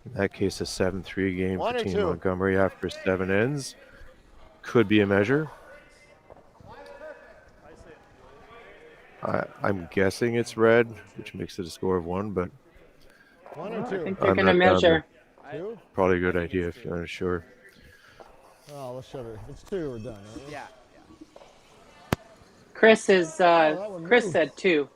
in that case, a 7-3 game 1 for or Team 2? Montgomery after 7 ends. Could be a measure. I'm guessing it's red, which makes it a score of 1, but 1 or I 2? think they're going to measure. 2? Probably a good idea if you're unsure. Oh, let's shut it. If it's 2, we're done. Right? Yeah. Chris is. that one Chris moved. said 2.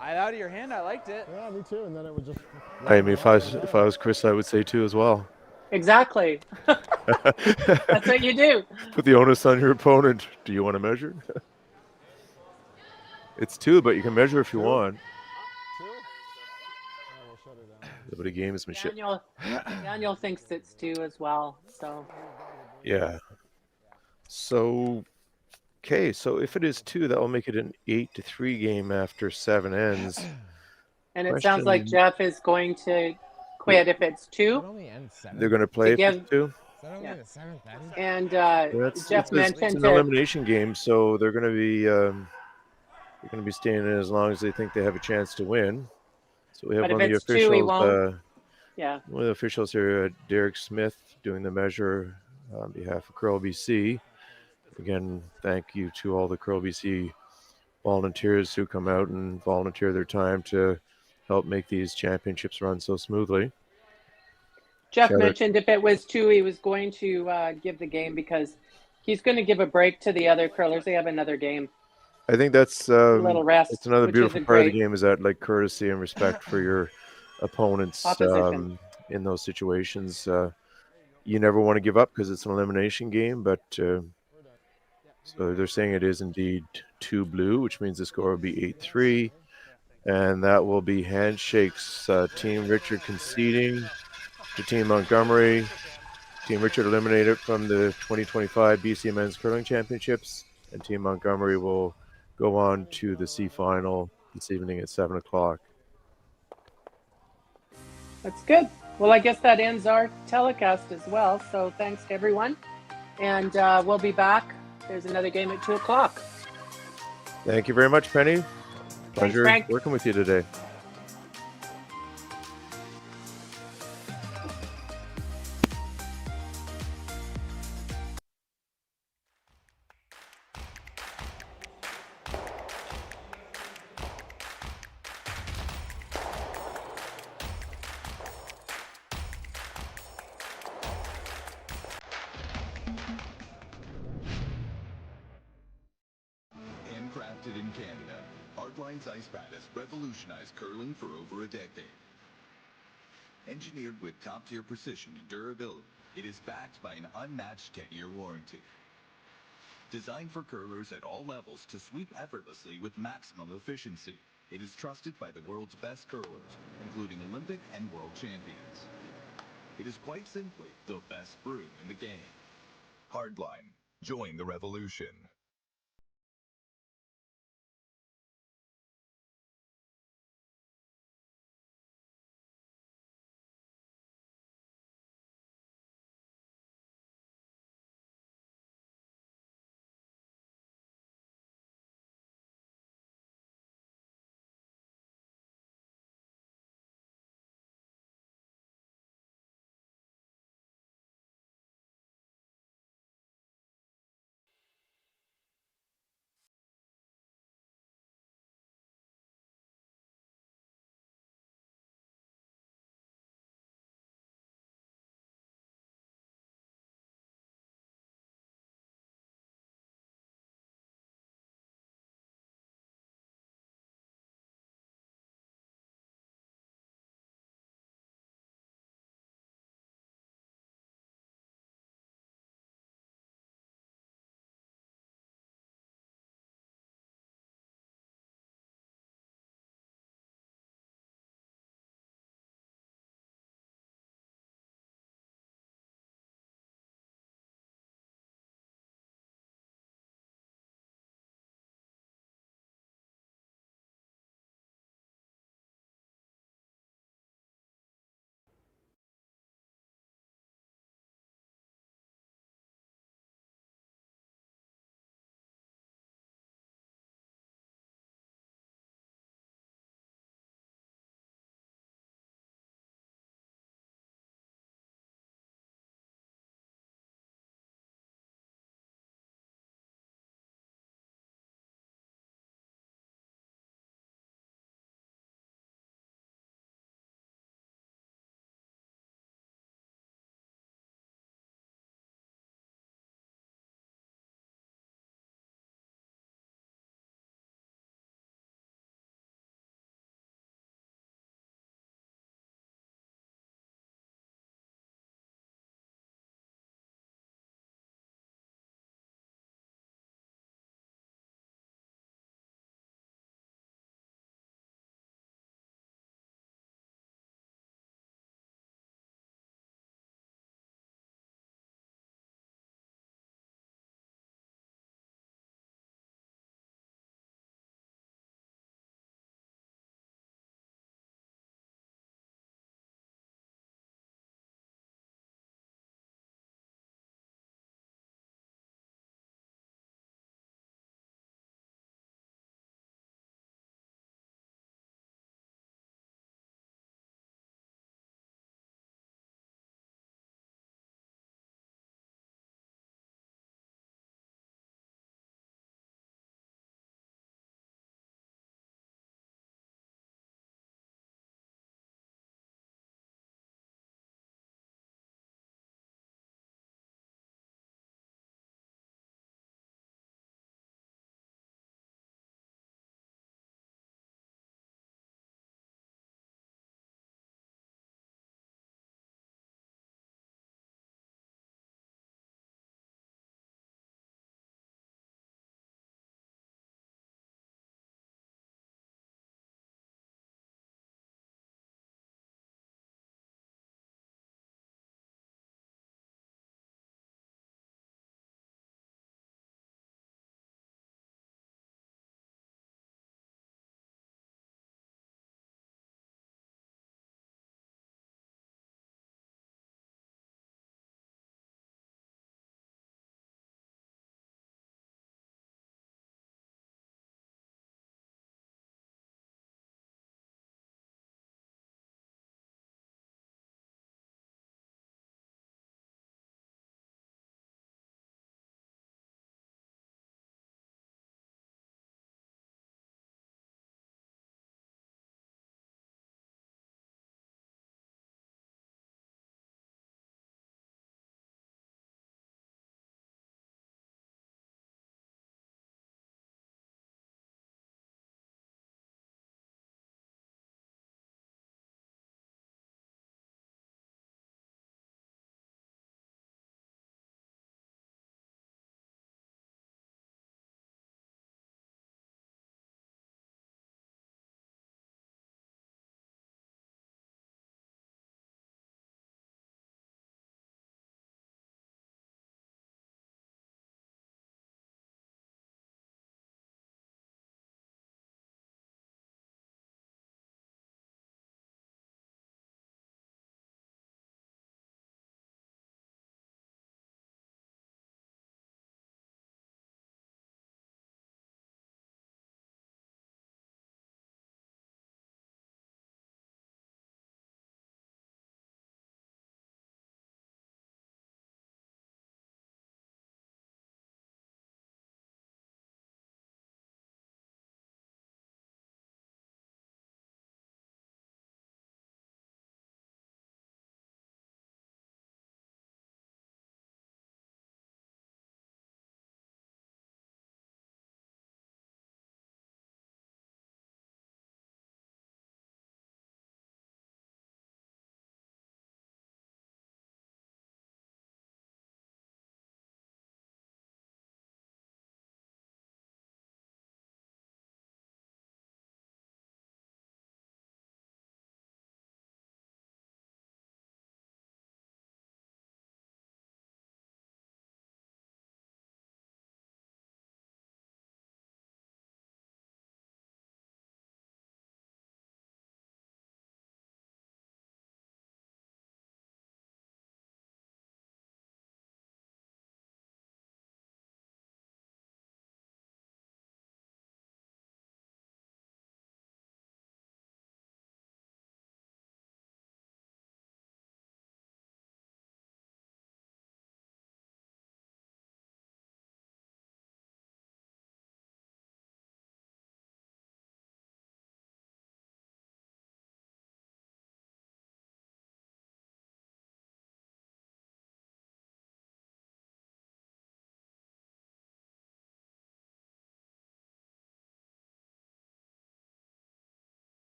Out of your hand, I liked it. Yeah, me too. And then it would just. I mean, if I was Chris, I would say 2 as well. Exactly. That's what you do. Put the onus on your opponent. Do you want to measure? It's 2, but you can measure if you want. 2? Oh, we'll shut it down. A bit of gamesmanship. Daniel thinks it's 2 as well. So. Yeah. So, okay. So if it is 2, that will make it an 8-3 game after 7 ends. And it sounds like Jeff is going to quit if it's 2. They're going to play if it's 2. Yeah. And It's Jeff mentioned an elimination game, so they're going to be staying in as long as they think they have a chance to win. So we have But one if of the it's 2, he officials. won't. Yeah. One of the officials here, Derek Smith, doing the measure on behalf of Curl BC. Again, thank you to all the Curl BC volunteers who come out and volunteer their time to help make these championships run so smoothly. Jeff mentioned if it was 2, he was going to give the game because he's going to give a break to the other curlers. They have another game. I think that's little rest, it's another which beautiful isn't part of the great. game is that like courtesy and respect for your opponents Opposition. in those situations. You never want to give up because it's an elimination game, but so they're saying it is indeed 2 blue, which means the score will be 8-3, and that will be handshakes. Team Richard conceding to Team Montgomery. Team Richard eliminated from the 2025 BC Men's Curling Championships, and Team Montgomery will go on to the C final this evening at 7 o'clock. That's good. Well, I guess that ends our telecast as well. So thanks to everyone. And we'll be back. There's another game at 2 o'clock. Thank you very much, Penny. Pleasure Frank. working with you today. Crafted in Canada, Hardline's ice pad has revolutionized curling for over a decade. Engineered with top-tier precision and durability, it is backed by an unmatched 10-year warranty. Designed for curlers at all levels to sweep effortlessly with maximum efficiency, it is trusted by the world's best curlers, including Olympic and world champions. It is quite simply the best brew in the game. Hardline. Join the revolution.